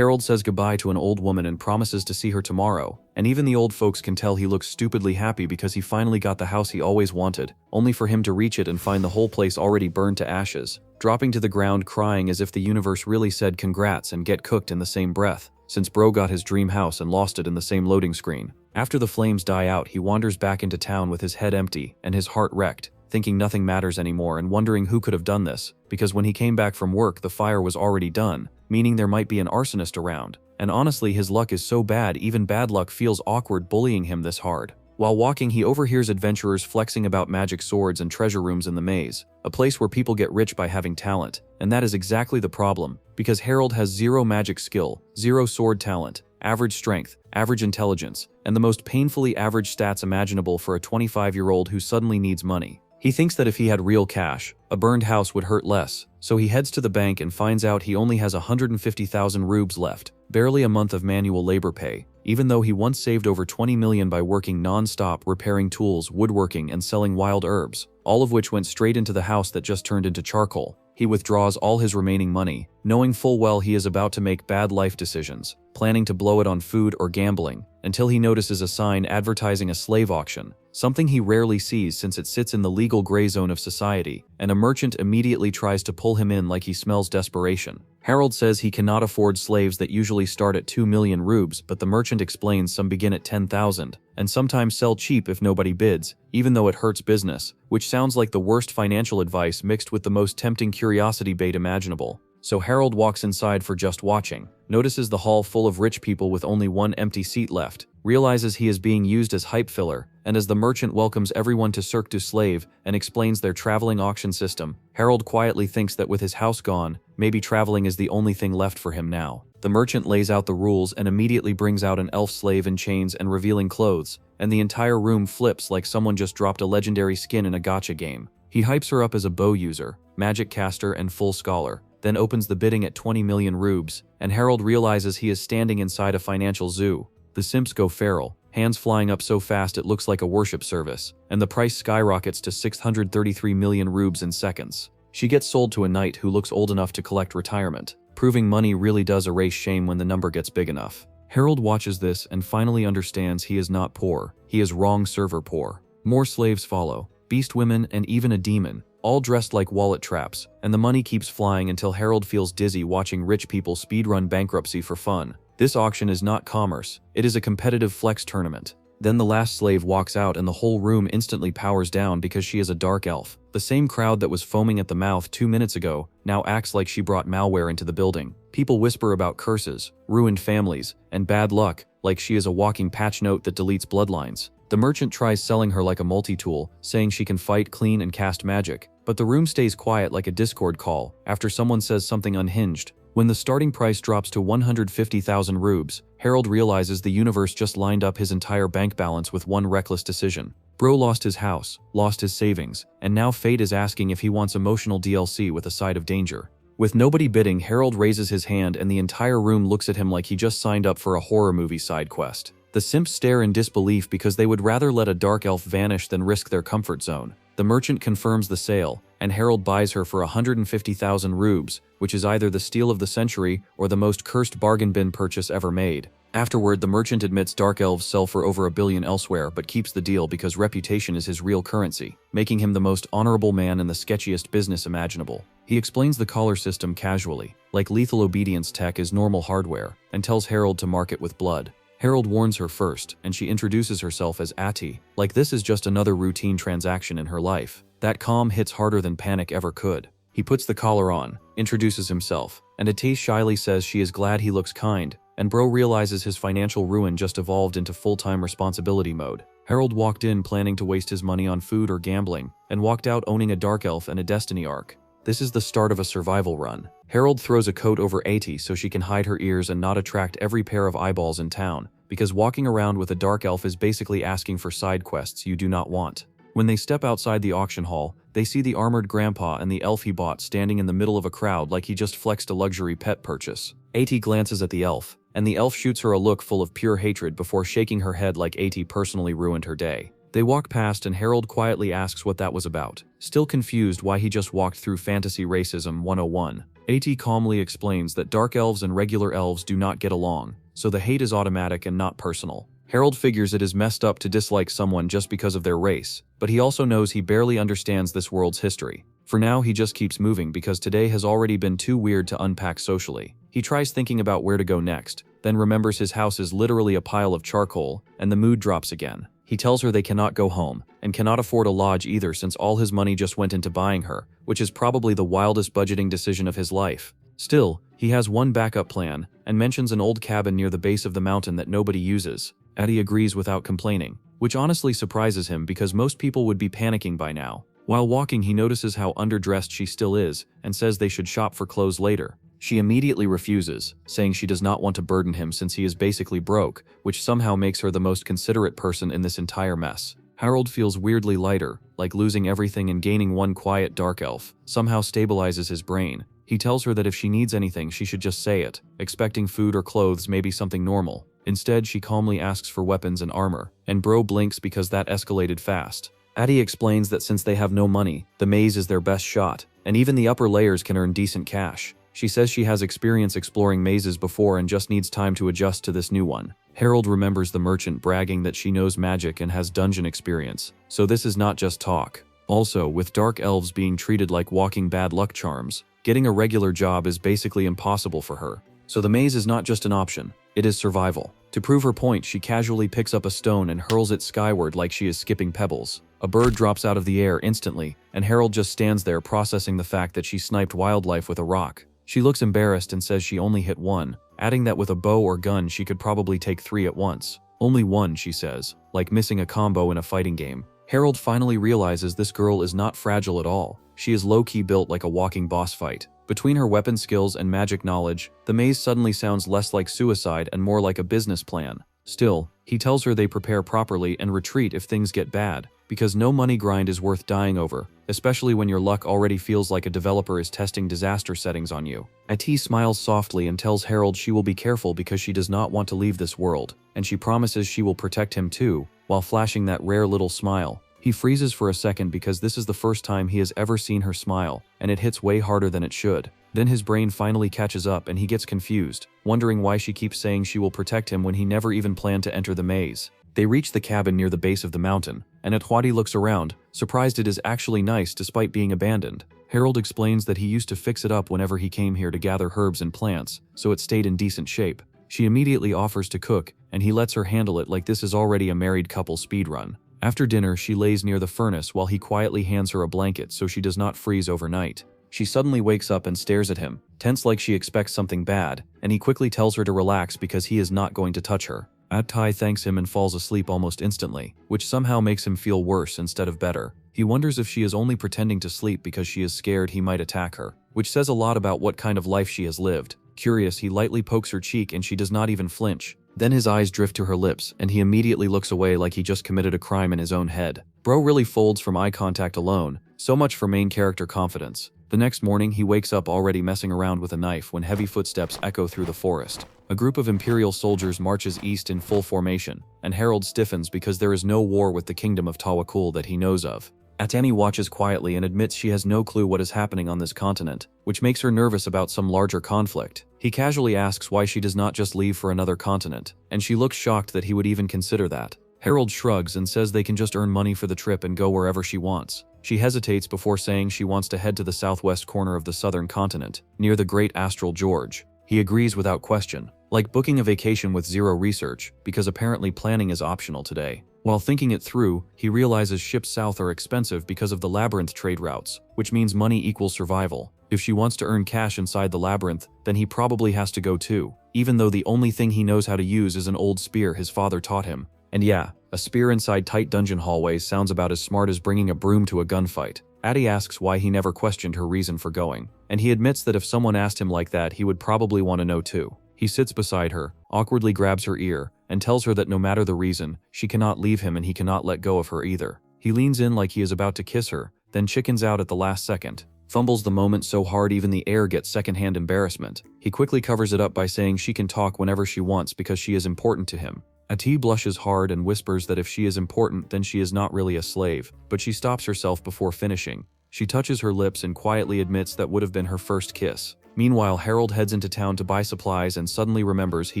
Harold says goodbye to an old woman and promises to see her tomorrow, and even the old folks can tell he looks stupidly happy because he finally got the house he always wanted, only for him to reach it and find the whole place already burned to ashes, dropping to the ground crying as if the universe really said congrats and get cooked in the same breath, since bro got his dream house and lost it in the same loading screen. After the flames die out, he wanders back into town with his head empty and his heart wrecked, thinking nothing matters anymore and wondering who could have done this, because when he came back from work the fire was already done, meaning there might be an arsonist around, and honestly his luck is so bad even bad luck feels awkward bullying him this hard. While walking, he overhears adventurers flexing about magic swords and treasure rooms in the maze, a place where people get rich by having talent, and that is exactly the problem, because Harold has zero magic skill, zero sword talent, average strength, average intelligence, and the most painfully average stats imaginable for a 25-year-old who suddenly needs money. He thinks that if he had real cash, a burned house would hurt less, so he heads to the bank and finds out he only has 150,000 rubes left, barely a month of manual labor pay, even though he once saved over 20 million by working non-stop repairing tools, woodworking, and selling wild herbs, all of which went straight into the house that just turned into charcoal. He withdraws all his remaining money, knowing full well he is about to make bad life decisions, planning to blow it on food or gambling, until he notices a sign advertising a slave auction, something he rarely sees since it sits in the legal gray zone of society, and a merchant immediately tries to pull him in like he smells desperation. Harold says he cannot afford slaves that usually start at 2 million rubes, but the merchant explains some begin at 10,000, and sometimes sell cheap if nobody bids, even though it hurts business, which sounds like the worst financial advice mixed with the most tempting curiosity bait imaginable. So Harold walks inside for just watching, notices the hall full of rich people with only one empty seat left, realizes he is being used as hype filler, and as the merchant welcomes everyone to Cirque du Slave and explains their traveling auction system, Harold quietly thinks that with his house gone, maybe traveling is the only thing left for him now. The merchant lays out the rules and immediately brings out an elf slave in chains and revealing clothes, and the entire room flips like someone just dropped a legendary skin in a gacha game. He hypes her up as a bow user, magic caster, and full scholar, then opens the bidding at 20 million rubes, and Harold realizes he is standing inside a financial zoo. The simps go feral, hands flying up so fast it looks like a worship service, and the price skyrockets to 633 million rubes in seconds. She gets sold to a knight who looks old enough to collect retirement, proving money really does erase shame when the number gets big enough. Harold watches this and finally understands he is not poor, he is wrong server poor. More slaves follow, beast women, and even a demon, all dressed like wallet traps, and the money keeps flying until Harold feels dizzy watching rich people speedrun bankruptcy for fun. This auction is not commerce, it is a competitive flex tournament. Then the last slave walks out and the whole room instantly powers down because she is a dark elf. The same crowd that was foaming at the mouth 2 minutes ago now acts like she brought malware into the building. People whisper about curses, ruined families, and bad luck, like she is a walking patch note that deletes bloodlines. The merchant tries selling her like a multi-tool, saying she can fight, clean, and cast magic, but the room stays quiet like a Discord call after someone says something unhinged. When the starting price drops to 150,000 rubes, Harold realizes the universe just lined up his entire bank balance with one reckless decision. Bro lost his house, lost his savings, and now fate is asking if he wants emotional DLC with a side of danger. With nobody bidding, Harold raises his hand and the entire room looks at him like he just signed up for a horror movie side quest. The simps stare in disbelief because they would rather let a dark elf vanish than risk their comfort zone. The merchant confirms the sale, and Harold buys her for 150,000 rubes, which is either the steal of the century or the most cursed bargain bin purchase ever made. Afterward, the merchant admits dark elves sell for over $1 billion elsewhere but keeps the deal because reputation is his real currency, making him the most honorable man in the sketchiest business imaginable. He explains the collar system casually, like lethal obedience tech is normal hardware, and tells Harold to mark it with blood. Harold warns her first, and she introduces herself as Ati, like this is just another routine transaction in her life. That calm hits harder than panic ever could. He puts the collar on, introduces himself, and Ati shyly says she is glad he looks kind, and bro realizes his financial ruin just evolved into full-time responsibility mode. Harold walked in planning to waste his money on food or gambling, and walked out owning a dark elf and a destiny arc. This is the start of a survival run. Harold throws a coat over Ati so she can hide her ears and not attract every pair of eyeballs in town, because walking around with a dark elf is basically asking for side quests you do not want. When they step outside the auction hall, they see the armored grandpa and the elf he bought standing in the middle of a crowd like he just flexed a luxury pet purchase. Ati glances at the elf, and the elf shoots her a look full of pure hatred before shaking her head like Ati personally ruined her day. They walk past and Harold quietly asks what that was about, still confused why he just walked through Fantasy Racism 101. At calmly explains that dark elves and regular elves do not get along, so the hate is automatic and not personal. Harold figures it is messed up to dislike someone just because of their race, but he also knows he barely understands this world's history. For now, he just keeps moving because today has already been too weird to unpack socially. He tries thinking about where to go next, then remembers his house is literally a pile of charcoal, and the mood drops again. He tells her they cannot go home, and cannot afford a lodge either since all his money just went into buying her, which is probably the wildest budgeting decision of his life. Still, he has one backup plan, and mentions an old cabin near the base of the mountain that nobody uses. Addie agrees without complaining, which honestly surprises him because most people would be panicking by now. While walking, he notices how underdressed she still is, and says they should shop for clothes later. She immediately refuses, saying she does not want to burden him since he is basically broke, which somehow makes her the most considerate person in this entire mess. Harold feels weirdly lighter, like losing everything and gaining one quiet dark elf somehow stabilizes his brain. He tells her that if she needs anything, she should just say it, expecting food or clothes may be something normal. Instead, she calmly asks for weapons and armor, and Bro blinks because that escalated fast. Addie explains that since they have no money, the maze is their best shot, and even the upper layers can earn decent cash. She says she has experience exploring mazes before and just needs time to adjust to this new one. Harold remembers the merchant bragging that she knows magic and has dungeon experience, so this is not just talk. Also, with dark elves being treated like walking bad luck charms, getting a regular job is basically impossible for her. So the maze is not just an option, it is survival. To prove her point, she casually picks up a stone and hurls it skyward like she is skipping pebbles. A bird drops out of the air instantly, and Harold just stands there processing the fact that she sniped wildlife with a rock. She looks embarrassed and says she only hit one, adding that with a bow or gun she could probably take 3 at once. Only one, she says, like missing a combo in a fighting game. Harold finally realizes this girl is not fragile at all. She is low-key built like a walking boss fight. Between her weapon skills and magic knowledge, the maze suddenly sounds less like suicide and more like a business plan. Still, he tells her they prepare properly and retreat if things get bad, because no money grind is worth dying over, especially when your luck already feels like a developer is testing disaster settings on you. Ati smiles softly and tells Harold she will be careful because she does not want to leave this world, and she promises she will protect him too, while flashing that rare little smile. He freezes for a second because this is the first time he has ever seen her smile, and it hits way harder than it should. Then his brain finally catches up and he gets confused, wondering why she keeps saying she will protect him when he never even planned to enter the maze. They reach the cabin near the base of the mountain, and Atwadi looks around, surprised it is actually nice despite being abandoned. Harold explains that he used to fix it up whenever he came here to gather herbs and plants, so it stayed in decent shape. She immediately offers to cook, and he lets her handle it like this is already a married couple speedrun. After dinner, she lays near the furnace while he quietly hands her a blanket so she does not freeze overnight. She suddenly wakes up and stares at him, tense like she expects something bad, and he quickly tells her to relax because he is not going to touch her. Atai thanks him and falls asleep almost instantly, which somehow makes him feel worse instead of better. He wonders if she is only pretending to sleep because she is scared he might attack her, which says a lot about what kind of life she has lived. Curious, he lightly pokes her cheek and she does not even flinch. Then his eyes drift to her lips, and he immediately looks away like he just committed a crime in his own head. Bro really folds from eye contact alone, so much for main character confidence. The next morning, he wakes up already messing around with a knife when heavy footsteps echo through the forest. A group of Imperial soldiers marches east in full formation, and Harold stiffens because there is no war with the kingdom of Tawakul that he knows of. Atani watches quietly and admits she has no clue what is happening on this continent, which makes her nervous about some larger conflict. He casually asks why she does not just leave for another continent, and she looks shocked that he would even consider that. Harold shrugs and says they can just earn money for the trip and go wherever she wants. She hesitates before saying she wants to head to the southwest corner of the southern continent, near the Great Astral Gorge. He agrees without question, like booking a vacation with zero research, because apparently planning is optional today. While thinking it through, he realizes ships south are expensive because of the labyrinth trade routes, which means money equals survival. If she wants to earn cash inside the labyrinth, then he probably has to go too, even though the only thing he knows how to use is an old spear his father taught him. And yeah, a spear inside tight dungeon hallways sounds about as smart as bringing a broom to a gunfight. Addie asks why he never questioned her reason for going, and he admits that if someone asked him like that, he would probably want to know too. He sits beside her, awkwardly grabs her ear, and tells her that no matter the reason, she cannot leave him and he cannot let go of her either. He leans in like he is about to kiss her, then chickens out at the last second. Fumbles the moment so hard even the air gets secondhand embarrassment. He quickly covers it up by saying she can talk whenever she wants because she is important to him. Ati blushes hard and whispers that if she is important then she is not really a slave, but she stops herself before finishing. She touches her lips and quietly admits that would have been her first kiss. Meanwhile, Harold heads into town to buy supplies and suddenly remembers he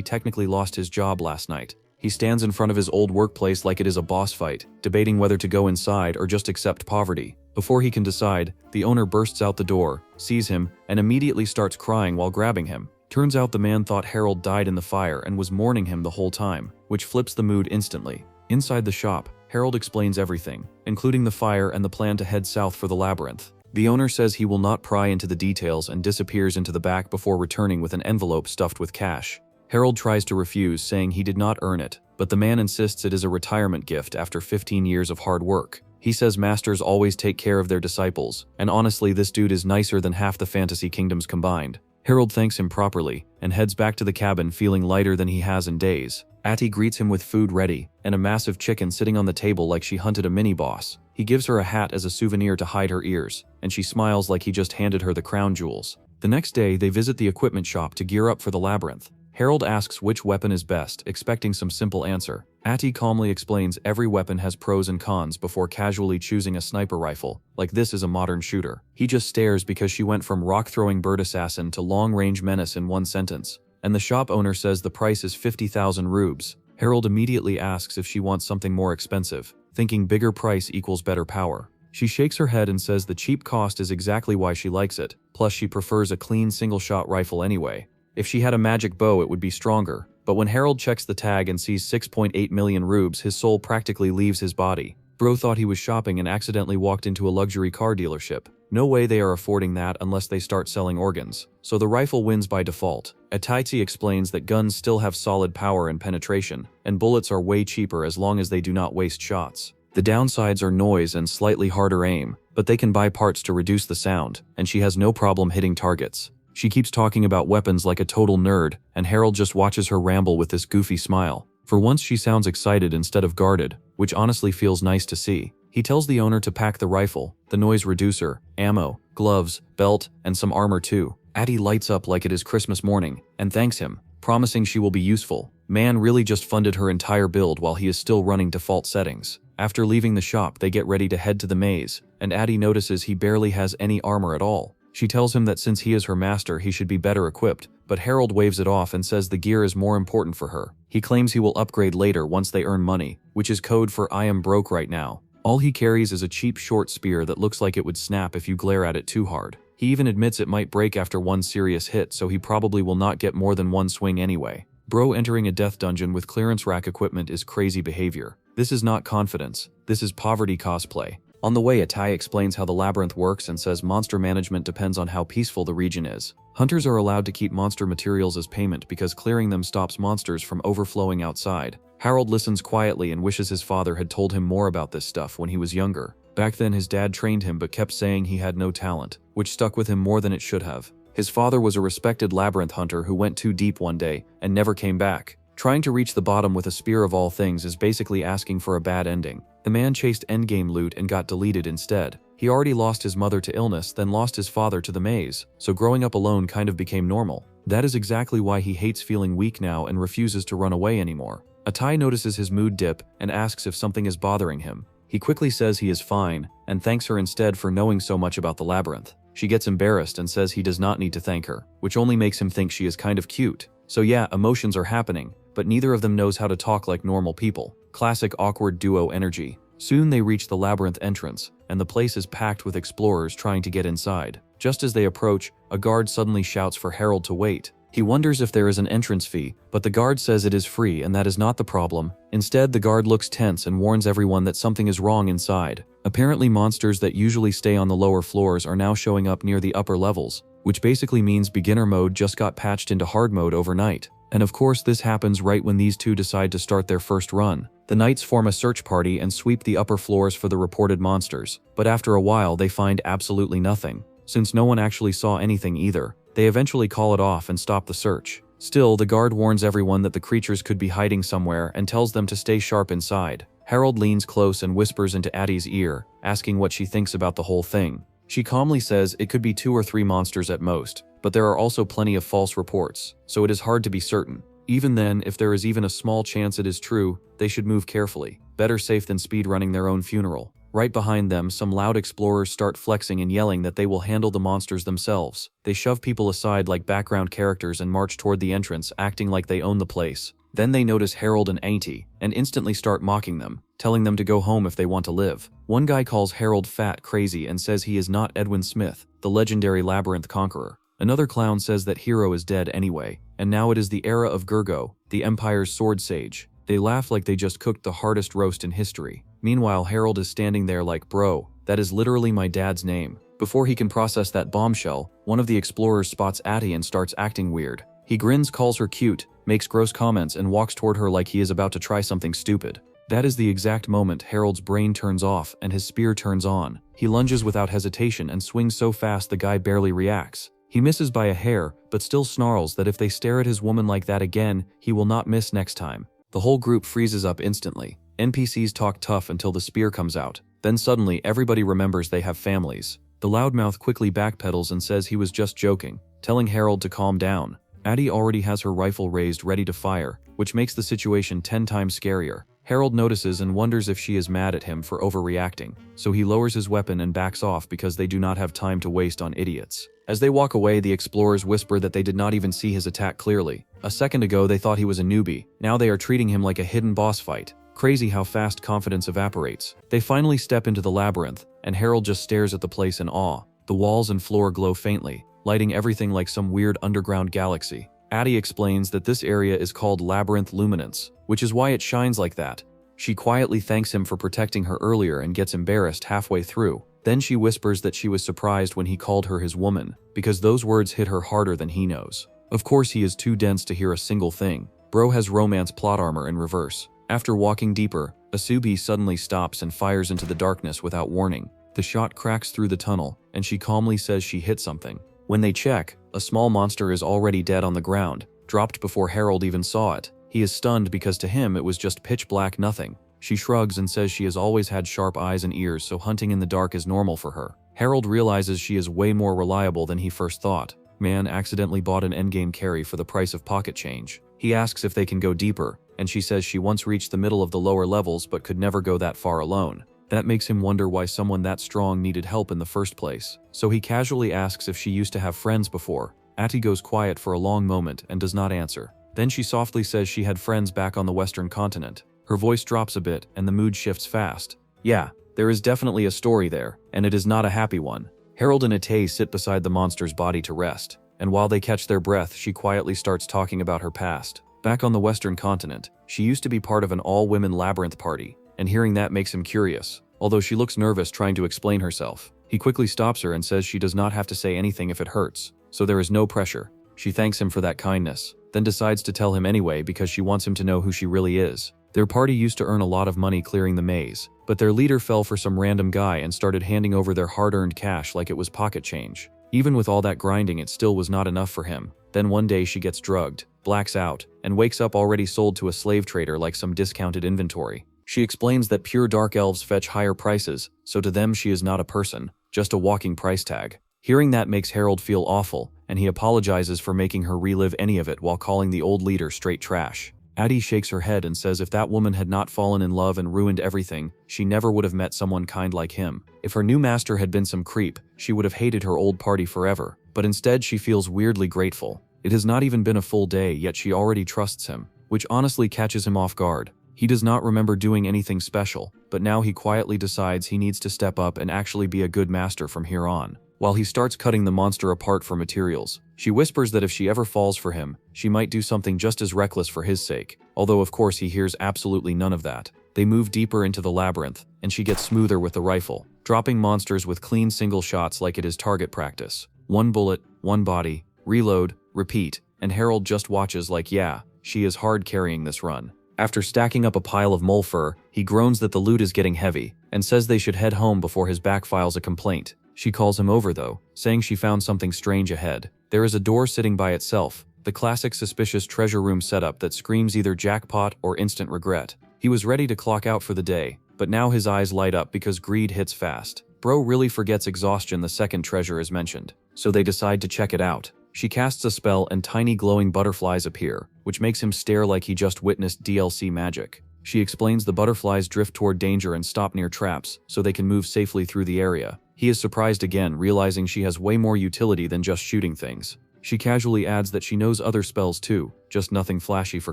technically lost his job last night. He stands in front of his old workplace like it is a boss fight, debating whether to go inside or just accept poverty. Before he can decide, the owner bursts out the door, sees him, and immediately starts crying while grabbing him. Turns out the man thought Harold died in the fire and was mourning him the whole time, which flips the mood instantly. Inside the shop, Harold explains everything, including the fire and the plan to head south for the labyrinth. The owner says he will not pry into the details and disappears into the back before returning with an envelope stuffed with cash. Harold tries to refuse, saying he did not earn it, but the man insists it is a retirement gift after 15 years of hard work. He says masters always take care of their disciples, and honestly this dude is nicer than half the fantasy kingdoms combined. Harold thanks him properly, and heads back to the cabin feeling lighter than he has in days. Atty greets him with food ready, and a massive chicken sitting on the table like she hunted a mini-boss. He gives her a hat as a souvenir to hide her ears, and she smiles like he just handed her the crown jewels. The next day, they visit the equipment shop to gear up for the labyrinth. Harold asks which weapon is best, expecting some simple answer. Atty calmly explains every weapon has pros and cons before casually choosing a sniper rifle, like this is a modern shooter. He just stares because she went from rock-throwing bird assassin to long-range menace in one sentence. And the shop owner says the price is 50,000 rubes. Harold immediately asks if she wants something more expensive, thinking bigger price equals better power. She shakes her head and says the cheap cost is exactly why she likes it, plus she prefers a clean single-shot rifle anyway. If she had a magic bow, it would be stronger. But when Harold checks the tag and sees 6.8 million rubes, his soul practically leaves his body. Bro thought he was shopping and accidentally walked into a luxury car dealership. No way they are affording that unless they start selling organs. So the rifle wins by default. Ataitsi explains that guns still have solid power and penetration, and bullets are way cheaper as long as they do not waste shots. The downsides are noise and slightly harder aim, but they can buy parts to reduce the sound, and she has no problem hitting targets. She keeps talking about weapons like a total nerd, and Harold just watches her ramble with this goofy smile. For once she sounds excited instead of guarded, which honestly feels nice to see. He tells the owner to pack the rifle, the noise reducer, ammo, gloves, belt, and some armor too. Atty lights up like it is Christmas morning, and thanks him, promising she will be useful. Man really just funded her entire build while he is still running default settings. After leaving the shop, they get ready to head to the maze, and Atty notices he barely has any armor at all. She tells him that since he is her master, he should be better equipped, but Harold waves it off and says the gear is more important for her. He claims he will upgrade later once they earn money, which is code for I am broke right now. All he carries is a cheap short spear that looks like it would snap if you glare at it too hard. He even admits it might break after one serious hit, so he probably will not get more than one swing anyway. Bro entering a death dungeon with clearance rack equipment is crazy behavior. This is not confidence, this is poverty cosplay. On the way, Atai explains how the labyrinth works and says monster management depends on how peaceful the region is. Hunters are allowed to keep monster materials as payment because clearing them stops monsters from overflowing outside. Harold listens quietly and wishes his father had told him more about this stuff when he was younger. Back then his dad trained him but kept saying he had no talent, which stuck with him more than it should have. His father was a respected labyrinth hunter who went too deep one day and never came back. Trying to reach the bottom with a spear of all things is basically asking for a bad ending. The man chased endgame loot and got deleted instead. He already lost his mother to illness, then lost his father to the maze, so growing up alone kind of became normal. That is exactly why he hates feeling weak now and refuses to run away anymore. Atai notices his mood dip and asks if something is bothering him. He quickly says he is fine, and thanks her instead for knowing so much about the labyrinth. She gets embarrassed and says he does not need to thank her, which only makes him think she is kind of cute. So yeah, emotions are happening, but neither of them knows how to talk like normal people. Classic awkward duo energy. Soon they reach the labyrinth entrance, and the place is packed with explorers trying to get inside. Just as they approach, a guard suddenly shouts for Harold to wait. He wonders if there is an entrance fee, but the guard says it is free and that is not the problem. Instead, the guard looks tense and warns everyone that something is wrong inside. Apparently monsters that usually stay on the lower floors are now showing up near the upper levels, which basically means beginner mode just got patched into hard mode overnight. And of course this happens right when these two decide to start their first run. The knights form a search party and sweep the upper floors for the reported monsters, but after a while they find absolutely nothing. Since no one actually saw anything either, they eventually call it off and stop the search. Still, the guard warns everyone that the creatures could be hiding somewhere and tells them to stay sharp inside. Harold leans close and whispers into Addie's ear, asking what she thinks about the whole thing. She calmly says it could be 2 or 3 monsters at most, but there are also plenty of false reports, so it is hard to be certain. Even then, if there is even a small chance it is true, they should move carefully. Better safe than speedrunning their own funeral. Right behind them, some loud explorers start flexing and yelling that they will handle the monsters themselves. They shove people aside like background characters and march toward the entrance, acting like they own the place. Then they notice Harold and Auntie, and instantly start mocking them, telling them to go home if they want to live. One guy calls Harold fat, crazy, and says he is not Edwin Smith, the legendary labyrinth conqueror. Another clown says that Hero is dead anyway, and now it is the era of Gergo, the Empire's sword sage. They laugh like they just cooked the hardest roast in history. Meanwhile, Harold is standing there like, bro, that is literally my dad's name. Before he can process that bombshell, one of the explorers spots Addie and starts acting weird. He grins, calls her cute, makes gross comments, and walks toward her like he is about to try something stupid. That is the exact moment Harold's brain turns off and his spear turns on. He lunges without hesitation and swings so fast the guy barely reacts. He misses by a hair, but still snarls that if they stare at his woman like that again, he will not miss next time. The whole group freezes up instantly. NPCs talk tough until the spear comes out. Then suddenly everybody remembers they have families. The loudmouth quickly backpedals and says he was just joking, telling Harold to calm down. Addie already has her rifle raised ready to fire, which makes the situation 10 times scarier. Harold notices and wonders if she is mad at him for overreacting, so he lowers his weapon and backs off because they do not have time to waste on idiots. As they walk away, the explorers whisper that they did not even see his attack clearly. A second ago they thought he was a newbie, now they are treating him like a hidden boss fight. Crazy how fast confidence evaporates. They finally step into the labyrinth, and Harold just stares at the place in awe. The walls and floor glow faintly, lighting everything like some weird underground galaxy. Addie explains that this area is called Labyrinth Luminance, which is why it shines like that. She quietly thanks him for protecting her earlier and gets embarrassed halfway through. Then she whispers that she was surprised when he called her his woman, because those words hit her harder than he knows. Of course he is too dense to hear a single thing. Bro has romance plot armor in reverse. After walking deeper, Asubi suddenly stops and fires into the darkness without warning. The shot cracks through the tunnel, and she calmly says she hit something. When they check, a small monster is already dead on the ground, dropped before Harold even saw it. He is stunned because to him it was just pitch black nothing. She shrugs and says she has always had sharp eyes and ears, so hunting in the dark is normal for her. Harold realizes she is way more reliable than he first thought. Man accidentally bought an endgame carry for the price of pocket change. He asks if they can go deeper, and she says she once reached the middle of the lower levels but could never go that far alone. That makes him wonder why someone that strong needed help in the first place. So he casually asks if she used to have friends before. Atty goes quiet for a long moment and does not answer. Then she softly says she had friends back on the western continent. Her voice drops a bit and the mood shifts fast. Yeah, there is definitely a story there, and it is not a happy one. Harold and Atay sit beside the monster's body to rest, and while they catch their breath, she quietly starts talking about her past. Back on the western continent, she used to be part of an all-women labyrinth party, and hearing that makes him curious. Although she looks nervous trying to explain herself, he quickly stops her and says she does not have to say anything if it hurts, so there is no pressure. She thanks him for that kindness, then decides to tell him anyway because she wants him to know who she really is. Their party used to earn a lot of money clearing the maze, but their leader fell for some random guy and started handing over their hard-earned cash like it was pocket change. Even with all that grinding, it still was not enough for him. Then one day she gets drugged, blacks out, and wakes up already sold to a slave trader like some discounted inventory. She explains that pure dark elves fetch higher prices, so to them she is not a person, just a walking price tag. Hearing that makes Harold feel awful, and he apologizes for making her relive any of it while calling the old leader straight trash. Addie shakes her head and says if that woman had not fallen in love and ruined everything, she never would have met someone kind like him. If her new master had been some creep, she would have hated her old party forever, but instead she feels weirdly grateful. It has not even been a full day, yet she already trusts him, which honestly catches him off guard. He does not remember doing anything special, but now he quietly decides he needs to step up and actually be a good master from here on. While he starts cutting the monster apart for materials, she whispers that if she ever falls for him, she might do something just as reckless for his sake, although of course he hears absolutely none of that. They move deeper into the labyrinth, and she gets smoother with the rifle, dropping monsters with clean single shots like it is target practice. One bullet, one body, reload, repeat, and Harold just watches like yeah, she is hard carrying this run. After stacking up a pile of mole fur, he groans that the loot is getting heavy, and says they should head home before his back files a complaint. She calls him over though, saying she found something strange ahead. There is a door sitting by itself, the classic suspicious treasure room setup that screams either jackpot or instant regret. He was ready to clock out for the day, but now his eyes light up because greed hits fast. Bro really forgets exhaustion the second treasure is mentioned, so they decide to check it out. She casts a spell and tiny glowing butterflies appear, which makes him stare like he just witnessed DLC magic. She explains the butterflies drift toward danger and stop near traps, so they can move safely through the area. He is surprised again, realizing she has way more utility than just shooting things. She casually adds that she knows other spells too, just nothing flashy for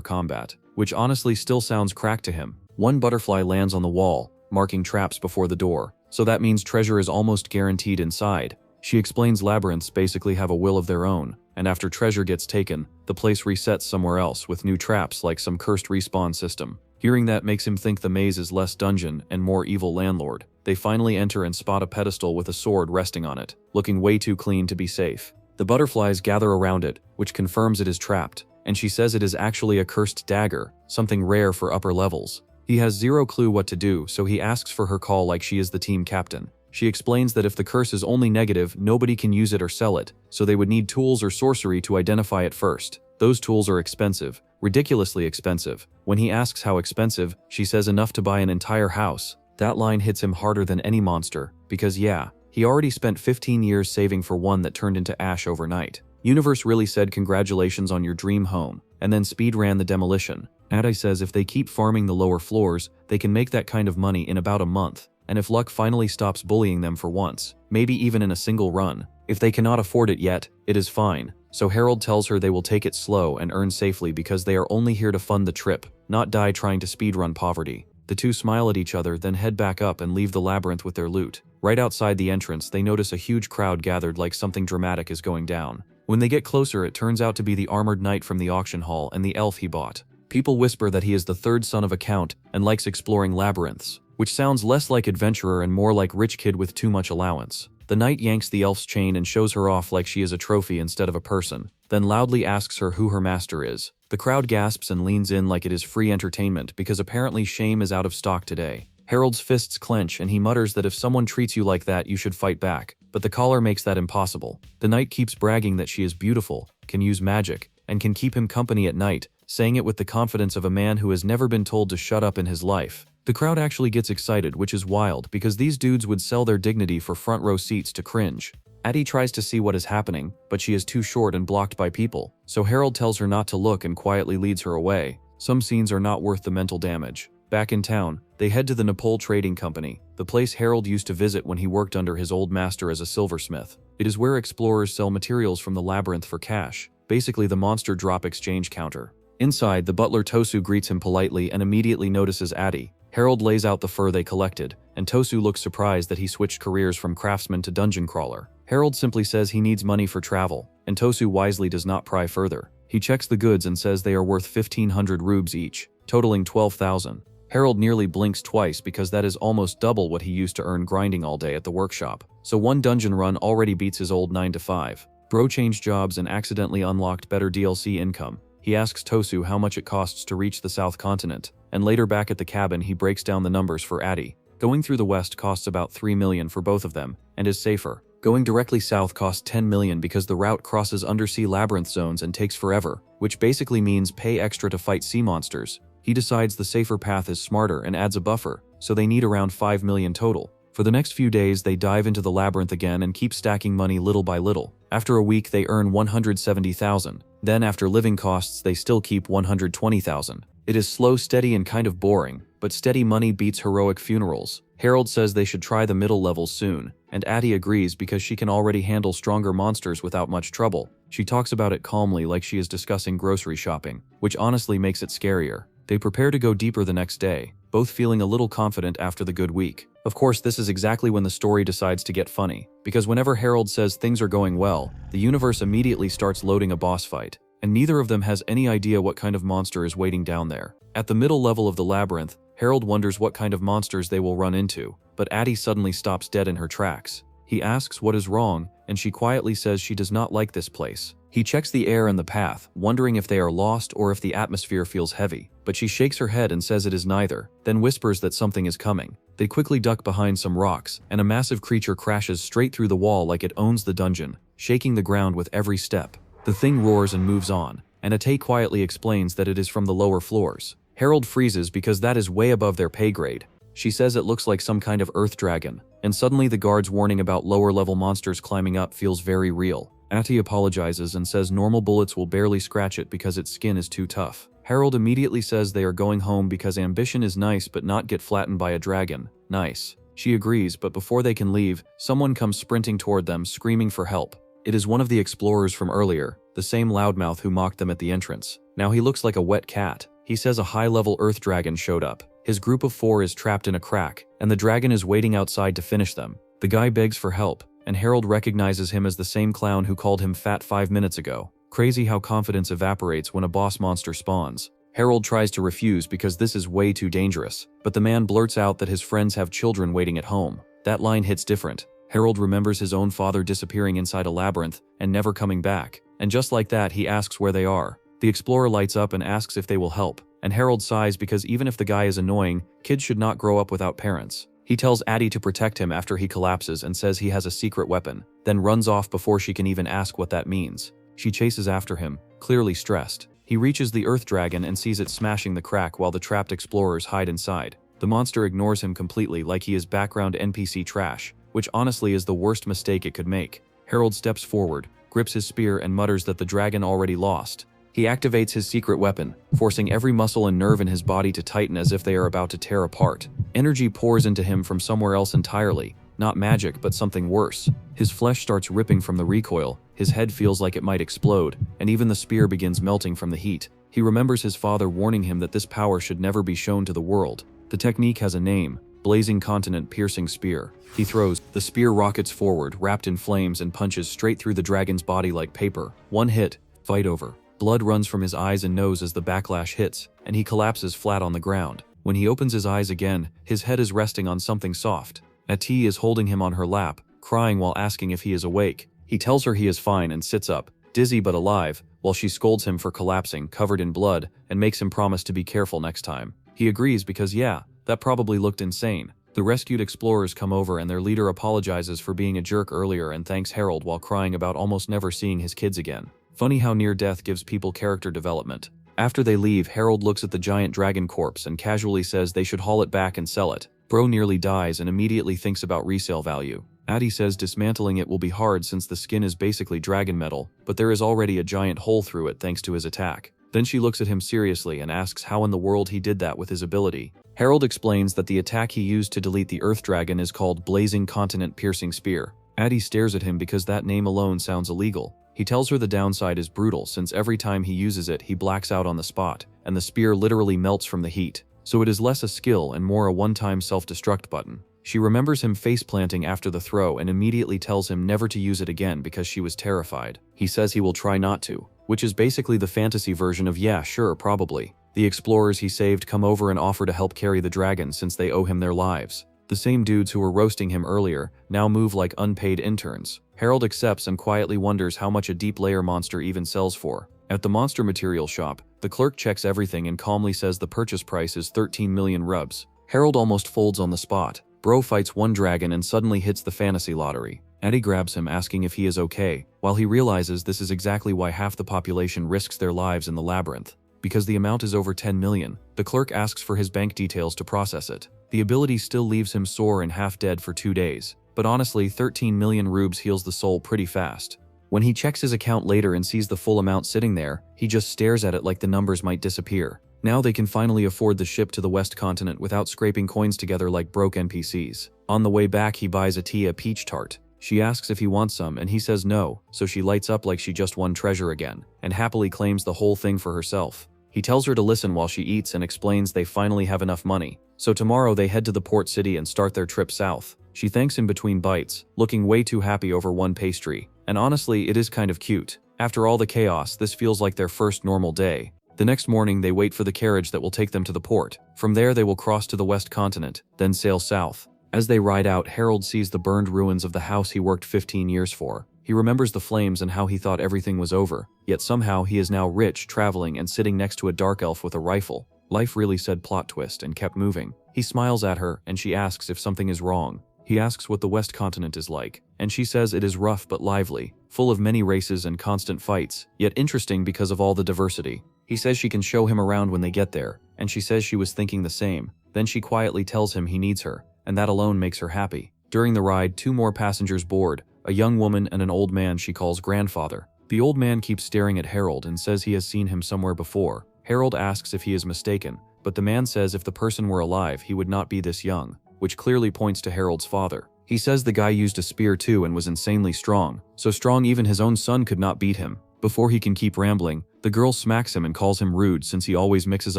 combat, which honestly still sounds cracked to him. One butterfly lands on the wall, marking traps before the door, so that means treasure is almost guaranteed inside. She explains labyrinths basically have a will of their own, and after treasure gets taken, the place resets somewhere else with new traps like some cursed respawn system. Hearing that makes him think the maze is less dungeon and more evil landlord. They finally enter and spot a pedestal with a sword resting on it, looking way too clean to be safe. The butterflies gather around it, which confirms it is trapped, and she says it is actually a cursed dagger, something rare for upper levels. He has zero clue what to do, so he asks for her call like she is the team captain. She explains that if the curse is only negative, nobody can use it or sell it, so they would need tools or sorcery to identify it first. Those tools are expensive, ridiculously expensive. When he asks how expensive, she says enough to buy an entire house. That line hits him harder than any monster, because yeah, he already spent 15 years saving for one that turned into ash overnight. Universe really said congratulations on your dream home, and then speed ran the demolition. Adi says if they keep farming the lower floors, they can make that kind of money in about a month. And if luck finally stops bullying them for once, maybe even in a single run. If they cannot afford it yet, it is fine. So Harold tells her they will take it slow and earn safely because they are only here to fund the trip, not die trying to speedrun poverty. The two smile at each other, then head back up and leave the labyrinth with their loot. Right outside the entrance, they notice a huge crowd gathered like something dramatic is going down. When they get closer, it turns out to be the armored knight from the auction hall and the elf he bought. People whisper that he is the third son of a count and likes exploring labyrinths, which sounds less like adventurer and more like rich kid with too much allowance. The knight yanks the elf's chain and shows her off like she is a trophy instead of a person, then loudly asks her who her master is. The crowd gasps and leans in like it is free entertainment because apparently shame is out of stock today. Harold's fists clench and he mutters that if someone treats you like that, you should fight back, but the caller makes that impossible. The knight keeps bragging that she is beautiful, can use magic, and can keep him company at night, saying it with the confidence of a man who has never been told to shut up in his life. The crowd actually gets excited, which is wild because these dudes would sell their dignity for front row seats to cringe. Addie tries to see what is happening, but she is too short and blocked by people, so Harold tells her not to look and quietly leads her away. Some scenes are not worth the mental damage. Back in town, they head to the Nepal Trading Company, the place Harold used to visit when he worked under his old master as a silversmith. It is where explorers sell materials from the labyrinth for cash, basically the monster drop exchange counter. Inside, the butler Tosu greets him politely and immediately notices Addie. Harold lays out the fur they collected, and Tosu looks surprised that he switched careers from craftsman to dungeon crawler. Harold simply says he needs money for travel, and Tosu wisely does not pry further. He checks the goods and says they are worth 1,500 rubes each, totaling 12,000. Harold nearly blinks twice because that is almost double what he used to earn grinding all day at the workshop. So one dungeon run already beats his old 9-to-5. Bro changed jobs and accidentally unlocked better DLC income. He asks Tosu how much it costs to reach the South Continent, and later back at the cabin he breaks down the numbers for Addie. Going through the west costs about 3 million for both of them, and is safer. Going directly south costs 10 million because the route crosses undersea labyrinth zones and takes forever, which basically means pay extra to fight sea monsters. He decides the safer path is smarter and adds a buffer, so they need around 5 million total. For the next few days they dive into the labyrinth again and keep stacking money little by little. After a week they earn 170,000. Then after living costs they still keep 120,000. It is slow, steady, and kind of boring, but steady money beats heroic funerals. Harold says they should try the middle levels soon, and Addie agrees because she can already handle stronger monsters without much trouble. She talks about it calmly like she is discussing grocery shopping, which honestly makes it scarier. They prepare to go deeper the next day, both feeling a little confident after the good week. Of course, this is exactly when the story decides to get funny, because whenever Harold says things are going well, the universe immediately starts loading a boss fight, and neither of them has any idea what kind of monster is waiting down there. At the middle level of the labyrinth, Harold wonders what kind of monsters they will run into, but Addie suddenly stops dead in her tracks. He asks what is wrong, and she quietly says she does not like this place. He checks the air and the path, wondering if they are lost or if the atmosphere feels heavy, but she shakes her head and says it is neither, then whispers that something is coming. They quickly duck behind some rocks, and a massive creature crashes straight through the wall like it owns the dungeon, shaking the ground with every step. The thing roars and moves on, and Ate quietly explains that it is from the lower floors. Harold freezes because that is way above their pay grade. She says it looks like some kind of earth dragon, and suddenly the guard's warning about lower level monsters climbing up feels very real. Ate apologizes and says normal bullets will barely scratch it because its skin is too tough. Harold immediately says they are going home because ambition is nice but not get flattened by a dragon. Nice. She agrees, but before they can leave, someone comes sprinting toward them, screaming for help. It is one of the explorers from earlier, the same loudmouth who mocked them at the entrance. Now he looks like a wet cat. He says a high-level earth dragon showed up. His group of 4 is trapped in a crack, and the dragon is waiting outside to finish them. The guy begs for help, and Harold recognizes him as the same clown who called him fat 5 minutes ago. Crazy how confidence evaporates when a boss monster spawns. Harold tries to refuse because this is way too dangerous, but the man blurts out that his friends have children waiting at home. That line hits different. Harold remembers his own father disappearing inside a labyrinth and never coming back, and just like that he asks where they are. The explorer lights up and asks if they will help, and Harold sighs because even if the guy is annoying, kids should not grow up without parents. He tells Addie to protect him after he collapses and says he has a secret weapon, then runs off before she can even ask what that means. She chases after him, clearly stressed. He reaches the earth dragon and sees it smashing the crack while the trapped explorers hide inside. The monster ignores him completely like he is background NPC trash, which honestly is the worst mistake it could make. Harold steps forward, grips his spear and mutters that the dragon already lost. He activates his secret weapon, forcing every muscle and nerve in his body to tighten as if they are about to tear apart. Energy pours into him from somewhere else entirely, not magic but something worse. His flesh starts ripping from the recoil, his head feels like it might explode, and even the spear begins melting from the heat. He remembers his father warning him that this power should never be shown to the world. The technique has a name, Blazing Continent Piercing Spear. He throws, the spear rockets forward, wrapped in flames and punches straight through the dragon's body like paper. One hit, fight over. Blood runs from his eyes and nose as the backlash hits, and he collapses flat on the ground. When he opens his eyes again, his head is resting on something soft. Ati is holding him on her lap, crying while asking if he is awake. He tells her he is fine and sits up, dizzy but alive, while she scolds him for collapsing, covered in blood, and makes him promise to be careful next time. He agrees because yeah, that probably looked insane. The rescued explorers come over and their leader apologizes for being a jerk earlier and thanks Harold while crying about almost never seeing his kids again. Funny how near death gives people character development. After they leave, Harold looks at the giant dragon corpse and casually says they should haul it back and sell it. Bro nearly dies and immediately thinks about resale value. Addie says dismantling it will be hard since the skin is basically dragon metal, but there is already a giant hole through it thanks to his attack. Then she looks at him seriously and asks how in the world he did that with his ability. Harold explains that the attack he used to delete the Earth Dragon is called Blazing Continent Piercing Spear. Addie stares at him because that name alone sounds illegal. He tells her the downside is brutal since every time he uses it he blacks out on the spot, and the spear literally melts from the heat. So it is less a skill and more a one-time self-destruct button. She remembers him face-planting after the throw and immediately tells him never to use it again because she was terrified. He says he will try not to, which is basically the fantasy version of yeah, sure, probably. The explorers he saved come over and offer to help carry the dragon since they owe him their lives. The same dudes who were roasting him earlier now move like unpaid interns. Harold accepts and quietly wonders how much a deep layer monster even sells for. At the monster material shop, the clerk checks everything and calmly says the purchase price is 13 million rubs. Harold almost folds on the spot. Bro fights one dragon and suddenly hits the fantasy lottery. Eddie grabs him asking if he is okay, while he realizes this is exactly why half the population risks their lives in the labyrinth. Because the amount is over 10 million, the clerk asks for his bank details to process it. The ability still leaves him sore and half dead for 2 days, but honestly 13 million rubes heals the soul pretty fast. When he checks his account later and sees the full amount sitting there, he just stares at it like the numbers might disappear. Now they can finally afford the ship to the West Continent without scraping coins together like broke NPCs. On the way back he buys Ati a peach tart. She asks if he wants some and he says no, so she lights up like she just won treasure again, and happily claims the whole thing for herself. He tells her to listen while she eats and explains they finally have enough money. So tomorrow they head to the port city and start their trip south. She thanks him between bites, looking way too happy over one pastry. And honestly, it is kind of cute. After all the chaos, this feels like their first normal day. The next morning they wait for the carriage that will take them to the port. From there they will cross to the West Continent, then sail south. As they ride out, Harold sees the burned ruins of the house he worked 15 years for. He remembers the flames and how he thought everything was over, yet somehow he is now rich, traveling, and sitting next to a dark elf with a rifle. Life really said plot twist and kept moving. He smiles at her, and she asks if something is wrong. He asks what the West Continent is like, and she says it is rough but lively, full of many races and constant fights, yet interesting because of all the diversity. He says she can show him around when they get there, and she says she was thinking the same. Then she quietly tells him he needs her, and that alone makes her happy. During the ride, 2 more passengers board, a young woman and an old man she calls grandfather. The old man keeps staring at Harold and says he has seen him somewhere before. Harold asks if he is mistaken, but the man says if the person were alive he would not be this young, which clearly points to Harold's father. He says the guy used a spear too and was insanely strong, so strong even his own son could not beat him. Before he can keep rambling, the girl smacks him and calls him rude since he always mixes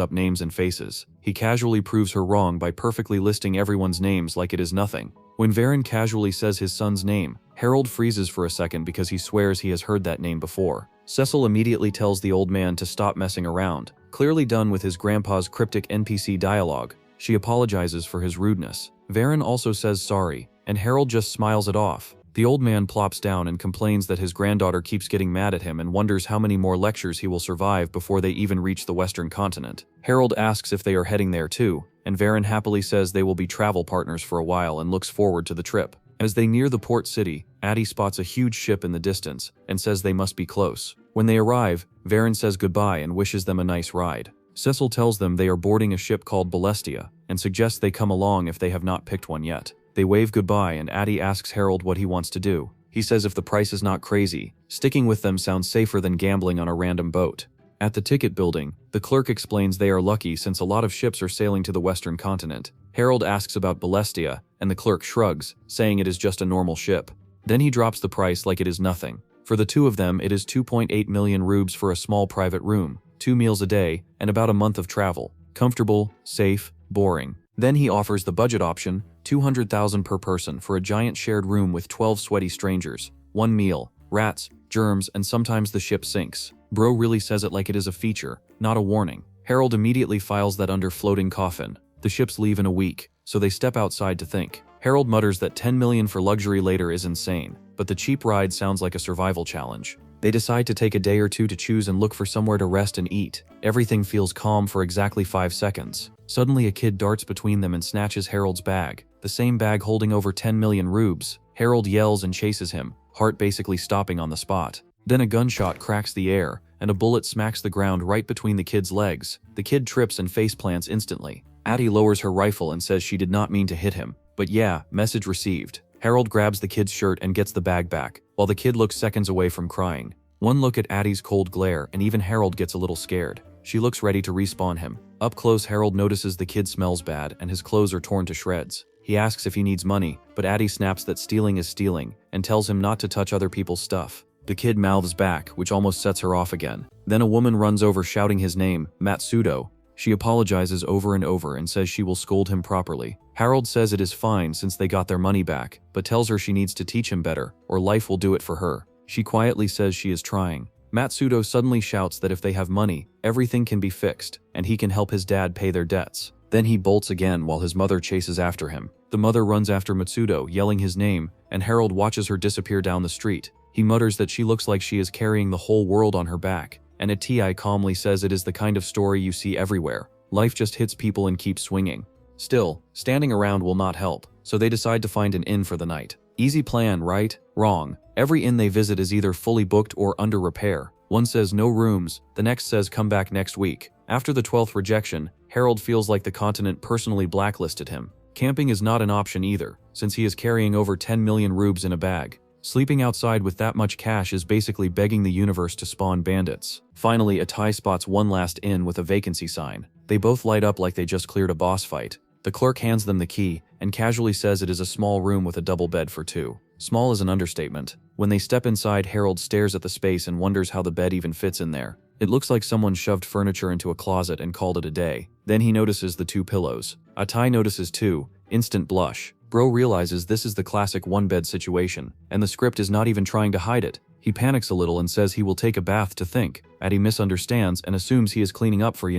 up names and faces. He casually proves her wrong by perfectly listing everyone's names like it is nothing. When Varen casually says his son's name, Harold freezes for a second because he swears he has heard that name before. Cecil immediately tells the old man to stop messing around, clearly done with his grandpa's cryptic NPC dialogue. She apologizes for his rudeness. Varen also says sorry, and Harold just smiles it off. The old man plops down and complains that his granddaughter keeps getting mad at him and wonders how many more lectures he will survive before they even reach the Western continent. Harold asks if they are heading there too, and Varen happily says they will be travel partners for a while and looks forward to the trip. As they near the port city, Addie spots a huge ship in the distance and says they must be close. When they arrive, Varen says goodbye and wishes them a nice ride. Cecil tells them they are boarding a ship called Balestia and suggests they come along if they have not picked one yet. They wave goodbye and Addie asks Harold what he wants to do. He says if the price is not crazy, sticking with them sounds safer than gambling on a random boat. At the ticket building, the clerk explains they are lucky since a lot of ships are sailing to the Western continent. Harold asks about Balestia, and the clerk shrugs, saying it is just a normal ship. Then he drops the price like it is nothing. For the two of them, it is 2.8 million rubes for a small private room, 2 meals a day, and about a month of travel. Comfortable, safe, boring. Then he offers the budget option, 200,000 per person for a giant shared room with 12 sweaty strangers, 1 meal, rats, germs, and sometimes the ship sinks. Bro really says it like it is a feature, not a warning. Harold immediately files that under floating coffin. The ships leave in a week, so they step outside to think. Harold mutters that 10 million for luxury later is insane, but the cheap ride sounds like a survival challenge. They decide to take a day or two to choose and look for somewhere to rest and eat. Everything feels calm for exactly 5 seconds. Suddenly a kid darts between them and snatches Harold's bag, the same bag holding over 10 million rubes. Harold yells and chases him, heart basically stopping on the spot. Then a gunshot cracks the air, and a bullet smacks the ground right between the kid's legs. The kid trips and faceplants instantly. Addie lowers her rifle and says she did not mean to hit him. But yeah, message received. Harold grabs the kid's shirt and gets the bag back, while the kid looks seconds away from crying. One look at Addie's cold glare and even Harold gets a little scared. She looks ready to respawn him. Up close, Harold notices the kid smells bad and his clothes are torn to shreds. He asks if he needs money, but Addie snaps that stealing is stealing and tells him not to touch other people's stuff. The kid mouths back, which almost sets her off again. Then a woman runs over shouting his name, Matsudo. She apologizes over and over and says she will scold him properly. Harold says it is fine since they got their money back, but tells her she needs to teach him better, or life will do it for her. She quietly says she is trying. Matsudo suddenly shouts that if they have money, everything can be fixed, and he can help his dad pay their debts. Then he bolts again while his mother chases after him. The mother runs after Matsudo, yelling his name, and Harold watches her disappear down the street. He mutters that she looks like she is carrying the whole world on her back, and Ati calmly says it is the kind of story you see everywhere. Life just hits people and keeps swinging. Still, standing around will not help, so they decide to find an inn for the night. Easy plan, right? Wrong. Every inn they visit is either fully booked or under repair. One says no rooms, the next says come back next week. After the 12th rejection, Harold feels like the continent personally blacklisted him. Camping is not an option either, since he is carrying over 10 million rubes in a bag. Sleeping outside with that much cash is basically begging the universe to spawn bandits. Finally, Atai spots one last inn with a vacancy sign. They both light up like they just cleared a boss fight. The clerk hands them the key and casually says it is a small room with a double bed for 2. Small is an understatement. When they step inside, Harold stares at the space and wonders how the bed even fits in there. It looks like someone shoved furniture into a closet and called it a day. Then he notices the 2 pillows. Atai notices too. Instant blush. Bro realizes this is the classic one-bed situation, and the script is not even trying to hide it. He panics a little and says he will take a bath to think. Addie misunderstands and assumes he is cleaning up for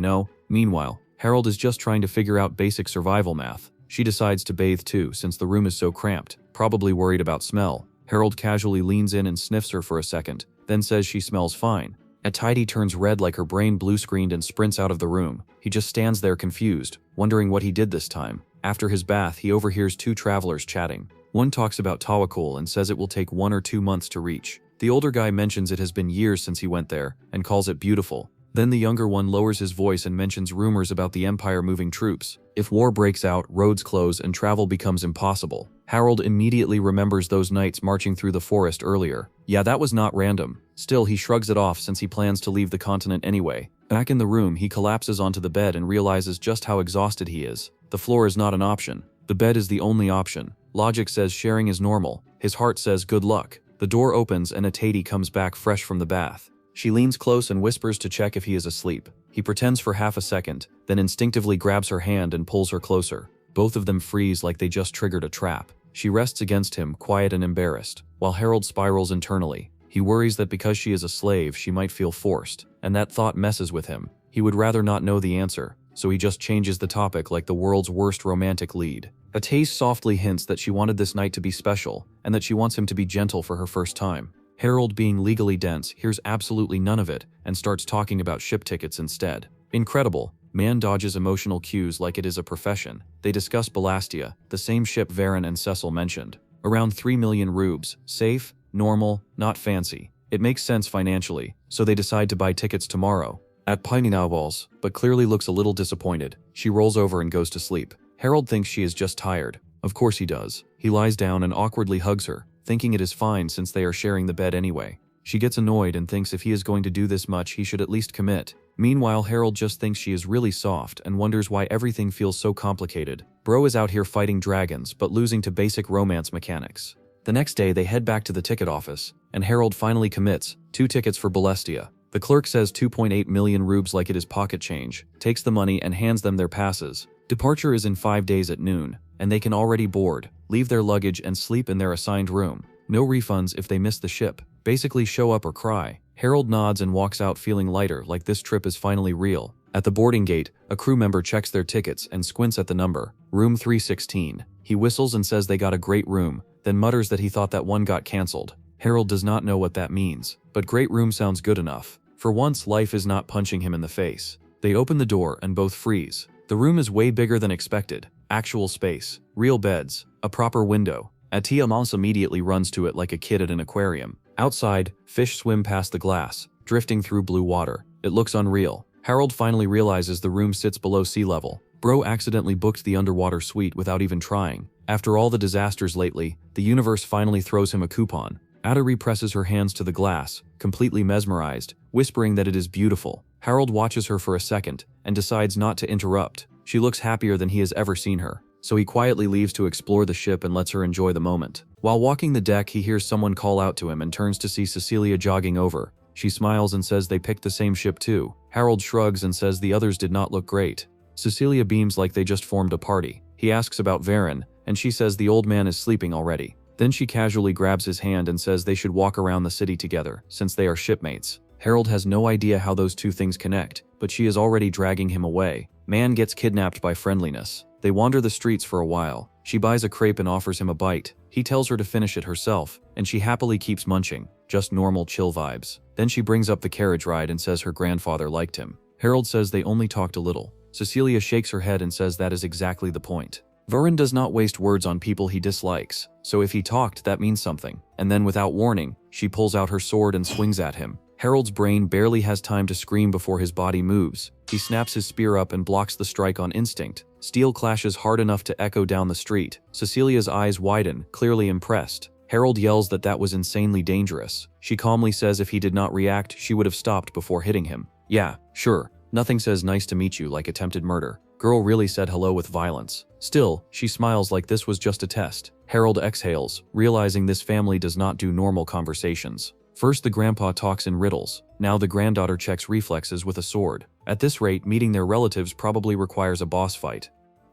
Meanwhile, Harold is just trying to figure out basic survival math. She decides to bathe too since the room is so cramped, probably worried about smell. Harold casually leans in and sniffs her for a second, then says she smells fine. Atai turns red like her brain blue-screened and sprints out of the room. He just stands there confused, wondering what he did this time. After his bath, he overhears 2 travelers chatting. One talks about Tawakul and says it will take 1 or 2 months to reach. The older guy mentions it has been years since he went there, and calls it beautiful. Then the younger one lowers his voice and mentions rumors about the Empire moving troops. If war breaks out, roads close and travel becomes impossible. Harold immediately remembers those nights marching through the forest earlier. Yeah, that was not random. Still, he shrugs it off since he plans to leave the continent anyway. Back in the room, he collapses onto the bed and realizes just how exhausted he is. The floor is not an option. The bed is the only option. Logic says sharing is normal. His heart says good luck. The door opens and Atati comes back fresh from the bath. She leans close and whispers to check if he is asleep. He pretends for half a second, then instinctively grabs her hand and pulls her closer. Both of them freeze like they just triggered a trap. She rests against him, quiet and embarrassed, while Harold spirals internally. He worries that because she is a slave, she might feel forced, and that thought messes with him. He would rather not know the answer, so he just changes the topic like the world's worst romantic lead. Atati softly hints that she wanted this night to be special, and that she wants him to be gentle for her first time. Harold, being legally dense, hears absolutely none of it, and starts talking about ship tickets instead. Incredible. Man dodges emotional cues like it is a profession. They discuss Ballastia, the same ship Varen and Cecil mentioned. Around 3 million rubes. Safe, normal, not fancy. It makes sense financially, so they decide to buy tickets tomorrow. At Piney-Balls, but clearly looks a little disappointed. She rolls over and goes to sleep. Harold thinks she is just tired. Of course he does. He lies down and awkwardly hugs her, thinking it is fine since they are sharing the bed anyway. She gets annoyed and thinks if he is going to do this much, he should at least commit. Meanwhile, Harold just thinks she is really soft and wonders why everything feels so complicated. Bro is out here fighting dragons, but losing to basic romance mechanics. The next day, they head back to the ticket office, and Harold finally commits. 2 tickets for Ballastia. The clerk says 2.8 million rubes like it is pocket change, takes the money and hands them their passes. Departure is in 5 days at noon, and they can already board, leave their luggage and sleep in their assigned room. No refunds if they miss the ship. Basically show up or cry. Harold nods and walks out feeling lighter, like this trip is finally real. At the boarding gate, a crew member checks their tickets and squints at the number. Room 316. He whistles and says they got a great room, then mutters that he thought that one got cancelled. Harold does not know what that means, but great room sounds good enough. For once, life is not punching him in the face. They open the door and both freeze. The room is way bigger than expected. Actual space, real beds, a proper window. Atiya immediately runs to it like a kid at an aquarium. Outside, fish swim past the glass, drifting through blue water. It looks unreal. Harold finally realizes the room sits below sea level. Bro accidentally booked the underwater suite without even trying. After all the disasters lately, the universe finally throws him a coupon. Atari presses her hands to the glass, completely mesmerized, whispering that it is beautiful. Harold watches her for a second and decides not to interrupt. She looks happier than he has ever seen her, so he quietly leaves to explore the ship and lets her enjoy the moment. While walking the deck, he hears someone call out to him and turns to see Cecilia jogging over. She smiles and says they picked the same ship too. Harold shrugs and says the others did not look great. Cecilia beams like they just formed a party. He asks about Varen, and she says the old man is sleeping already. Then she casually grabs his hand and says they should walk around the city together, since they are shipmates. Harold has no idea how those two things connect, but she is already dragging him away. Man gets kidnapped by friendliness. They wander the streets for a while. She buys a crepe and offers him a bite. He tells her to finish it herself, and she happily keeps munching. Just normal chill vibes. Then she brings up the carriage ride and says her grandfather liked him. Harold says they only talked a little. Cecilia shakes her head and says that is exactly the point. Varen does not waste words on people he dislikes, so if he talked, that means something. And then without warning, she pulls out her sword and swings at him. Harold's brain barely has time to scream before his body moves. He snaps his spear up and blocks the strike on instinct. Steel clashes hard enough to echo down the street. Cecilia's eyes widen, clearly impressed. Harold yells that that was insanely dangerous. She calmly says if he did not react, she would have stopped before hitting him. Yeah, sure. Nothing says nice to meet you like attempted murder. Girl really said hello with violence. Still, she smiles like this was just a test. Harold exhales, realizing this family does not do normal conversations. First the grandpa talks in riddles. Now the granddaughter checks reflexes with a sword. At this rate, meeting their relatives probably requires a boss fight.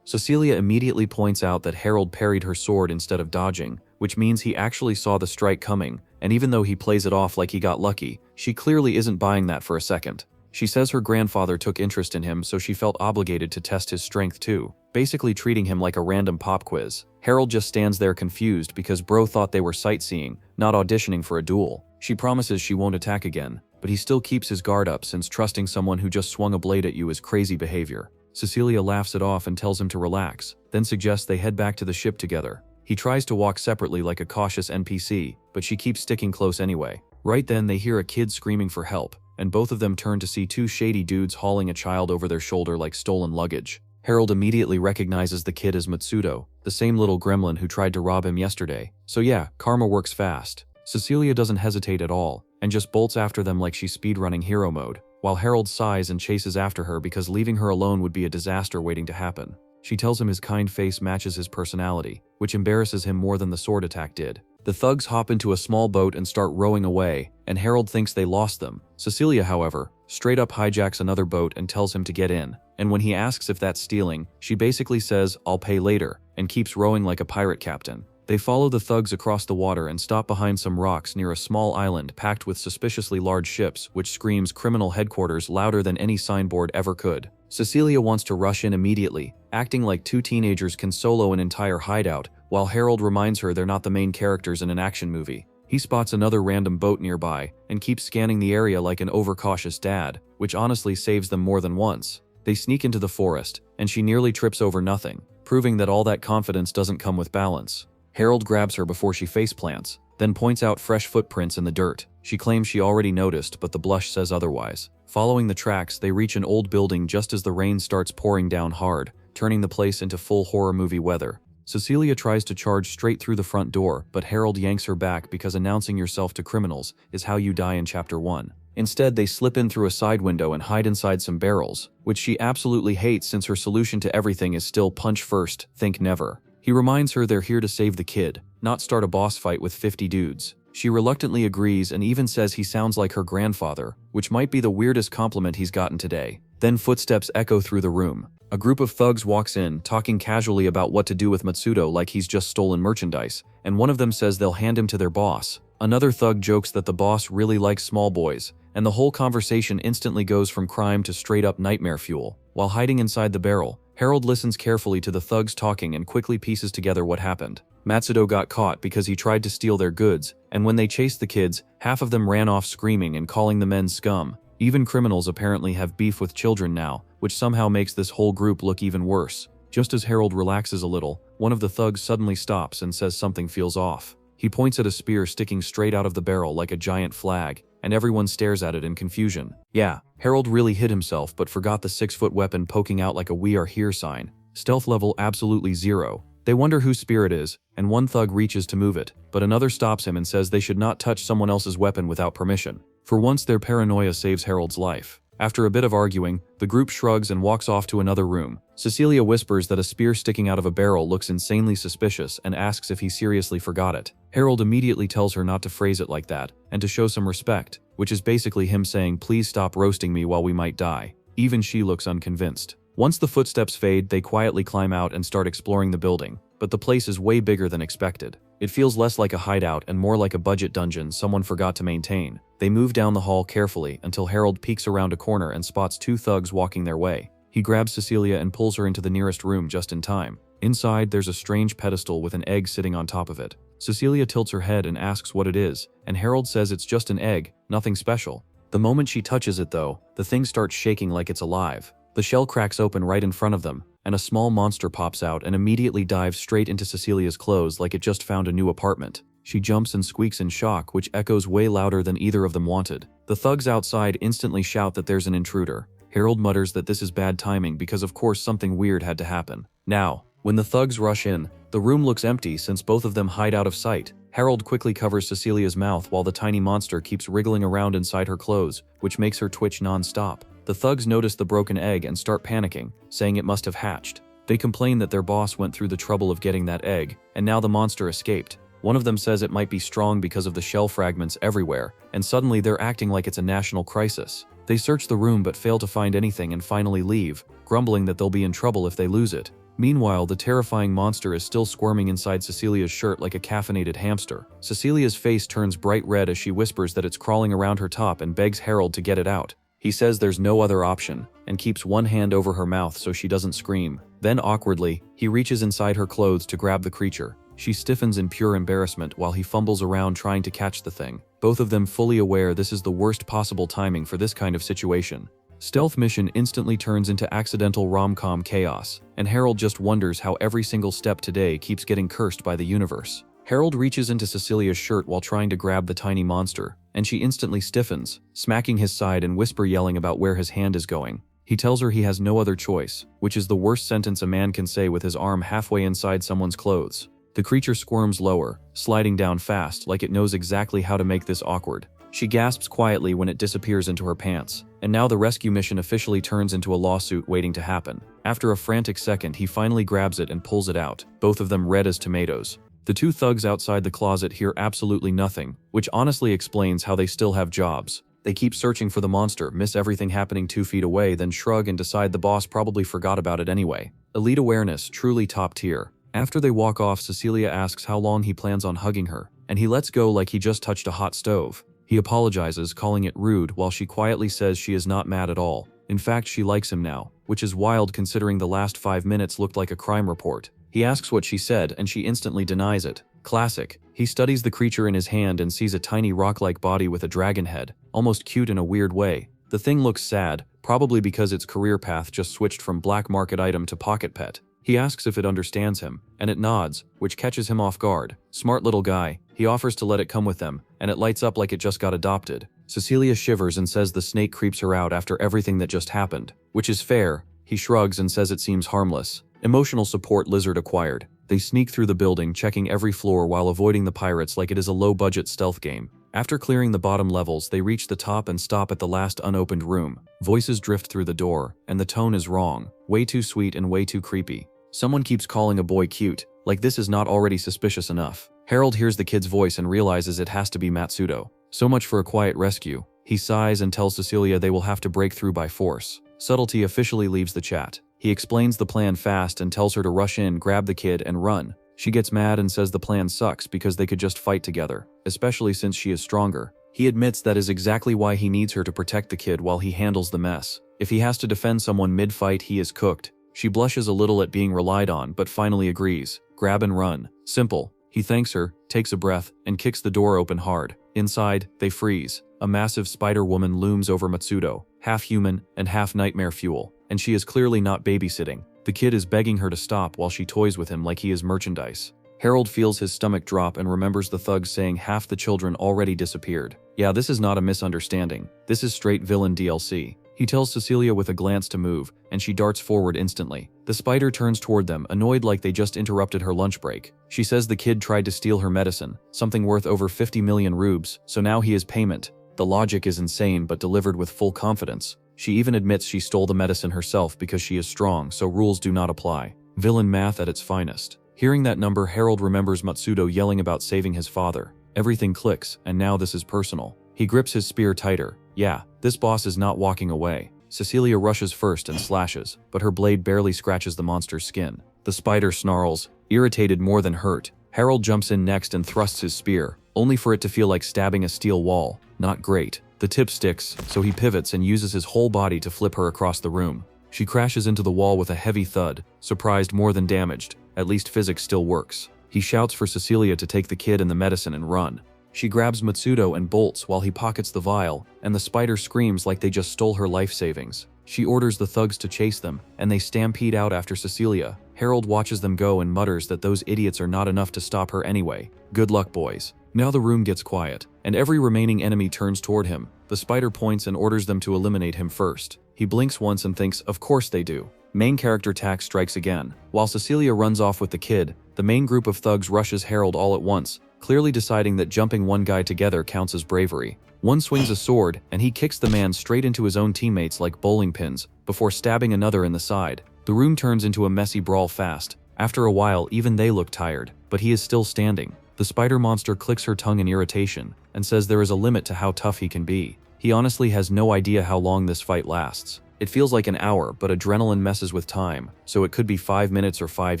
Cecilia immediately points out that Harold parried her sword instead of dodging, which means he actually saw the strike coming, and even though he plays it off like he got lucky, she clearly isn't buying that for a second. She says her grandfather took interest in him, so she felt obligated to test his strength too, basically treating him like a random pop quiz. Harold just stands there confused because bro thought they were sightseeing, not auditioning for a duel. She promises she won't attack again, but he still keeps his guard up since trusting someone who just swung a blade at you is crazy behavior. Cecilia laughs it off and tells him to relax, then suggests they head back to the ship together. He tries to walk separately like a cautious NPC, but she keeps sticking close anyway. Right then they hear a kid screaming for help, and both of them turn to see two shady dudes hauling a child over their shoulder like stolen luggage. Harold immediately recognizes the kid as Matsudo, the same little gremlin who tried to rob him yesterday. So yeah, karma works fast. Cecilia doesn't hesitate at all, and just bolts after them like she's speedrunning hero mode. while Harold sighs and chases after her because leaving her alone would be a disaster waiting to happen. She tells him his kind face matches his personality, which embarrasses him more than the sword attack did. The thugs hop into a small boat and start rowing away, and Harold thinks they lost them. Cecilia, however, straight up hijacks another boat and tells him to get in. And when he asks if that's stealing, she basically says, "I'll pay later," and keeps rowing like a pirate captain. They follow the thugs across the water and stop behind some rocks near a small island packed with suspiciously large ships, which screams criminal headquarters louder than any signboard ever could. Cecilia wants to rush in immediately, acting like two teenagers can solo an entire hideout, while Harold reminds her they're not the main characters in an action movie. He spots another random boat nearby and keeps scanning the area like an overcautious dad, which honestly saves them more than once. They sneak into the forest, and she nearly trips over nothing, proving that all that confidence doesn't come with balance. Harold grabs her before she faceplants, then points out fresh footprints in the dirt. She claims she already noticed, but the blush says otherwise. Following the tracks, they reach an old building just as the rain starts pouring down hard, turning the place into full horror movie weather. Cecilia tries to charge straight through the front door, but Harold yanks her back because announcing yourself to criminals is how you die in Chapter 1. Instead, they slip in through a side window and hide inside some barrels, which she absolutely hates since her solution to everything is still punch first, think never. He reminds her they're here to save the kid, not start a boss fight with 50 dudes. She reluctantly agrees and even says he sounds like her grandfather, which might be the weirdest compliment he's gotten today. Then footsteps echo through the room. A group of thugs walks in, talking casually about what to do with Matsudo like he's just stolen merchandise, and one of them says they'll hand him to their boss. Another thug jokes that the boss really likes small boys, and the whole conversation instantly goes from crime to straight-up nightmare fuel. While hiding inside the barrel, Harold listens carefully to the thugs talking and quickly pieces together what happened. Matsudo got caught because he tried to steal their goods, and when they chased the kids, half of them ran off screaming and calling the men scum. Even criminals apparently have beef with children now, which somehow makes this whole group look even worse. Just as Harold relaxes a little, one of the thugs suddenly stops and says something feels off. He points at a spear sticking straight out of the barrel like a giant flag, and everyone stares at it in confusion. Yeah, Harold really hit himself but forgot the 6-foot weapon poking out like a "We are here" sign. Stealth level absolutely 0. They wonder whose spear it is, and one thug reaches to move it, but another stops him and says they should not touch someone else's weapon without permission. For once, their paranoia saves Harold's life. After a bit of arguing, the group shrugs and walks off to another room. Cecilia whispers that a spear sticking out of a barrel looks insanely suspicious and asks if he seriously forgot it. Harold immediately tells her not to phrase it like that, and to show some respect, which is basically him saying, "Please stop roasting me while we might die." Even she looks unconvinced. Once the footsteps fade, they quietly climb out and start exploring the building, but the place is way bigger than expected. It feels less like a hideout and more like a budget dungeon someone forgot to maintain. They move down the hall carefully until Harold peeks around a corner and spots 2 thugs walking their way. He grabs Cecilia and pulls her into the nearest room just in time. Inside, there's a strange pedestal with an egg sitting on top of it. Cecilia tilts her head and asks what it is, and Harold says it's just an egg, nothing special. The moment she touches it though, the thing starts shaking like it's alive. The shell cracks open right in front of them, and a small monster pops out and immediately dives straight into Cecilia's clothes like it just found a new apartment. She jumps and squeaks in shock, which echoes way louder than either of them wanted. The thugs outside instantly shout that there's an intruder. Harold mutters that this is bad timing because of course something weird had to happen. Now, when the thugs rush in, the room looks empty since both of them hide out of sight. Harold quickly covers Cecilia's mouth while the tiny monster keeps wriggling around inside her clothes, which makes her twitch non-stop. The thugs notice the broken egg and start panicking, saying it must have hatched. They complain that their boss went through the trouble of getting that egg, and now the monster escaped. One of them says it might be strong because of the shell fragments everywhere, and suddenly they're acting like it's a national crisis. They search the room but fail to find anything and finally leave, grumbling that they'll be in trouble if they lose it. Meanwhile, the terrifying monster is still squirming inside Cecilia's shirt like a caffeinated hamster. Cecilia's face turns bright red as she whispers that it's crawling around her top and begs Harold to get it out. He says there's no other option, and keeps one hand over her mouth so she doesn't scream. Then awkwardly, he reaches inside her clothes to grab the creature. She stiffens in pure embarrassment while he fumbles around trying to catch the thing, both of them fully aware this is the worst possible timing for this kind of situation. Stealth mission instantly turns into accidental rom-com chaos, and Harold just wonders how every single step today keeps getting cursed by the universe. Harold reaches into Cecilia's shirt while trying to grab the tiny monster, and she instantly stiffens, smacking his side and yelling about where his hand is going. He tells her he has no other choice, which is the worst sentence a man can say with his arm halfway inside someone's clothes. The creature squirms lower, sliding down fast like it knows exactly how to make this awkward. She gasps quietly when it disappears into her pants. and now the rescue mission officially turns into a lawsuit waiting to happen. After a frantic second, he finally grabs it and pulls it out, both of them red as tomatoes. The two thugs outside the closet hear absolutely nothing, which honestly explains how they still have jobs. They keep searching for the monster, miss everything happening 2 feet away, then shrug and decide the boss probably forgot about it anyway. Elite awareness, truly top tier. After they walk off, Cecilia asks how long he plans on hugging her, and he lets go like he just touched a hot stove. He apologizes, calling it rude, while she quietly says she is not mad at all. In fact, she likes him now, which is wild considering the last 5 minutes looked like a crime report. He asks what she said, and she instantly denies it. Classic. He studies the creature in his hand and sees a tiny rock-like body with a dragon head, almost cute in a weird way. The thing looks sad, probably because its career path just switched from black market item to pocket pet. He asks if it understands him, and it nods, which catches him off guard. Smart little guy. He offers to let it come with them, and it lights up like it just got adopted. Cecilia shivers and says the snake creeps her out after everything that just happened, which is fair. He shrugs and says it seems harmless. Emotional support lizard acquired. They sneak through the building, checking every floor while avoiding the pirates like it is a low-budget stealth game. After clearing the bottom levels, they reach the top and stop at the last unopened room. Voices drift through the door, and the tone is wrong. Way too sweet and way too creepy. Someone keeps calling a boy cute, like this is not already suspicious enough. Harold hears the kid's voice and realizes it has to be Matsudo. So much for a quiet rescue. He sighs and tells Cecilia they will have to break through by force. Subtlety officially leaves the chat. He explains the plan fast and tells her to rush in, grab the kid, and run. She gets mad and says the plan sucks because they could just fight together, especially since she is stronger. He admits that is exactly why he needs her to protect the kid while he handles the mess. If he has to defend someone mid-fight, he is cooked. She blushes a little at being relied on, but finally agrees. Grab and run. Simple. He thanks her, takes a breath, and kicks the door open hard. Inside, they freeze. A massive spider woman looms over Matsudo, half human and half nightmare fuel, and she is clearly not babysitting. The kid is begging her to stop while she toys with him like he is merchandise. Harold feels his stomach drop and remembers the thugs saying half the children already disappeared. Yeah, this is not a misunderstanding. This is straight villain DLC. He tells Cecilia with a glance to move, and she darts forward instantly. The spider turns toward them, annoyed like they just interrupted her lunch break. She says the kid tried to steal her medicine, something worth over 50 million rubes, so now he is payment. The logic is insane but delivered with full confidence. She even admits she stole the medicine herself because she is strong, so rules do not apply. Villain math at its finest. Hearing that number, Harold remembers Matsudo yelling about saving his father. Everything clicks, and now this is personal. He grips his spear tighter. Yeah, this boss is not walking away. Cecilia rushes first and slashes, but her blade barely scratches the monster's skin. The spider snarls, irritated more than hurt. Harold jumps in next and thrusts his spear, only for it to feel like stabbing a steel wall. Not great. The tip sticks, so he pivots and uses his whole body to flip her across the room. She crashes into the wall with a heavy thud, surprised more than damaged. At least physics still works. He shouts for Cecilia to take the kid and the medicine and run. She grabs Matsudo and bolts while he pockets the vial, and the spider screams like they just stole her life savings. She orders the thugs to chase them, and they stampede out after Cecilia. Harold watches them go and mutters that those idiots are not enough to stop her anyway. Good luck, boys. Now the room gets quiet, and every remaining enemy turns toward him. The spider points and orders them to eliminate him first. He blinks once and thinks, of course they do. Main character tax strikes again. While Cecilia runs off with the kid, the main group of thugs rushes Harold all at once, clearly deciding that jumping one guy together counts as bravery. One swings a sword, and he kicks the man straight into his own teammates like bowling pins, before stabbing another in the side. The room turns into a messy brawl fast. After a while, even they look tired, but he is still standing. The spider monster clicks her tongue in irritation, and says there is a limit to how tough he can be. He honestly has no idea how long this fight lasts. It feels like an hour, but adrenaline messes with time, so it could be 5 minutes or 5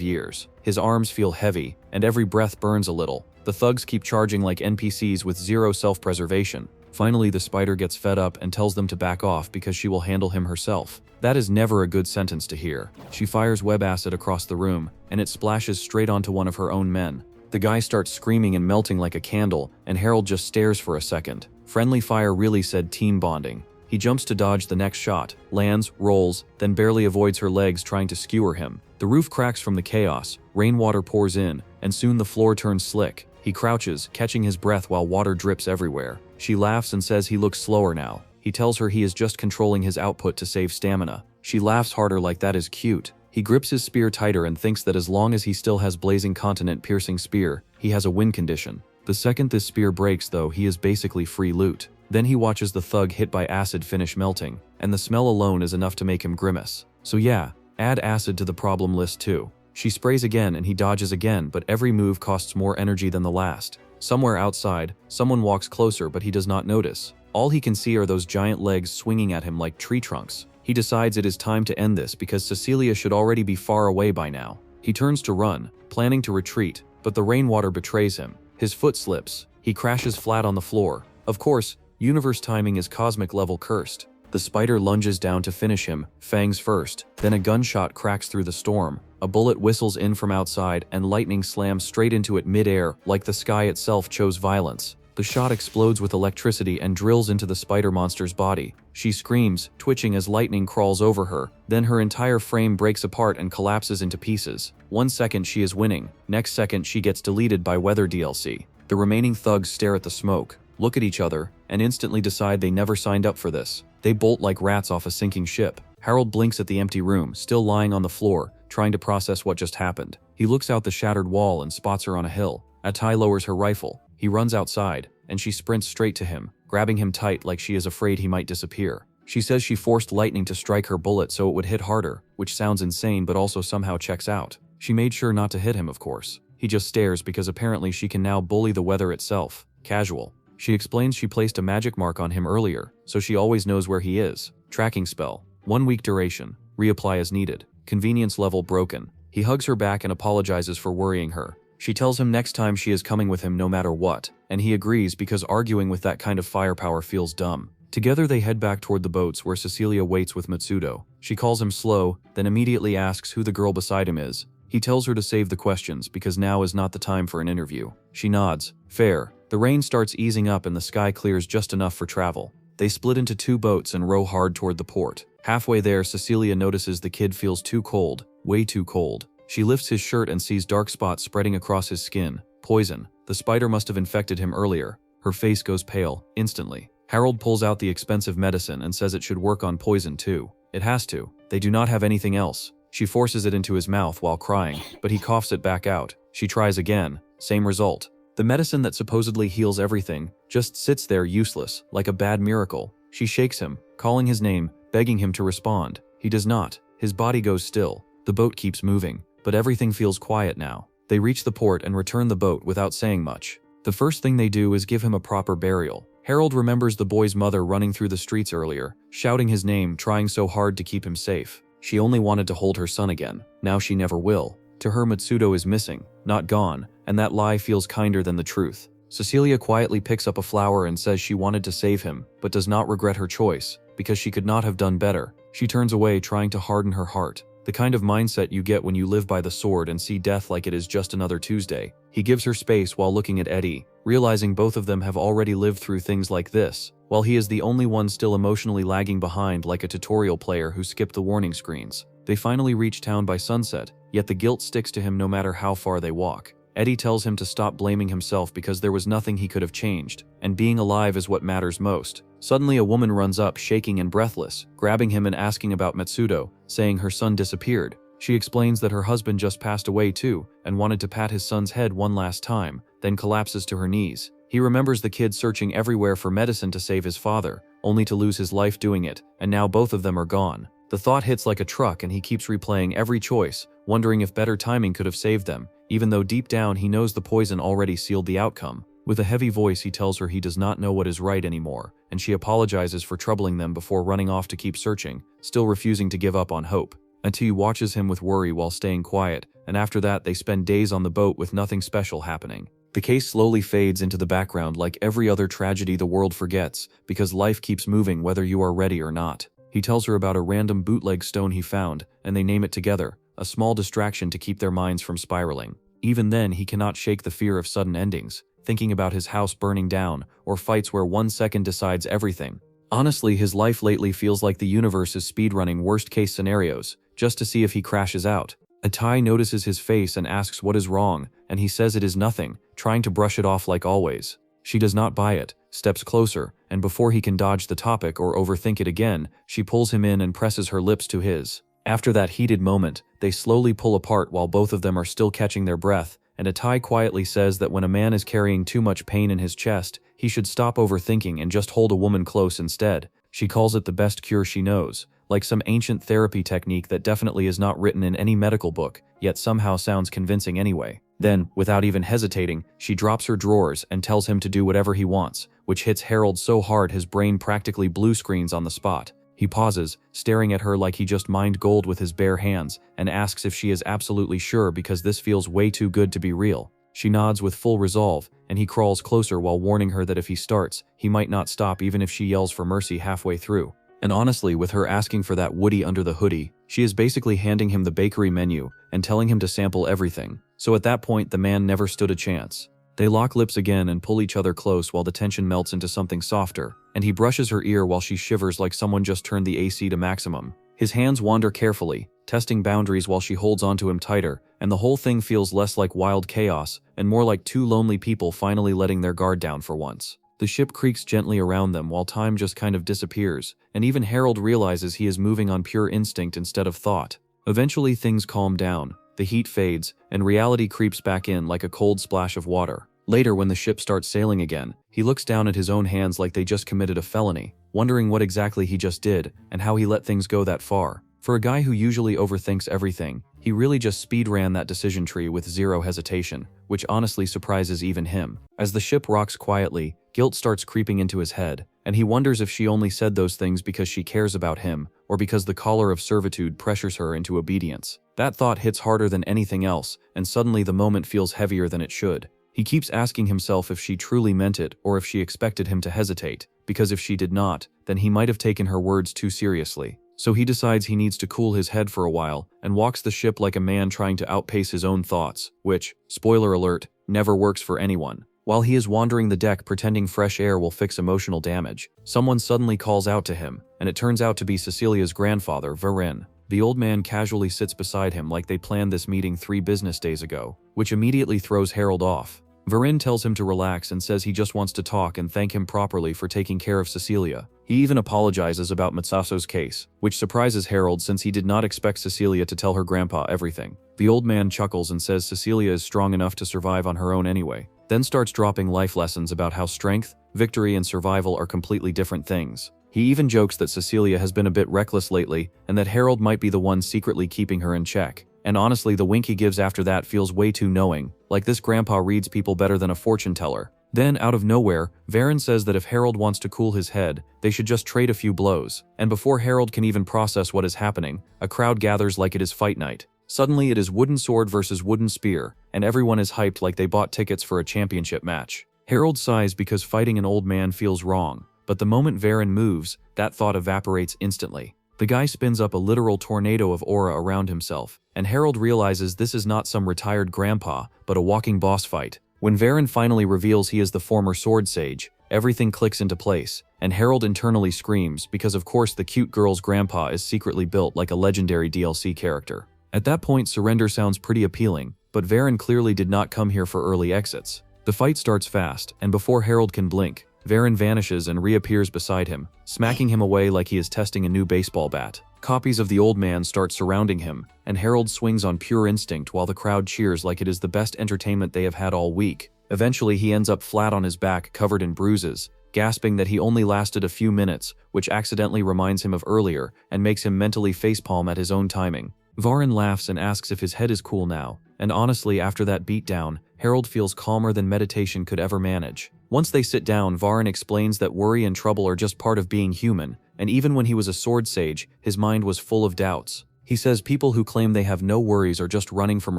years. His arms feel heavy, and every breath burns a little. The thugs keep charging like NPCs with zero self-preservation. Finally, the spider gets fed up and tells them to back off because she will handle him herself. That is never a good sentence to hear. She fires web acid across the room, and it splashes straight onto one of her own men. The guy starts screaming and melting like a candle, and Harold just stares for a second. Friendly fire really said team bonding. He jumps to dodge the next shot, lands, rolls, then barely avoids her legs trying to skewer him. The roof cracks from the chaos, rainwater pours in, and soon the floor turns slick. He crouches, catching his breath while water drips everywhere. She laughs and says he looks slower now. He tells her he is just controlling his output to save stamina. She laughs harder like that is cute. He grips his spear tighter and thinks that as long as he still has blazing continent-piercing spear, he has a win condition. The second this spear breaks though, he is basically free loot. Then he watches the thug hit by acid finish melting. and the smell alone is enough to make him grimace. So yeah, add acid to the problem list too. She sprays again and he dodges again, but every move costs more energy than the last. Somewhere outside, someone walks closer but he does not notice. All he can see are those giant legs swinging at him like tree trunks. He decides it is time to end this because Cecilia should already be far away by now. He turns to run, planning to retreat, but the rainwater betrays him. His foot slips. He crashes flat on the floor. Of course, universe timing is cosmic level cursed. The spider lunges down to finish him, fangs first, then a gunshot cracks through the storm. A bullet whistles in from outside and lightning slams straight into it mid-air like the sky itself chose violence. The shot explodes with electricity and drills into the spider monster's body. She screams, twitching as lightning crawls over her. Then her entire frame breaks apart and collapses into pieces. 1 second she is winning, next second she gets deleted by weather DLC. The remaining thugs stare at the smoke, look at each other, and instantly decide they never signed up for this. They bolt like rats off a sinking ship. Harold blinks at the empty room, still lying on the floor, trying to process what just happened. He looks out the shattered wall and spots her on a hill. Atai lowers her rifle. He runs outside, and she sprints straight to him, grabbing him tight like she is afraid he might disappear. She says she forced lightning to strike her bullet so it would hit harder, which sounds insane but also somehow checks out. She made sure not to hit him, of course. He just stares because apparently she can now bully the weather itself. Casual. She explains she placed a magic mark on him earlier, so she always knows where he is. Tracking spell. 1 week duration. Reapply as needed. Convenience level broken. He hugs her back and apologizes for worrying her. She tells him next time she is coming with him no matter what, and he agrees because arguing with that kind of firepower feels dumb. Together they head back toward the boats where Cecilia waits with Mitsudo. She calls him slow, then immediately asks who the girl beside him is. He tells her to save the questions because now is not the time for an interview. She nods. Fair. The rain starts easing up and the sky clears just enough for travel. They split into 2 boats and row hard toward the port. Halfway there, Cecilia notices the kid feels too cold, way too cold. She lifts his shirt and sees dark spots spreading across his skin. Poison. The spider must have infected him earlier. Her face goes pale, instantly. Harold pulls out the expensive medicine and says it should work on poison too. It has to. They do not have anything else. She forces it into his mouth while crying, but he coughs it back out. She tries again. Same result. The medicine that supposedly heals everything just sits there useless, like a bad miracle. She shakes him, calling his name, begging him to respond. He does not. His body goes still. The boat keeps moving, but everything feels quiet now. They reach the port and return the boat without saying much. The first thing they do is give him a proper burial. Harold remembers the boy's mother running through the streets earlier, shouting his name, trying so hard to keep him safe. She only wanted to hold her son again. Now she never will. To her, Mitsudo is missing, not gone, and that lie feels kinder than the truth. Cecilia quietly picks up a flower and says she wanted to save him, but does not regret her choice, because she could not have done better. She turns away, trying to harden her heart. The kind of mindset you get when you live by the sword and see death like it is just another Tuesday. He gives her space while looking at Eddie, realizing both of them have already lived through things like this, while he is the only one still emotionally lagging behind like a tutorial player who skipped the warning screens. They finally reach town by sunset, yet the guilt sticks to him no matter how far they walk. Eddie tells him to stop blaming himself because there was nothing he could have changed, and being alive is what matters most. Suddenly a woman runs up, shaking and breathless, grabbing him and asking about Mitsudo, saying her son disappeared. She explains that her husband just passed away too, and wanted to pat his son's head one last time, then collapses to her knees. He remembers the kid searching everywhere for medicine to save his father, only to lose his life doing it, and now both of them are gone. The thought hits like a truck and he keeps replaying every choice, wondering if better timing could have saved them, even though deep down he knows the poison already sealed the outcome. With a heavy voice he tells her he does not know what is right anymore, and she apologizes for troubling them before running off to keep searching, still refusing to give up on hope. Auntie watches him with worry while staying quiet, and after that they spend days on the boat with nothing special happening. The case slowly fades into the background like every other tragedy the world forgets, because life keeps moving whether you are ready or not. He tells her about a random bootleg stone he found, and they name it together, a small distraction to keep their minds from spiraling. Even then, he cannot shake the fear of sudden endings, thinking about his house burning down, or fights where 1 second decides everything. Honestly, his life lately feels like the universe is speedrunning worst-case scenarios, just to see if he crashes out. Atai notices his face and asks what is wrong, and he says it is nothing, trying to brush it off like always. She does not buy it, steps closer, and before he can dodge the topic or overthink it again, she pulls him in and presses her lips to his. After that heated moment, they slowly pull apart while both of them are still catching their breath, and Atai quietly says that when a man is carrying too much pain in his chest, he should stop overthinking and just hold a woman close instead. She calls it the best cure she knows, like some ancient therapy technique that definitely is not written in any medical book, yet somehow sounds convincing anyway. Then, without even hesitating, she drops her drawers and tells him to do whatever he wants, which hits Harold so hard his brain practically blue screens on the spot. He pauses, staring at her like he just mined gold with his bare hands, and asks if she is absolutely sure because this feels way too good to be real. She nods with full resolve, and he crawls closer while warning her that if he starts, he might not stop even if she yells for mercy halfway through. And honestly, with her asking for that Woody under the hoodie, she is basically handing him the bakery menu and telling him to sample everything. So at that point, the man never stood a chance. They lock lips again and pull each other close while the tension melts into something softer, and he brushes her ear while she shivers like someone just turned the AC to maximum. His hands wander carefully, testing boundaries while she holds onto him tighter, and the whole thing feels less like wild chaos and more like two lonely people finally letting their guard down for once. The ship creaks gently around them while time just kind of disappears, and even Harold realizes he is moving on pure instinct instead of thought. Eventually things calm down, the heat fades, and reality creeps back in like a cold splash of water. Later, when the ship starts sailing again, he looks down at his own hands like they just committed a felony, wondering what exactly he just did and how he let things go that far. For a guy who usually overthinks everything, he really just speed ran that decision tree with zero hesitation, which honestly surprises even him. As the ship rocks quietly, guilt starts creeping into his head, and he wonders if she only said those things because she cares about him, or because the collar of servitude pressures her into obedience. That thought hits harder than anything else, and suddenly the moment feels heavier than it should. He keeps asking himself if she truly meant it or if she expected him to hesitate, because if she did not, then he might have taken her words too seriously. So he decides he needs to cool his head for a while and walks the ship like a man trying to outpace his own thoughts, which, spoiler alert, never works for anyone. While he is wandering the deck pretending fresh air will fix emotional damage, someone suddenly calls out to him, and it turns out to be Cecilia's grandfather, Varin. The old man casually sits beside him like they planned this meeting 3 business days ago, which immediately throws Harold off. Varin tells him to relax and says he just wants to talk and thank him properly for taking care of Cecilia. He even apologizes about Matsaso's case, which surprises Harold since he did not expect Cecilia to tell her grandpa everything. The old man chuckles and says Cecilia is strong enough to survive on her own anyway, then starts dropping life lessons about how strength, victory, and survival are completely different things. He even jokes that Cecilia has been a bit reckless lately and that Harold might be the one secretly keeping her in check. And honestly, the wink he gives after that feels way too knowing, like this grandpa reads people better than a fortune teller. Then, out of nowhere, Varin says that if Harold wants to cool his head, they should just trade a few blows. And before Harold can even process what is happening, a crowd gathers like it is fight night. Suddenly it is wooden sword versus wooden spear, and everyone is hyped like they bought tickets for a championship match. Harold sighs because fighting an old man feels wrong, but the moment Varin moves, that thought evaporates instantly. The guy spins up a literal tornado of aura around himself, and Harold realizes this is not some retired grandpa, but a walking boss fight. When Varin finally reveals he is the former sword sage, everything clicks into place, and Harold internally screams because of course the cute girl's grandpa is secretly built like a legendary DLC character. At that point, surrender sounds pretty appealing, but Varin clearly did not come here for early exits. The fight starts fast, and before Harold can blink, Varin vanishes and reappears beside him, smacking him away like he is testing a new baseball bat. Copies of the old man start surrounding him, and Harold swings on pure instinct while the crowd cheers like it is the best entertainment they have had all week. Eventually, he ends up flat on his back, covered in bruises, gasping that he only lasted a few minutes, which accidentally reminds him of earlier and makes him mentally facepalm at his own timing. Varin laughs and asks if his head is cool now, and honestly, after that beatdown, Harold feels calmer than meditation could ever manage. Once they sit down, Varin explains that worry and trouble are just part of being human, and even when he was a sword sage, his mind was full of doubts. He says people who claim they have no worries are just running from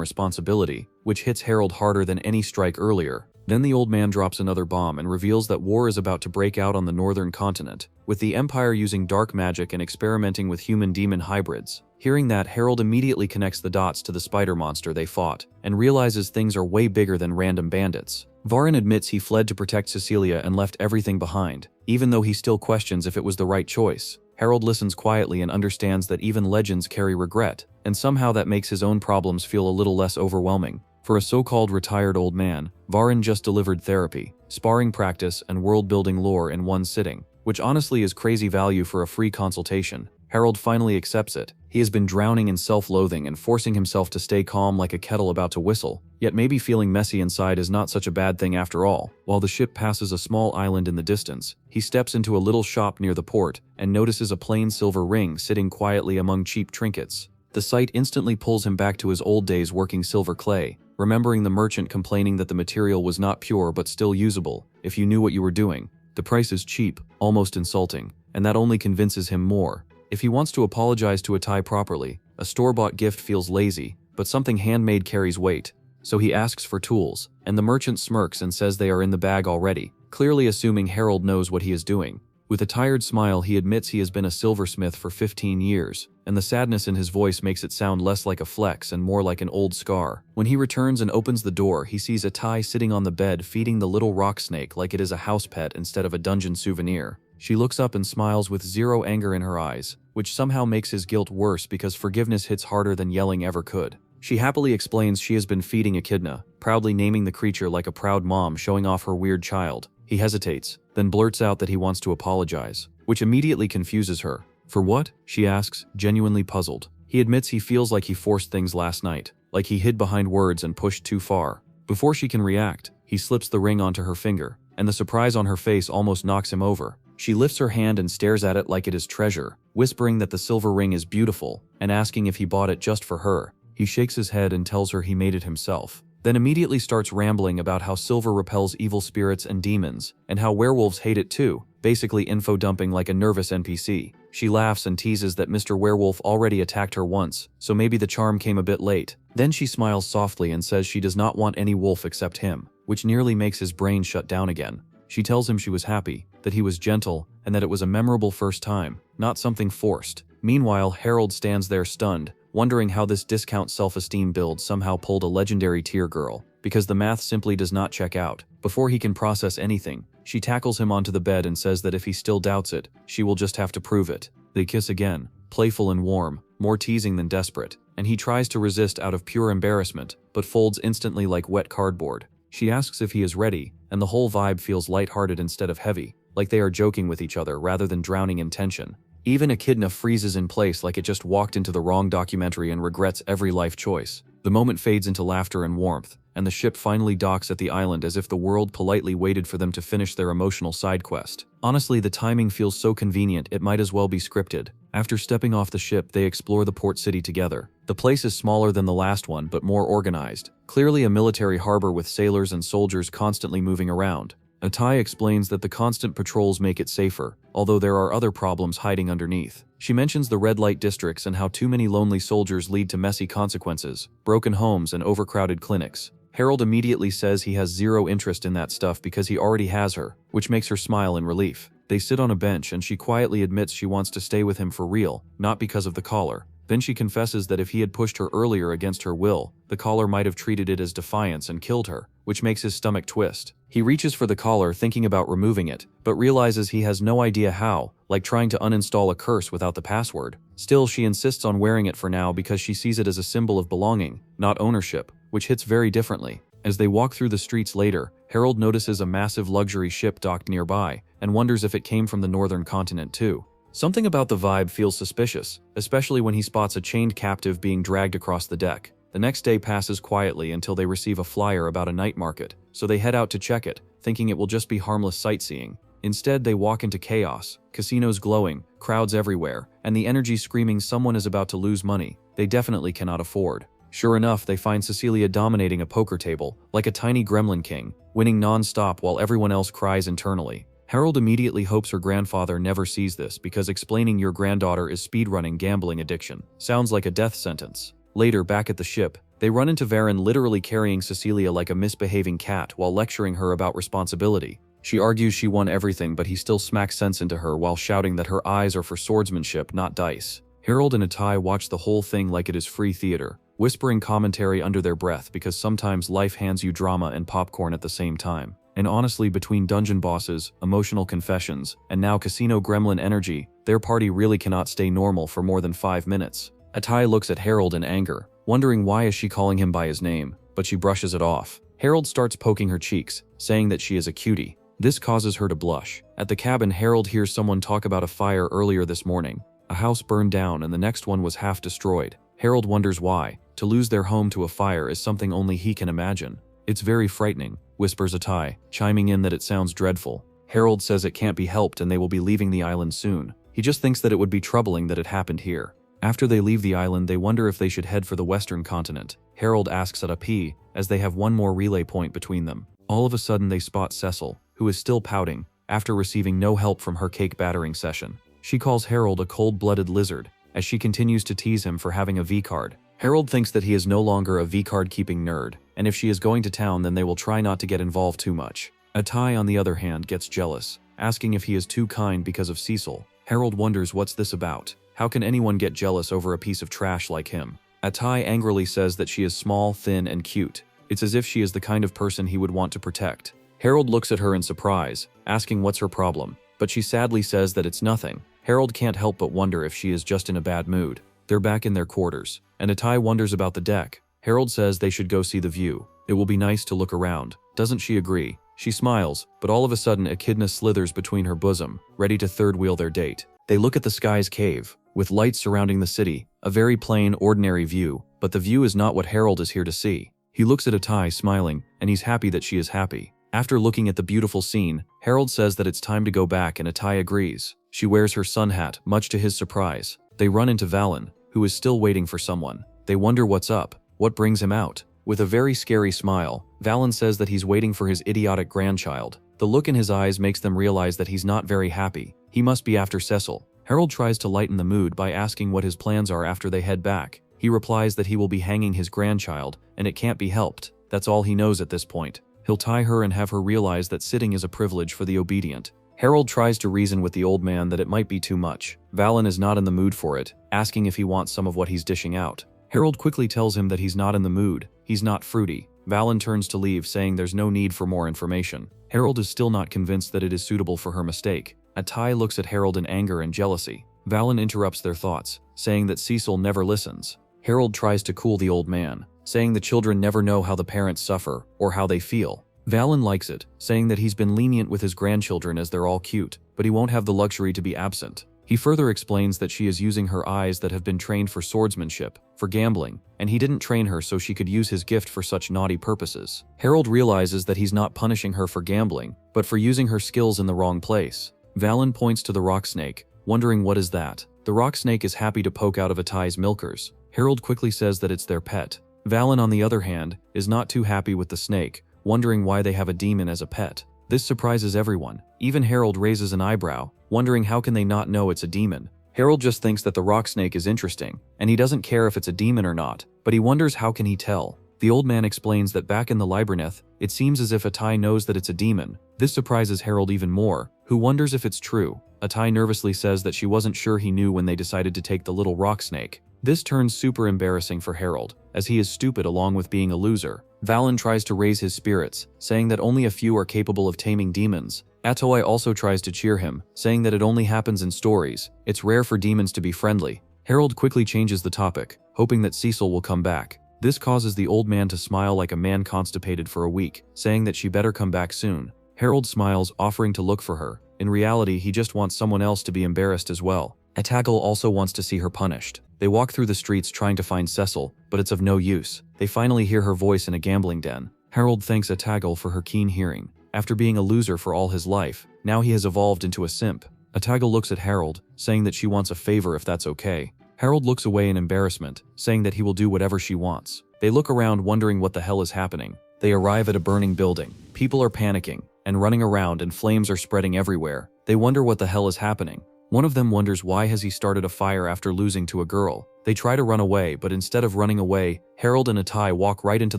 responsibility, which hits Harold harder than any strike earlier. Then the old man drops another bomb and reveals that war is about to break out on the northern continent, with the Empire using dark magic and experimenting with human-demon hybrids. Hearing that, Harold immediately connects the dots to the spider monster they fought, and realizes things are way bigger than random bandits. Varin admits he fled to protect Cecilia and left everything behind, even though he still questions if it was the right choice. Harold listens quietly and understands that even legends carry regret, and somehow that makes his own problems feel a little less overwhelming. For a so-called retired old man, Varin just delivered therapy, sparring practice, and world-building lore in one sitting, which honestly is crazy value for a free consultation. Harold finally accepts it. He has been drowning in self-loathing and forcing himself to stay calm like a kettle about to whistle. Yet maybe feeling messy inside is not such a bad thing after all. While the ship passes a small island in the distance, he steps into a little shop near the port and notices a plain silver ring sitting quietly among cheap trinkets. The sight instantly pulls him back to his old days working silver clay, remembering the merchant complaining that the material was not pure but still usable, if you knew what you were doing. The price is cheap, almost insulting, and that only convinces him more. If he wants to apologize to Atai properly, a store-bought gift feels lazy, but something handmade carries weight. So he asks for tools, and the merchant smirks and says they are in the bag already, clearly assuming Harold knows what he is doing. With a tired smile, he admits he has been a silversmith for 15 years, and the sadness in his voice makes it sound less like a flex and more like an old scar. When he returns and opens the door, he sees Atai sitting on the bed feeding the little rock snake like it is a house pet instead of a dungeon souvenir. She looks up and smiles with zero anger in her eyes, which somehow makes his guilt worse because forgiveness hits harder than yelling ever could. She happily explains she has been feeding Echidna, proudly naming the creature like a proud mom showing off her weird child. He hesitates, then blurts out that he wants to apologize, which immediately confuses her. For what? She asks, genuinely puzzled. He admits he feels like he forced things last night, like he hid behind words and pushed too far. Before she can react, he slips the ring onto her finger, and the surprise on her face almost knocks him over. She lifts her hand and stares at it like it is treasure, whispering that the silver ring is beautiful, and asking if he bought it just for her. He shakes his head and tells her he made it himself, then immediately starts rambling about how silver repels evil spirits and demons, and how werewolves hate it too, basically info dumping like a nervous NPC. She laughs and teases that Mr. Werewolf already attacked her once, so maybe the charm came a bit late. Then she smiles softly and says she does not want any wolf except him, which nearly makes his brain shut down again. She tells him she was happy, that he was gentle, and that it was a memorable first time, not something forced. Meanwhile, Harold stands there stunned, wondering how this discount self-esteem build somehow pulled a legendary tier girl, because the math simply does not check out. Before he can process anything, she tackles him onto the bed and says that if he still doubts it, she will just have to prove it. They kiss again, playful and warm, more teasing than desperate, and he tries to resist out of pure embarrassment, but folds instantly like wet cardboard. She asks if he is ready, and the whole vibe feels lighthearted instead of heavy, like they are joking with each other rather than drowning in tension. Even Echidna freezes in place like it just walked into the wrong documentary and regrets every life choice. The moment fades into laughter and warmth, and the ship finally docks at the island as if the world politely waited for them to finish their emotional side quest. Honestly, the timing feels so convenient it might as well be scripted. After stepping off the ship, they explore the port city together. The place is smaller than the last one, but more organized. Clearly a military harbor with sailors and soldiers constantly moving around. Atai explains that the constant patrols make it safer, although there are other problems hiding underneath. She mentions the red light districts and how too many lonely soldiers lead to messy consequences, broken homes and overcrowded clinics. Harold immediately says he has zero interest in that stuff because he already has her, which makes her smile in relief. They sit on a bench and she quietly admits she wants to stay with him for real, not because of the collar. Then she confesses that if he had pushed her earlier against her will, the collar might have treated it as defiance and killed her, which makes his stomach twist. He reaches for the collar thinking about removing it, but realizes he has no idea how, like trying to uninstall a curse without the password. Still, she insists on wearing it for now because she sees it as a symbol of belonging, not ownership, which hits very differently. As they walk through the streets later, Harold notices a massive luxury ship docked nearby, and wonders if it came from the northern continent too. Something about the vibe feels suspicious, especially when he spots a chained captive being dragged across the deck. The next day passes quietly until they receive a flyer about a night market, so they head out to check it, thinking it will just be harmless sightseeing. Instead, they walk into chaos, casinos glowing, crowds everywhere, and the energy screaming someone is about to lose money they definitely cannot afford. Sure enough, they find Cecilia dominating a poker table, like a tiny gremlin king, winning non-stop while everyone else cries internally. Harold immediately hopes her grandfather never sees this because explaining your granddaughter is speedrunning gambling addiction sounds like a death sentence. Later, back at the ship, they run into Varen literally carrying Cecilia like a misbehaving cat while lecturing her about responsibility. She argues she won everything, but he still smacks sense into her while shouting that her eyes are for swordsmanship, not dice. Harold and Atai watch the whole thing like it is free theater, whispering commentary under their breath because sometimes life hands you drama and popcorn at the same time. And honestly, between dungeon bosses, emotional confessions, and now casino gremlin energy, their party really cannot stay normal for more than 5 minutes. Atai looks at Harold in anger, wondering why is she calling him by his name, but she brushes it off. Harold starts poking her cheeks, saying that she is a cutie. This causes her to blush. At the cabin, Harold hears someone talk about a fire earlier this morning, A house burned down and the next one was half destroyed. Harold wonders why. To lose their home to a fire is something only he can imagine. It's very frightening, whispers Atai, chiming in that it sounds dreadful. Harold says it can't be helped and they will be leaving the island soon. He just thinks that it would be troubling that it happened here. After they leave the island, they wonder if they should head for the western continent. Harold asks Atapi, as they have one more relay point between them. All of a sudden they spot Cecil, who is still pouting, after receiving no help from her cake battering session. She calls Harold a cold-blooded lizard, as she continues to tease him for having a V-card. Harold thinks that he is no longer a V-card keeping nerd, and if she is going to town then they will try not to get involved too much. Atai on the other hand gets jealous, asking if he is too kind because of Cecil. Harold wonders what's this about. How can anyone get jealous over a piece of trash like him? Atai angrily says that she is small, thin, and cute. It's as if she is the kind of person he would want to protect. Harold looks at her in surprise, asking what's her problem, but she sadly says that it's nothing. Harold can't help but wonder if she is just in a bad mood. They're back in their quarters, and Atai wonders about the deck. Harold says they should go see the view. It will be nice to look around. Doesn't she agree? She smiles, but all of a sudden Echidna slithers between her bosom, ready to third-wheel their date. They look at the sky's cave, with lights surrounding the city, a very plain, ordinary view, but the view is not what Harold is here to see. He looks at Atai smiling, and he's happy that she is happy. After looking at the beautiful scene, Harold says that it's time to go back and Atai agrees. She wears her sun hat, much to his surprise. They run into Valen, who is still waiting for someone. They wonder what's up, what brings him out. With a very scary smile, Valen says that he's waiting for his idiotic grandchild. The look in his eyes makes them realize that he's not very happy. He must be after Cecil. Harold tries to lighten the mood by asking what his plans are after they head back. He replies that he will be hanging his grandchild, and it can't be helped. That's all he knows at this point. He'll tie her and have her realize that sitting is a privilege for the obedient. Harold tries to reason with the old man that it might be too much. Valen is not in the mood for it, asking if he wants some of what he's dishing out. Harold quickly tells him that he's not in the mood. He's not fruity. Valen turns to leave, saying there's no need for more information. Harold is still not convinced that it is suitable for her mistake. Atai looks at Harold in anger and jealousy. Valen interrupts their thoughts, saying that Cecil never listens. Harold tries to cool the old man, saying the children never know how the parents suffer or how they feel. Valen likes it, saying that he's been lenient with his grandchildren as they're all cute, but he won't have the luxury to be absent. He further explains that she is using her eyes that have been trained for swordsmanship, for gambling, and he didn't train her so she could use his gift for such naughty purposes. Harold realizes that he's not punishing her for gambling, but for using her skills in the wrong place. Valen points to the rock snake, wondering what is that. The rock snake is happy to poke out of Atai's milkers. Harold quickly says that it's their pet. Valen, on the other hand, is not too happy with the snake, wondering why they have a demon as a pet. This surprises everyone. Even Harold raises an eyebrow, wondering how can they not know it's a demon. Harold just thinks that the rock snake is interesting, and he doesn't care if it's a demon or not, but he wonders how can he tell. The old man explains that back in the labyrinth, it seems as if Atai knows that it's a demon. This surprises Harold even more, who wonders if it's true. Atai nervously says that she wasn't sure he knew when they decided to take the little rock snake. This turns super embarrassing for Harold, as he is stupid along with being a loser. Valen tries to raise his spirits, saying that only a few are capable of taming demons. Atoi also tries to cheer him, saying that it only happens in stories. It's rare for demons to be friendly. Harold quickly changes the topic, hoping that Cecil will come back. This causes the old man to smile like a man constipated for a week, saying that she better come back soon. Harold smiles, offering to look for her. In reality, he just wants someone else to be embarrassed as well. Atagal also wants to see her punished. They walk through the streets trying to find Cecil, but it's of no use. They finally hear her voice in a gambling den. Harold thanks Atagal for her keen hearing. After being a loser for all his life, now he has evolved into a simp. Atagal looks at Harold, saying that she wants a favor if that's okay. Harold looks away in embarrassment, saying that he will do whatever she wants. They look around wondering what the hell is happening. They arrive at a burning building. People are panicking and running around and flames are spreading everywhere. They wonder what the hell is happening. One of them wonders why has he started a fire after losing to a girl. They try to run away, but instead of running away, Harold and Atai walk right into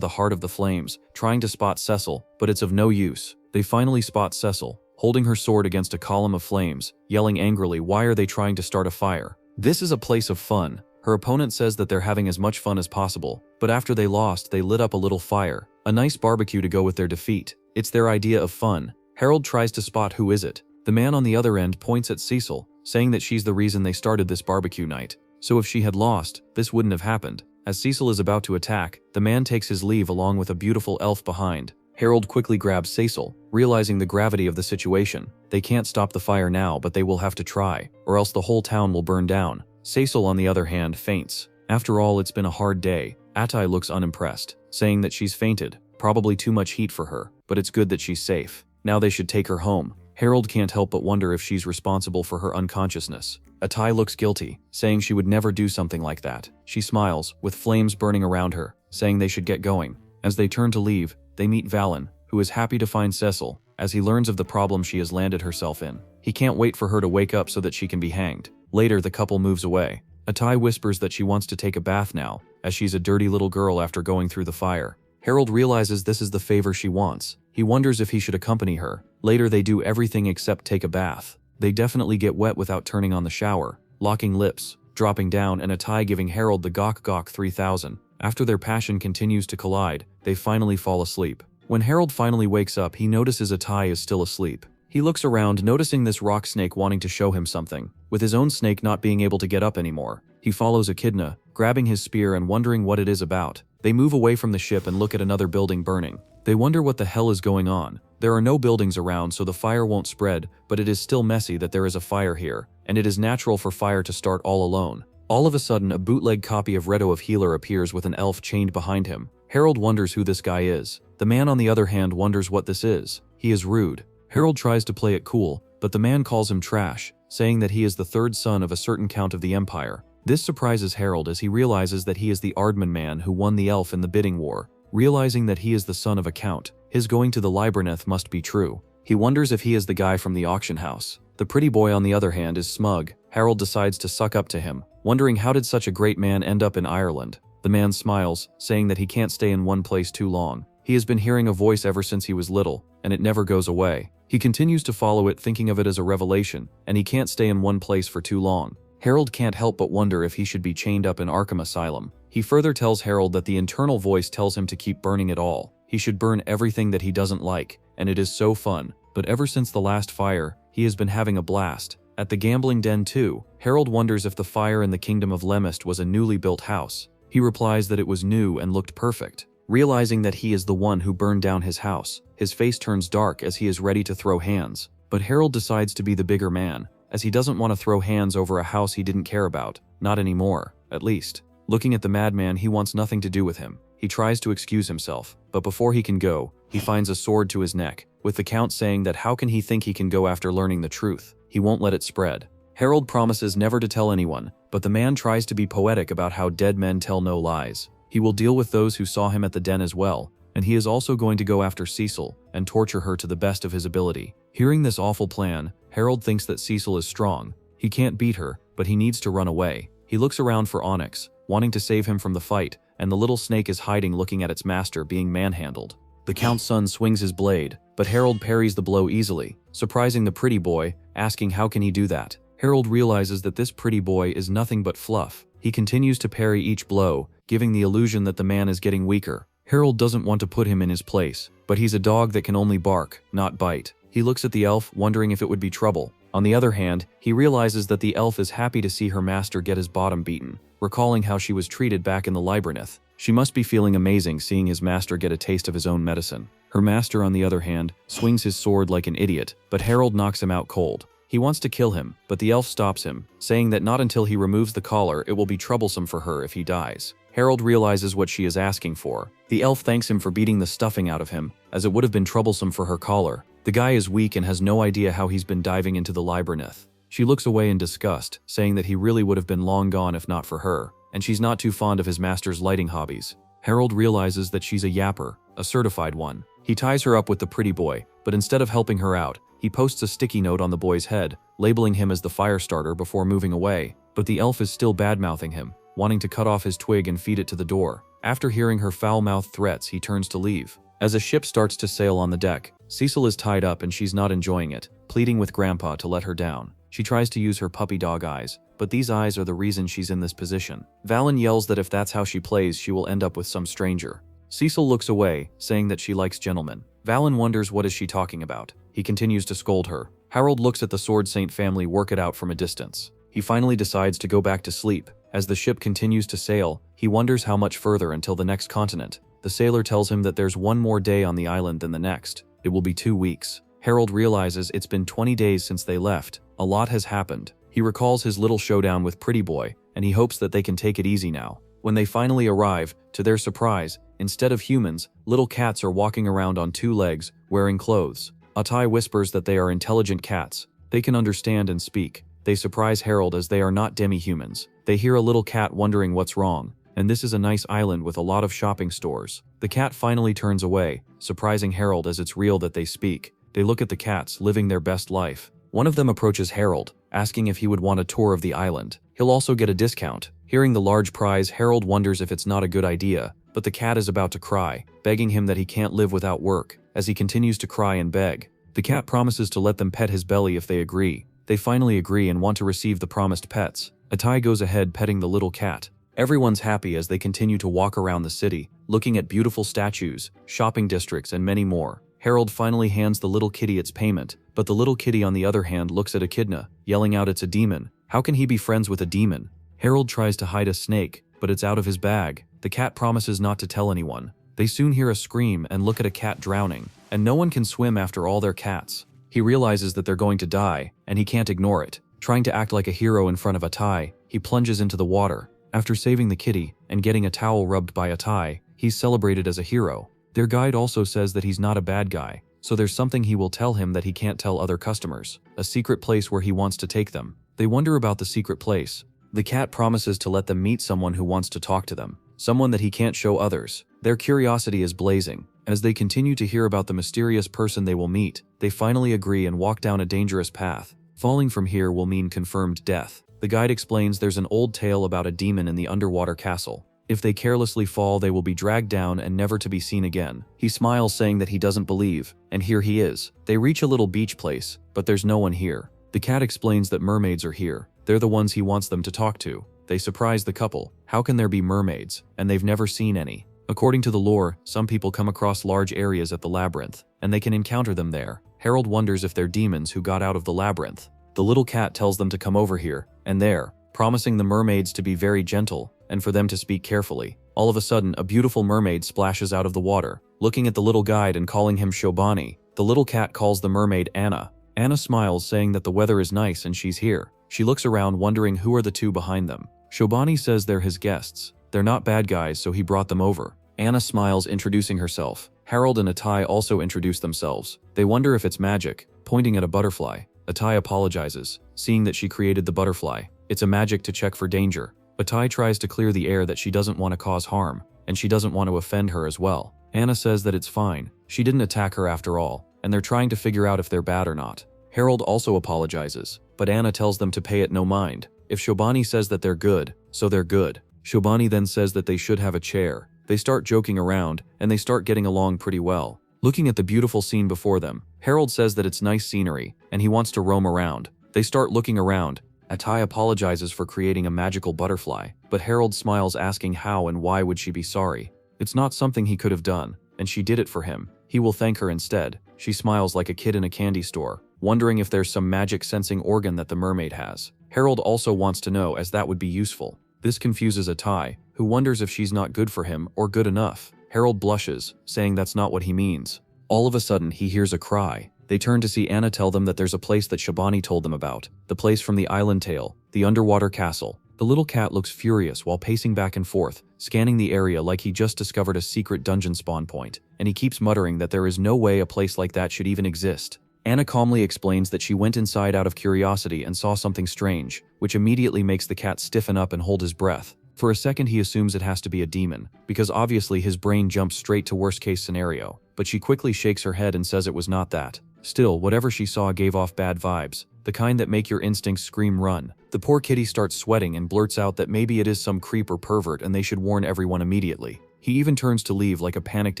the heart of the flames, trying to spot Cecil, but it's of no use. They finally spot Cecil, holding her sword against a column of flames, yelling angrily, why are they trying to start a fire? This is a place of fun. Her opponent says that they're having as much fun as possible, but after they lost, they lit up a little fire, a nice barbecue to go with their defeat. It's their idea of fun. Harold tries to spot who is it. The man on the other end points at Cecil, saying that she's the reason they started this barbecue night. So if she had lost, this wouldn't have happened. As Cecil is about to attack, the man takes his leave along with a beautiful elf behind. Harold quickly grabs Cecil, realizing the gravity of the situation. They can't stop the fire now, but they will have to try, or else the whole town will burn down. Cecil, on the other hand, faints. After all, it's been a hard day. Atai looks unimpressed, saying that she's fainted, probably too much heat for her, but it's good that she's safe. Now they should take her home. Harold can't help but wonder if she's responsible for her unconsciousness. Atai looks guilty, saying she would never do something like that. She smiles, with flames burning around her, saying they should get going. As they turn to leave, they meet Valen, who is happy to find Cecil, as he learns of the problem she has landed herself in. He can't wait for her to wake up so that she can be hanged. Later, the couple moves away. Atai whispers that she wants to take a bath now, as she's a dirty little girl after going through the fire. Harold realizes this is the favor she wants. He wonders if he should accompany her. Later, they do everything except take a bath. They definitely get wet without turning on the shower, locking lips, dropping down, and Atai giving Harold the Gok Gok 3000. After their passion continues to collide, they finally fall asleep. When Harold finally wakes up, he notices Atai is still asleep. He looks around, noticing this rock snake wanting to show him something, with his own snake not being able to get up anymore. He follows Echidna, grabbing his spear and wondering what it is about. They move away from the ship and look at another building burning. They wonder what the hell is going on. There are no buildings around, so the fire won't spread, but it is still messy that there is a fire here, and it is natural for fire to start all alone. All of a sudden, a bootleg copy of Redo of Healer appears with an elf chained behind him. Harold wonders who this guy is. The man, on the other hand, wonders what this is. He is rude. Harold tries to play it cool, but the man calls him trash, saying that he is the third son of a certain count of the Empire. This surprises Harold as he realizes that he is the Ardman man who won the elf in the bidding war. Realizing that he is the son of a count, his going to the Libryneth must be true. He wonders if he is the guy from the auction house. The pretty boy, on the other hand, is smug. Harold decides to suck up to him, wondering how did such a great man end up in Ireland. The man smiles, saying that he can't stay in one place too long. He has been hearing a voice ever since he was little, and it never goes away. He continues to follow it, thinking of it as a revelation, and he can't stay in one place for too long. Harold can't help but wonder if he should be chained up in Arkham Asylum. He further tells Harold that the internal voice tells him to keep burning it all. He should burn everything that he doesn't like, and it is so fun. But ever since the last fire, he has been having a blast. At the gambling den too, Harold wonders if the fire in the Kingdom of Lemist was a newly built house. He replies that it was new and looked perfect. Realizing that he is the one who burned down his house, his face turns dark as he is ready to throw hands. But Harold decides to be the bigger man, as he doesn't want to throw hands over a house he didn't care about. Not anymore, at least. Looking at the madman, he wants nothing to do with him. He tries to excuse himself, but before he can go, he finds a sword to his neck, with the Count saying that how can he think he can go after learning the truth? He won't let it spread. Harold promises never to tell anyone, but the man tries to be poetic about how dead men tell no lies. He will deal with those who saw him at the den as well, and he is also going to go after Cecil and torture her to the best of his ability. Hearing this awful plan, Harold thinks that Cecil is strong. He can't beat her, but he needs to run away. He looks around for Onyx, wanting to save him from the fight, and the little snake is hiding, looking at its master being manhandled. The Count's son swings his blade, but Harold parries the blow easily, surprising the pretty boy, asking how can he do that. Harold realizes that this pretty boy is nothing but fluff. He continues to parry each blow, giving the illusion that the man is getting weaker. Harold doesn't want to put him in his place, but he's a dog that can only bark, not bite. He looks at the elf, wondering if it would be trouble. On the other hand, he realizes that the elf is happy to see her master get his bottom beaten, recalling how she was treated back in the Libryneth. She must be feeling amazing seeing his master get a taste of his own medicine. Her master, on the other hand, swings his sword like an idiot, but Harold knocks him out cold. He wants to kill him, but the elf stops him, saying that not until he removes the collar it will be troublesome for her if he dies. Harold realizes what she is asking for. The elf thanks him for beating the stuffing out of him, as it would have been troublesome for her collar. The guy is weak and has no idea how he's been diving into the Libryneth. She looks away in disgust, saying that he really would have been long gone if not for her, and she's not too fond of his master's lighting hobbies. Harold realizes that she's a yapper, a certified one. He ties her up with the pretty boy, but instead of helping her out, he posts a sticky note on the boy's head, labeling him as the fire starter before moving away. But the elf is still bad-mouthing him, wanting to cut off his twig and feed it to the door. After hearing her foul-mouthed threats, he turns to leave. As a ship starts to sail on the deck, Cecil is tied up and she's not enjoying it, pleading with Grandpa to let her down. She tries to use her puppy dog eyes, but these eyes are the reason she's in this position. Valen yells that if that's how she plays, she will end up with some stranger. Cecil looks away, saying that she likes gentlemen. Valen wonders what is she talking about. He continues to scold her. Harold looks at the Sword Saint family work it out from a distance. He finally decides to go back to sleep. As the ship continues to sail, he wonders how much further until the next continent. The sailor tells him that there's one more day on the island than the next. It will be 2 weeks. Harold realizes it's been 20 days since they left. A lot has happened. He recalls his little showdown with Pretty Boy, and he hopes that they can take it easy now. When they finally arrive, to their surprise, instead of humans, little cats are walking around on 2 legs, wearing clothes. Atai whispers that they are intelligent cats. They can understand and speak. They surprise Harold as they are not demi-humans. They hear a little cat wondering what's wrong, and this is a nice island with a lot of shopping stores. The cat finally turns away, surprising Harold as it's real that they speak. They look at the cats, living their best life. One of them approaches Harold, asking if he would want a tour of the island. He'll also get a discount. Hearing the large prize, Harold wonders if it's not a good idea, but the cat is about to cry, begging him that he can't live without work. As he continues to cry and beg, the cat promises to let them pet his belly if they agree. They finally agree and want to receive the promised pets. Atai goes ahead petting the little cat. Everyone's happy as they continue to walk around the city, looking at beautiful statues, shopping districts, and many more. Harold finally hands the little kitty its payment, but the little kitty on the other hand looks at Echidna, yelling out it's a demon. How can he be friends with a demon? Harold tries to hide a snake, but it's out of his bag. The cat promises not to tell anyone. They soon hear a scream and look at a cat drowning, and no one can swim after all their cats. He realizes that they're going to die, and he can't ignore it. Trying to act like a hero in front of Atai, he plunges into the water. After saving the kitty and getting a towel rubbed by Atai, he's celebrated as a hero. Their guide also says that he's not a bad guy, so there's something he will tell him that he can't tell other customers. A secret place where he wants to take them. They wonder about the secret place. The cat promises to let them meet someone who wants to talk to them, someone that he can't show others. Their curiosity is blazing. As they continue to hear about the mysterious person they will meet, they finally agree and walk down a dangerous path. Falling from here will mean confirmed death. The guide explains there's an old tale about a demon in the underwater castle. If they carelessly fall, they will be dragged down and never to be seen again. He smiles, saying that he doesn't believe, and here he is. They reach a little beach place, but there's no one here. The cat explains that mermaids are here. They're the ones he wants them to talk to. They surprise the couple. How can there be mermaids? And they've never seen any. According to the lore, some people come across large areas at the labyrinth, and they can encounter them there. Harold wonders if they're demons who got out of the labyrinth. The little cat tells them to come over here, and there, promising the mermaids to be very gentle, and for them to speak carefully. All of a sudden, a beautiful mermaid splashes out of the water. Looking at the little guide and calling him Shobani, the little cat calls the mermaid Anna. Anna smiles, saying that the weather is nice and she's here. She looks around, wondering who are the two behind them. Shobani says they're his guests. They're not bad guys, so he brought them over. Anna smiles, introducing herself. Harold and Atai also introduce themselves. They wonder if it's magic, pointing at a butterfly. Atai apologizes, seeing that she created the butterfly. It's a magic to check for danger. Atai tries to clear the air that she doesn't want to cause harm, and she doesn't want to offend her as well. Anna says that it's fine. She didn't attack her after all, and they're trying to figure out if they're bad or not. Harold also apologizes, but Anna tells them to pay it no mind. If Shobani says that they're good, so they're good. Shobani then says that they should have a chair. They start joking around, and they start getting along pretty well. Looking at the beautiful scene before them, Harold says that it's nice scenery, and he wants to roam around. They start looking around. Atai apologizes for creating a magical butterfly, but Harold smiles, asking how and why would she be sorry. It's not something he could have done, and she did it for him. He will thank her instead. She smiles like a kid in a candy store, wondering if there's some magic sensing organ that the mermaid has. Harold also wants to know, as that would be useful. This confuses Atai, who wonders if she's not good for him or good enough. Harold blushes, saying that's not what he means. All of a sudden, he hears a cry. They turn to see Anna tell them that there's a place that Shobani told them about, the place from the island tale, the underwater castle. The little cat looks furious while pacing back and forth, scanning the area like he just discovered a secret dungeon spawn point, and he keeps muttering that there is no way a place like that should even exist. Anna calmly explains that she went inside out of curiosity and saw something strange, which immediately makes the cat stiffen up and hold his breath. For a second he assumes it has to be a demon, because obviously his brain jumps straight to worst case scenario, but she quickly shakes her head and says it was not that. Still, whatever she saw gave off bad vibes, the kind that make your instincts scream run. The poor kitty starts sweating and blurts out that maybe it is some creep or pervert and they should warn everyone immediately. He even turns to leave like a panicked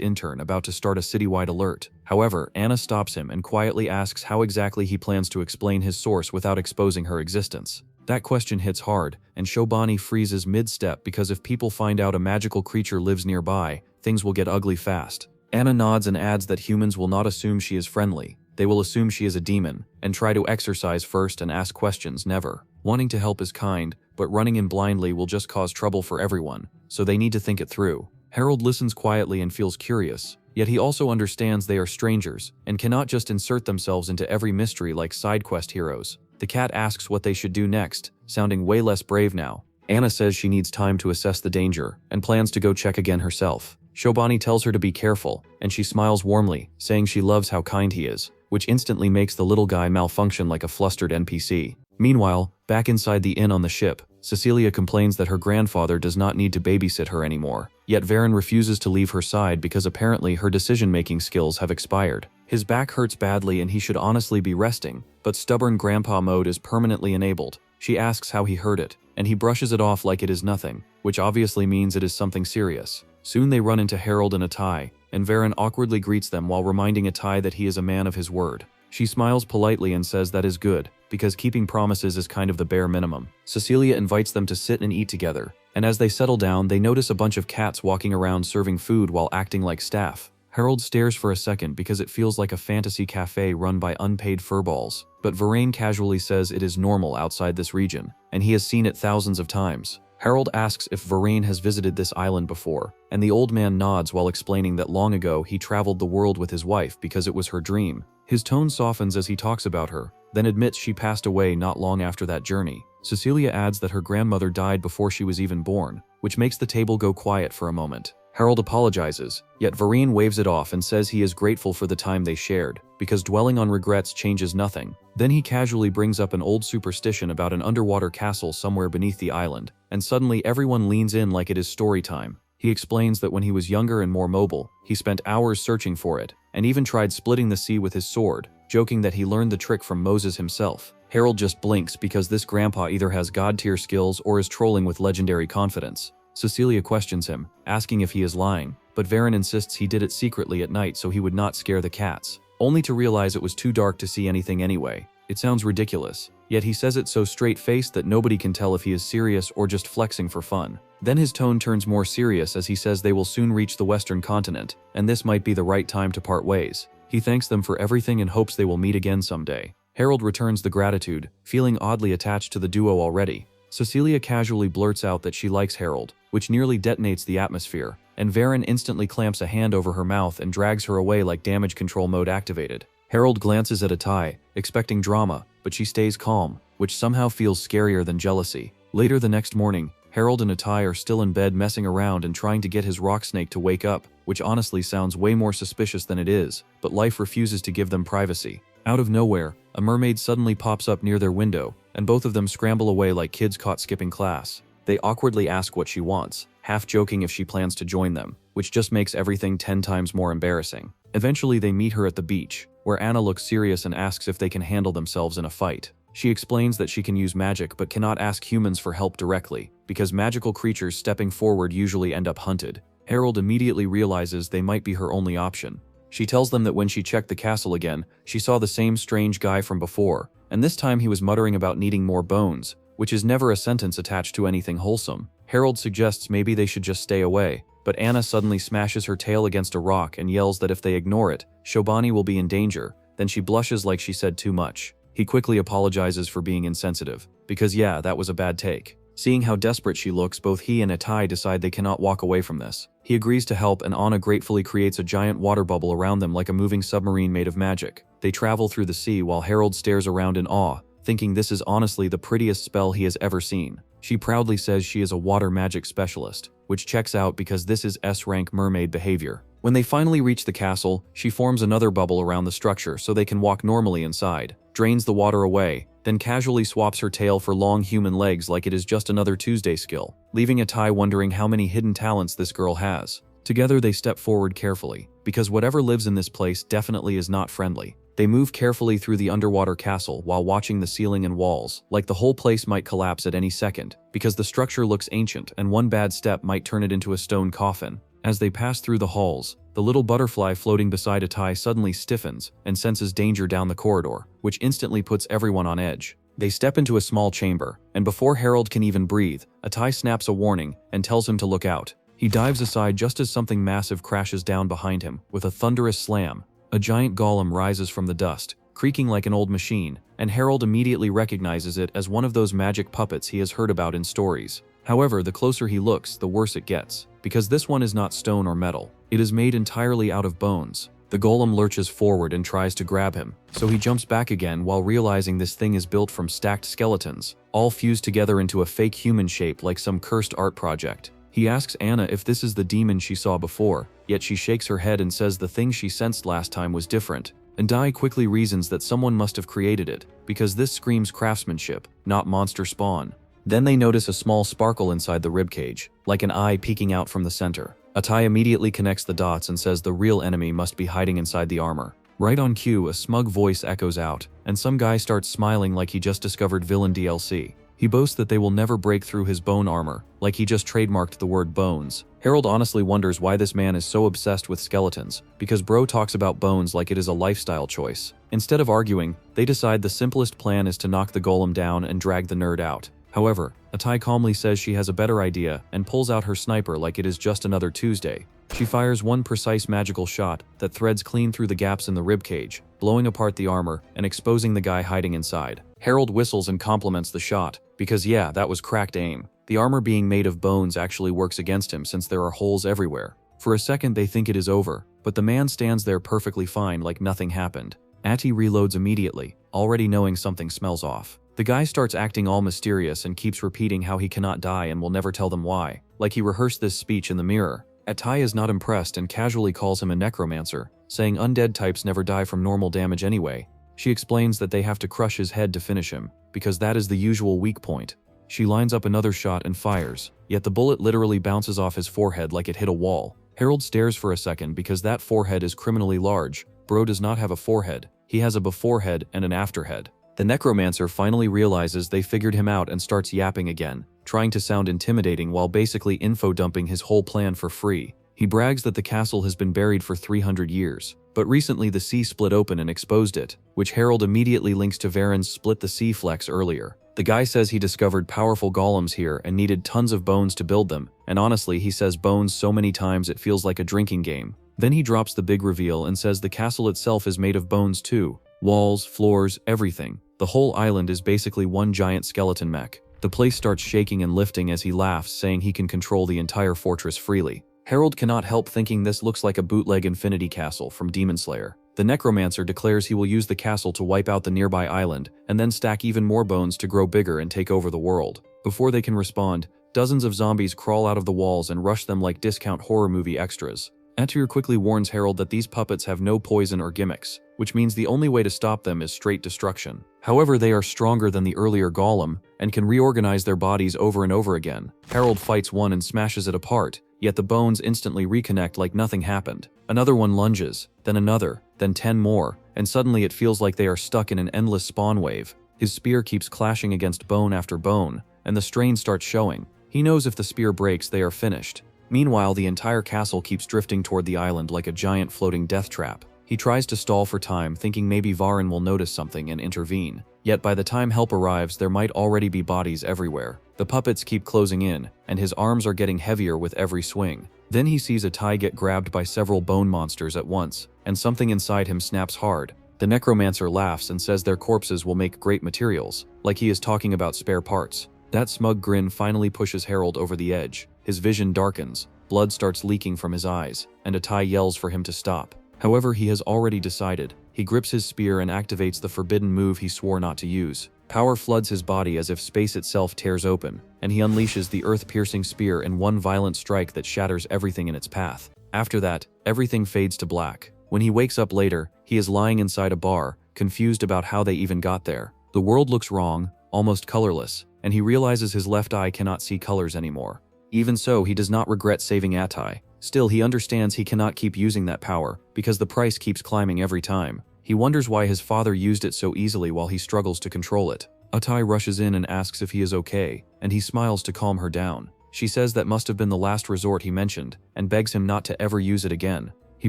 intern about to start a citywide alert. However, Anna stops him and quietly asks how exactly he plans to explain his source without exposing her existence. That question hits hard, and Shobani freezes mid-step because if people find out a magical creature lives nearby, things will get ugly fast. Anna nods and adds that humans will not assume she is friendly. They will assume she is a demon, and try to exercise first and ask questions never. Wanting to help is kind, but running in blindly will just cause trouble for everyone, so they need to think it through. Harold listens quietly and feels curious, yet he also understands they are strangers and cannot just insert themselves into every mystery like side quest heroes. The cat asks what they should do next, sounding way less brave now. Anna says she needs time to assess the danger and plans to go check again herself. Shobani tells her to be careful, and she smiles warmly, saying she loves how kind he is, which instantly makes the little guy malfunction like a flustered NPC. Meanwhile, back inside the inn on the ship, Cecilia complains that her grandfather does not need to babysit her anymore. Yet Varen refuses to leave her side because apparently her decision-making skills have expired. His back hurts badly and he should honestly be resting, but stubborn grandpa mode is permanently enabled. She asks how he heard it, and he brushes it off like it is nothing, which obviously means it is something serious. Soon they run into Harold and Atai, and Varen awkwardly greets them while reminding Atai that he is a man of his word. She smiles politely and says that is good, because keeping promises is kind of the bare minimum. Cecilia invites them to sit and eat together, and as they settle down, they notice a bunch of cats walking around serving food while acting like staff. Harold stares for a second because it feels like a fantasy cafe run by unpaid furballs, but Varen casually says it is normal outside this region, and he has seen it thousands of times. Harold asks if Varen has visited this island before, and the old man nods while explaining that long ago he traveled the world with his wife because it was her dream. His tone softens as he talks about her, then admits she passed away not long after that journey. Cecilia adds that her grandmother died before she was even born, which makes the table go quiet for a moment. Harold apologizes, yet Varen waves it off and says he is grateful for the time they shared, because dwelling on regrets changes nothing. Then he casually brings up an old superstition about an underwater castle somewhere beneath the island, and suddenly everyone leans in like it is story time. He explains that when he was younger and more mobile, he spent hours searching for it, and even tried splitting the sea with his sword, joking that he learned the trick from Moses himself. Harold just blinks because this grandpa either has god-tier skills or is trolling with legendary confidence. Cecilia questions him, asking if he is lying, but Varen insists he did it secretly at night so he would not scare the cats, only to realize it was too dark to see anything anyway. It sounds ridiculous, yet he says it so straight-faced that nobody can tell if he is serious or just flexing for fun. Then his tone turns more serious as he says they will soon reach the western continent, and this might be the right time to part ways. He thanks them for everything and hopes they will meet again someday. Harold returns the gratitude, feeling oddly attached to the duo already. Cecilia casually blurts out that she likes Harold, which nearly detonates the atmosphere, and Varen instantly clamps a hand over her mouth and drags her away like damage control mode activated. Harold glances at Atai, expecting drama, but she stays calm, which somehow feels scarier than jealousy. Later the next morning, Harold and Atai are still in bed messing around and trying to get his rock snake to wake up, which honestly sounds way more suspicious than it is, but life refuses to give them privacy. Out of nowhere, a mermaid suddenly pops up near their window, and both of them scramble away like kids caught skipping class. They awkwardly ask what she wants, half joking if she plans to join them, which just makes everything 10 times more embarrassing. Eventually they meet her at the beach, where Anna looks serious and asks if they can handle themselves in a fight. She explains that she can use magic but cannot ask humans for help directly, because magical creatures stepping forward usually end up hunted. Harold immediately realizes they might be her only option. She tells them that when she checked the castle again, she saw the same strange guy from before, and this time he was muttering about needing more bones, which is never a sentence attached to anything wholesome. Harold suggests maybe they should just stay away, but Anna suddenly smashes her tail against a rock and yells that if they ignore it, Shobani will be in danger. Then she blushes like she said too much. He quickly apologizes for being insensitive, because yeah, that was a bad take. Seeing how desperate she looks, both he and Atai decide they cannot walk away from this. He agrees to help and Anna gratefully creates a giant water bubble around them like a moving submarine made of magic. They travel through the sea while Harold stares around in awe, thinking this is honestly the prettiest spell he has ever seen. She proudly says she is a water magic specialist, which checks out because this is S-rank mermaid behavior. When they finally reach the castle, she forms another bubble around the structure so they can walk normally inside, drains the water away, then casually swaps her tail for long human legs like it is just another Tuesday skill, leaving Atai wondering how many hidden talents this girl has. Together they step forward carefully, because whatever lives in this place definitely is not friendly. They move carefully through the underwater castle while watching the ceiling and walls, like the whole place might collapse at any second, because the structure looks ancient and one bad step might turn it into a stone coffin. As they pass through the halls, the little butterfly floating beside Atai suddenly stiffens and senses danger down the corridor, which instantly puts everyone on edge. They step into a small chamber, and before Harold can even breathe, Atai snaps a warning and tells him to look out. He dives aside just as something massive crashes down behind him with a thunderous slam. A giant golem rises from the dust, creaking like an old machine, and Harold immediately recognizes it as one of those magic puppets he has heard about in stories. However, the closer he looks, the worse it gets. because this one is not stone or metal. It is made entirely out of bones. The golem lurches forward and tries to grab him, so he jumps back again while realizing this thing is built from stacked skeletons, all fused together into a fake human shape like some cursed art project. He asks Anna if this is the demon she saw before, yet she shakes her head and says the thing she sensed last time was different. And Dai quickly reasons that someone must have created it, because this screams craftsmanship, not monster spawn. Then they notice a small sparkle inside the ribcage, like an eye peeking out from the center. Atai immediately connects the dots and says the real enemy must be hiding inside the armor. Right on cue, a smug voice echoes out, and some guy starts smiling like he just discovered villain DLC. He boasts that they will never break through his bone armor, like he just trademarked the word bones. Harold honestly wonders why this man is so obsessed with skeletons, because bro talks about bones like it is a lifestyle choice. Instead of arguing, they decide the simplest plan is to knock the golem down and drag the nerd out. However, Atai calmly says she has a better idea and pulls out her sniper like it is just another Tuesday. She fires one precise magical shot that threads clean through the gaps in the ribcage, blowing apart the armor and exposing the guy hiding inside. Harold whistles and compliments the shot, because yeah, that was cracked aim. The armor being made of bones actually works against him since there are holes everywhere. For a second they think it is over, but the man stands there perfectly fine like nothing happened. Ati reloads immediately, already knowing something smells off. The guy starts acting all mysterious and keeps repeating how he cannot die and will never tell them why, like he rehearsed this speech in the mirror. Atai is not impressed and casually calls him a necromancer, saying undead types never die from normal damage anyway. She explains that they have to crush his head to finish him, because that is the usual weak point. She lines up another shot and fires, yet the bullet literally bounces off his forehead like it hit a wall. Harold stares for a second because that forehead is criminally large. Bro does not have a forehead, he has a beforehead and an afterhead. The necromancer finally realizes they figured him out and starts yapping again, trying to sound intimidating while basically info-dumping his whole plan for free. He brags that the castle has been buried for 300 years, but recently the sea split open and exposed it, which Harold immediately links to Varen's split the sea flex earlier. The guy says he discovered powerful golems here and needed tons of bones to build them, and honestly he says bones so many times it feels like a drinking game. Then he drops the big reveal and says the castle itself is made of bones too. Walls, floors, everything. The whole island is basically one giant skeleton mech. The place starts shaking and lifting as he laughs, saying he can control the entire fortress freely. Harold cannot help thinking this looks like a bootleg Infinity Castle from Demon Slayer. The necromancer declares he will use the castle to wipe out the nearby island, and then stack even more bones to grow bigger and take over the world. Before they can respond, dozens of zombies crawl out of the walls and rush them like discount horror movie extras. Atur quickly warns Harold that these puppets have no poison or gimmicks, which means the only way to stop them is straight destruction. However, they are stronger than the earlier golem, and can reorganize their bodies over and over again. Harold fights one and smashes it apart, yet the bones instantly reconnect like nothing happened. Another one lunges, then another, then 10 more, and suddenly it feels like they are stuck in an endless spawn wave. His spear keeps clashing against bone after bone, and the strain starts showing. He knows if the spear breaks, they are finished. Meanwhile, the entire castle keeps drifting toward the island like a giant floating death trap. He tries to stall for time, thinking maybe Varen will notice something and intervene. Yet by the time help arrives, there might already be bodies everywhere. The puppets keep closing in, and his arms are getting heavier with every swing. Then he sees Atai get grabbed by several bone monsters at once, and something inside him snaps hard. The necromancer laughs and says their corpses will make great materials, like he is talking about spare parts. That smug grin finally pushes Harold over the edge. His vision darkens, blood starts leaking from his eyes, and Atai yells for him to stop. However, he has already decided. He grips his spear and activates the forbidden move he swore not to use. Power floods his body as if space itself tears open, and he unleashes the earth-piercing spear in one violent strike that shatters everything in its path. After that, everything fades to black. When he wakes up later, he is lying inside a bar, confused about how they even got there. The world looks wrong, almost colorless, and he realizes his left eye cannot see colors anymore. Even so, he does not regret saving Atai. Still, he understands he cannot keep using that power, because the price keeps climbing every time. He wonders why his father used it so easily while he struggles to control it. Atai rushes in and asks if he is okay, and he smiles to calm her down. She says that must have been the last resort he mentioned, and begs him not to ever use it again. He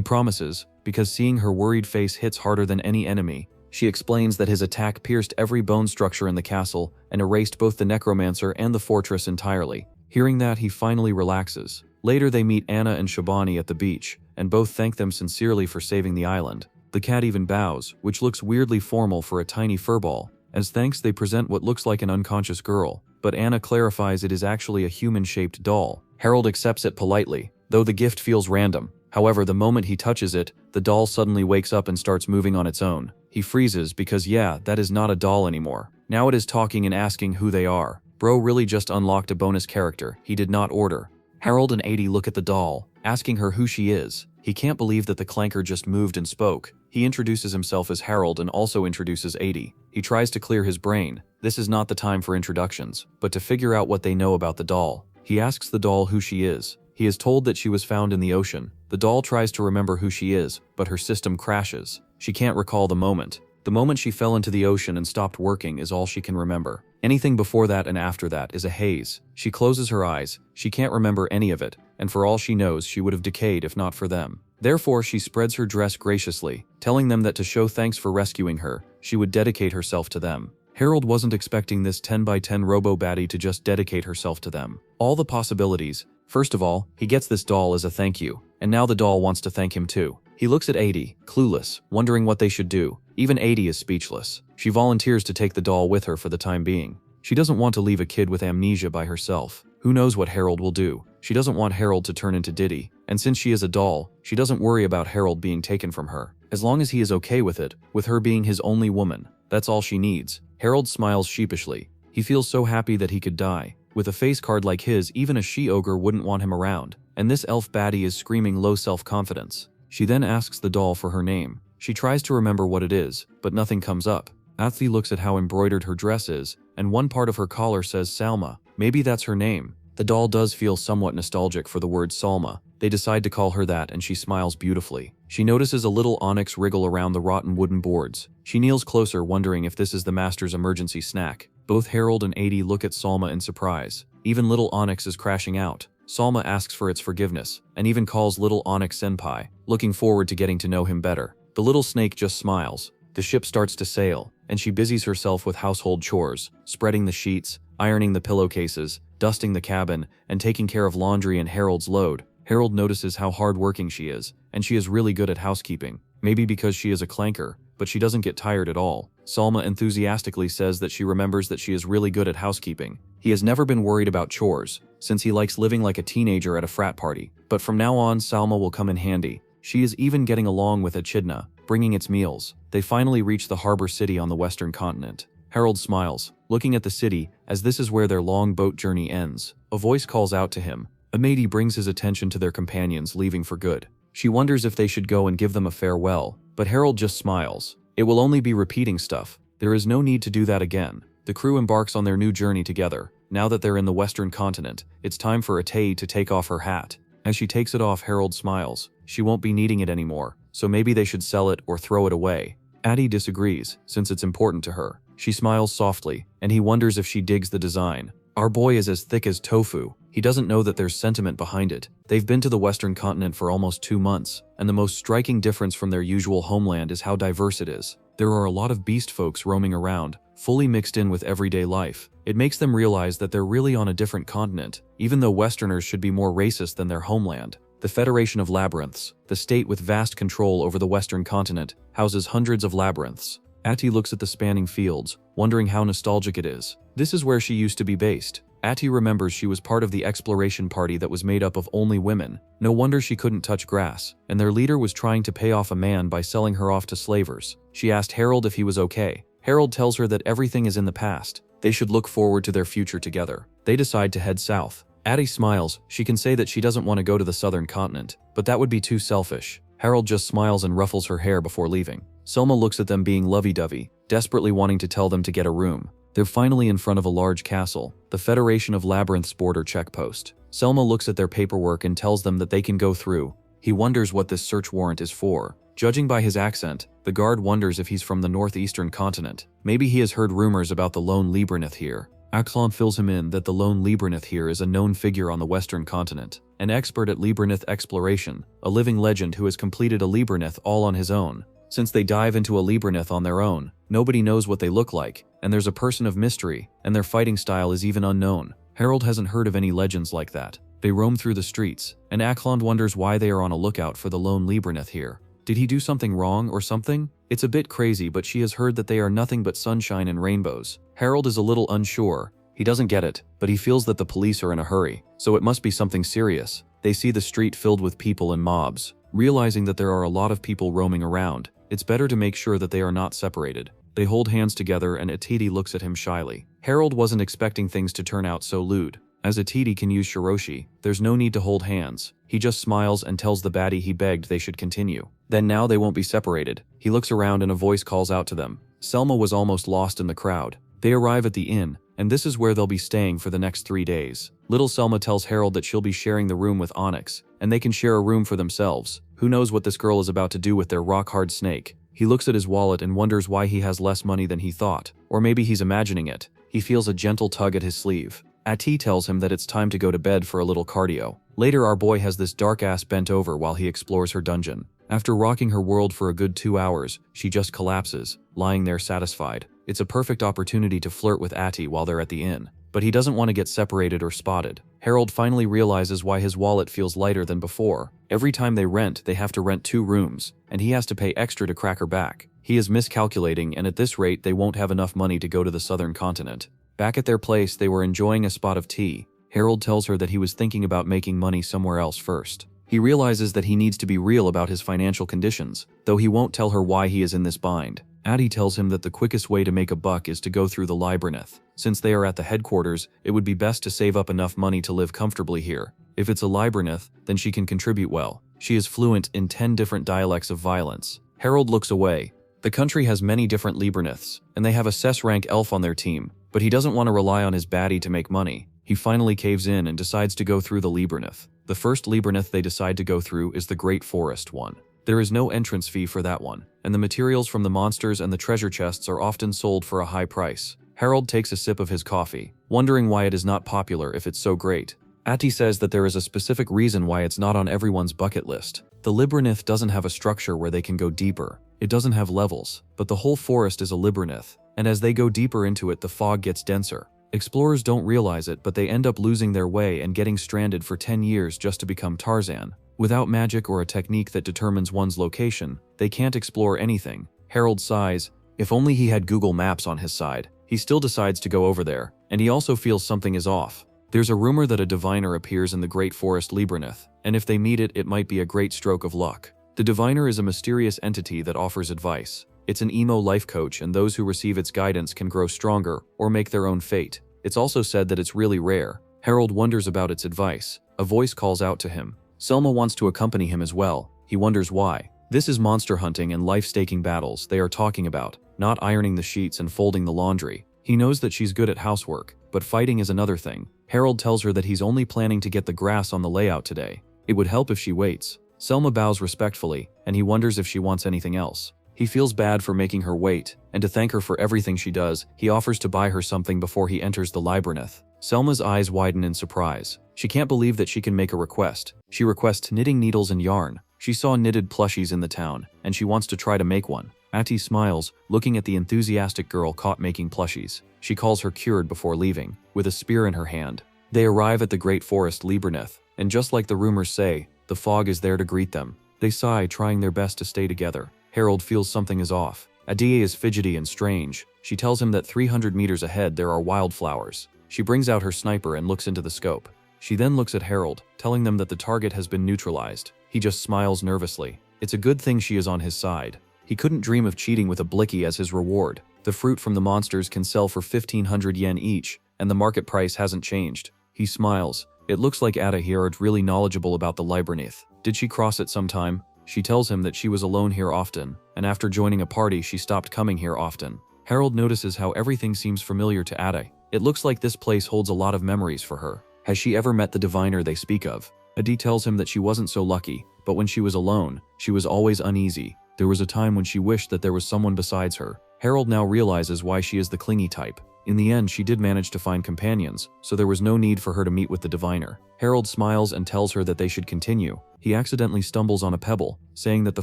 promises, because seeing her worried face hits harder than any enemy. She explains that his attack pierced every bone structure in the castle and erased both the necromancer and the fortress entirely. Hearing that, he finally relaxes. Later they meet Anna and Shabani at the beach, and both thank them sincerely for saving the island. The cat even bows, which looks weirdly formal for a tiny furball. As thanks, they present what looks like an unconscious girl, but Anna clarifies it is actually a human-shaped doll. Harold accepts it politely, though the gift feels random. However, the moment he touches it, the doll suddenly wakes up and starts moving on its own. He freezes because yeah, that is not a doll anymore. Now it is talking and asking who they are. Bro really just unlocked a bonus character he did not order. Harold and Adie look at the doll, asking her who she is. He can't believe that the clanker just moved and spoke. He introduces himself as Harold and also introduces Adie. He tries to clear his brain. This is not the time for introductions, but to figure out what they know about the doll. He asks the doll who she is. He is told that she was found in the ocean. The doll tries to remember who she is, but her system crashes. She can't recall the moment. The moment she fell into the ocean and stopped working is all she can remember. Anything before that and after that is a haze. She closes her eyes. She can't remember any of it, and for all she knows, she would have decayed if not for them. Therefore, she spreads her dress graciously, telling them that to show thanks for rescuing her, she would dedicate herself to them. Harold wasn't expecting this 10x10 robo-baddie to just dedicate herself to them. All the possibilities. First of all, he gets this doll as a thank you, and now the doll wants to thank him too. He looks at Adie, clueless, wondering what they should do. Even Adie is speechless. She volunteers to take the doll with her for the time being. She doesn't want to leave a kid with amnesia by herself. Who knows what Harold will do? She doesn't want Harold to turn into Diddy, and since she is a doll, she doesn't worry about Harold being taken from her. As long as he is okay with it, with her being his only woman, that's all she needs. Harold smiles sheepishly. He feels so happy that he could die. With a face card like his, even a she-ogre wouldn't want him around, and this elf baddie is screaming low self-confidence. She then asks the doll for her name. She tries to remember what it is, but nothing comes up. Athi looks at how embroidered her dress is, and one part of her collar says Salma. Maybe that's her name. The doll does feel somewhat nostalgic for the word Salma. They decide to call her that and she smiles beautifully. She notices a little onyx wriggle around the rotten wooden boards. She kneels closer, wondering if this is the master's emergency snack. Both Harold and Adie look at Salma in surprise. Even little onyx is crashing out. Salma asks for its forgiveness, and even calls little onyx senpai, looking forward to getting to know him better. The little snake just smiles. The ship starts to sail, and she busies herself with household chores, spreading the sheets, ironing the pillowcases, dusting the cabin, and taking care of laundry and Harold's load. Harold notices how hard-working she is, and she is really good at housekeeping. Maybe because she is a clanker, but she doesn't get tired at all. Salma enthusiastically says that she remembers that she is really good at housekeeping. He has never been worried about chores, since he likes living like a teenager at a frat party. But from now on, Salma will come in handy. She is even getting along with Echidna, bringing its meals. They finally reach the harbor city on the western continent. Harold smiles, looking at the city, as this is where their long boat journey ends. A voice calls out to him. Amadi brings his attention to their companions leaving for good. She wonders if they should go and give them a farewell, but Harold just smiles. It will only be repeating stuff. There is no need to do that again. The crew embarks on their new journey together. Now that they're in the western continent, it's time for Atei to take off her hat. As she takes it off, Harold smiles. She won't be needing it anymore, so maybe they should sell it or throw it away. Addie disagrees, since it's important to her. She smiles softly, and he wonders if she digs the design. Our boy is as thick as tofu. He doesn't know that there's sentiment behind it. They've been to the western continent for almost 2 months, and the most striking difference from their usual homeland is how diverse it is. There are a lot of beast folks roaming around, fully mixed in with everyday life. It makes them realize that they're really on a different continent, even though Westerners should be more racist than their homeland. The Federation of Labyrinths, the state with vast control over the western continent, houses hundreds of labyrinths. Ati looks at the spanning fields, wondering how nostalgic it is. This is where she used to be based. Ati remembers she was part of the exploration party that was made up of only women. No wonder she couldn't touch grass, and their leader was trying to pay off a man by selling her off to slavers. She asked Harold if he was okay. Harold tells her that everything is in the past. They should look forward to their future together. They decide to head south. Addie smiles. She can say that she doesn't want to go to the southern continent, but that would be too selfish. Harold just smiles and ruffles her hair before leaving. Selma looks at them being lovey-dovey, desperately wanting to tell them to get a room. They're finally in front of a large castle, the Federation of Labyrinths border checkpost. Selma looks at their paperwork and tells them that they can go through. He wonders what this search warrant is for. Judging by his accent, the guard wonders if he's from the northeastern continent. Maybe he has heard rumors about the lone Libranith here. Axlon fills him in that the lone Libranith here is a known figure on the western continent, an expert at Libranith exploration, a living legend who has completed a Libranith all on his own. Since they dive into a Libranith on their own, nobody knows what they look like, and there's a person of mystery, and their fighting style is even unknown. Harold hasn't heard of any legends like that. They roam through the streets, and Aklond wonders why they are on a lookout for the lone Libranith here. Did he do something wrong or something? It's a bit crazy, but she has heard that they are nothing but sunshine and rainbows. Harold is a little unsure. He doesn't get it, but he feels that the police are in a hurry, so it must be something serious. They see the street filled with people and mobs. Realizing that there are a lot of people roaming around, it's better to make sure that they are not separated. They hold hands together and Atiti looks at him shyly. Harold wasn't expecting things to turn out so lewd. As Atiti can use Shiroshi, there's no need to hold hands. He just smiles and tells the baddie he begged they should continue. Then now they won't be separated. He looks around and a voice calls out to them. Selma was almost lost in the crowd. They arrive at the inn, and this is where they'll be staying for the next 3 days. Little Selma tells Harold that she'll be sharing the room with Onyx, and they can share a room for themselves. Who knows what this girl is about to do with their rock-hard snake? He looks at his wallet and wonders why he has less money than he thought. Or maybe he's imagining it. He feels a gentle tug at his sleeve. Ati tells him that it's time to go to bed for a little cardio. Later our boy has this dark ass bent over while he explores her dungeon. After rocking her world for a good 2 hours, she just collapses, lying there satisfied. It's a perfect opportunity to flirt with Ati while they're at the inn. But he doesn't want to get separated or spotted. Harold finally realizes why his wallet feels lighter than before. Every time they have to rent 2 rooms, and he has to pay extra to crack her back. He is miscalculating, and at this rate they won't have enough money to go to the southern continent. Back at their place, they were enjoying a spot of tea. Harold tells her that he was thinking about making money somewhere else first. He realizes that he needs to be real about his financial conditions, though he won't tell her why he is in this bind. Addie tells him that the quickest way to make a buck is to go through the labyrinth. Since they are at the headquarters, it would be best to save up enough money to live comfortably here. If it's a labyrinth, then she can contribute well. She is fluent in 10 different dialects of violence. Harold looks away. The country has many different labyrinths, and they have a SES rank elf on their team, but he doesn't want to rely on his baddie to make money. He finally caves in and decides to go through the labyrinth. The first labyrinth they decide to go through is the Great Forest one. There is no entrance fee for that one, and the materials from the monsters and the treasure chests are often sold for a high price. Harold takes a sip of his coffee, wondering why it is not popular if it's so great. Ati says that there is a specific reason why it's not on everyone's bucket list. The labyrinth doesn't have a structure where they can go deeper. It doesn't have levels, but the whole forest is a labyrinth, and as they go deeper into it, the fog gets denser. Explorers don't realize it, but they end up losing their way and getting stranded for 10 years just to become Tarzan. Without magic or a technique that determines one's location, they can't explore anything. Harold sighs. If only he had Google Maps on his side. He still decides to go over there, and he also feels something is off. There's a rumor that a diviner appears in the Great Forest Labyrinth, and if they meet it, it might be a great stroke of luck. The diviner is a mysterious entity that offers advice. It's an emo life coach, and those who receive its guidance can grow stronger or make their own fate. It's also said that it's really rare. Harold wonders about its advice. A voice calls out to him. Selma wants to accompany him as well. He wonders why. This is monster hunting and life-staking battles they are talking about, not ironing the sheets and folding the laundry. He knows that she's good at housework, but fighting is another thing. Harold tells her that he's only planning to get the grass on the layout today. It would help if she waits. Selma bows respectfully, and he wonders if she wants anything else. He feels bad for making her wait, and to thank her for everything she does, he offers to buy her something before he enters the labyrinth. Selma's eyes widen in surprise. She can't believe that she can make a request. She requests knitting needles and yarn. She saw knitted plushies in the town, and she wants to try to make one. Ati smiles, looking at the enthusiastic girl caught making plushies. She calls her cured before leaving, with a spear in her hand. They arrive at the Great Forest Labyrinth, and just like the rumors say, the fog is there to greet them. They sigh, trying their best to stay together. Harold feels something is off. Adia is fidgety and strange. She tells him that 300 meters ahead there are wildflowers. She brings out her sniper and looks into the scope. She then looks at Harold, telling them that the target has been neutralized. He just smiles nervously. It's a good thing she is on his side. He couldn't dream of cheating with a blicky as his reward. The fruit from the monsters can sell for 1,500 yen each, and the market price hasn't changed. He smiles. It looks like Ada here is really knowledgeable about the labyrinth. Did she cross it sometime? She tells him that she was alone here often, and after joining a party she stopped coming here often. Harold notices how everything seems familiar to Ada. It looks like this place holds a lot of memories for her. Has she ever met the diviner they speak of? Adi tells him that she wasn't so lucky, but when she was alone, she was always uneasy. There was a time when she wished that there was someone besides her. Harold now realizes why she is the clingy type. In the end, she did manage to find companions, so there was no need for her to meet with the diviner. Harold smiles and tells her that they should continue. He accidentally stumbles on a pebble, saying that the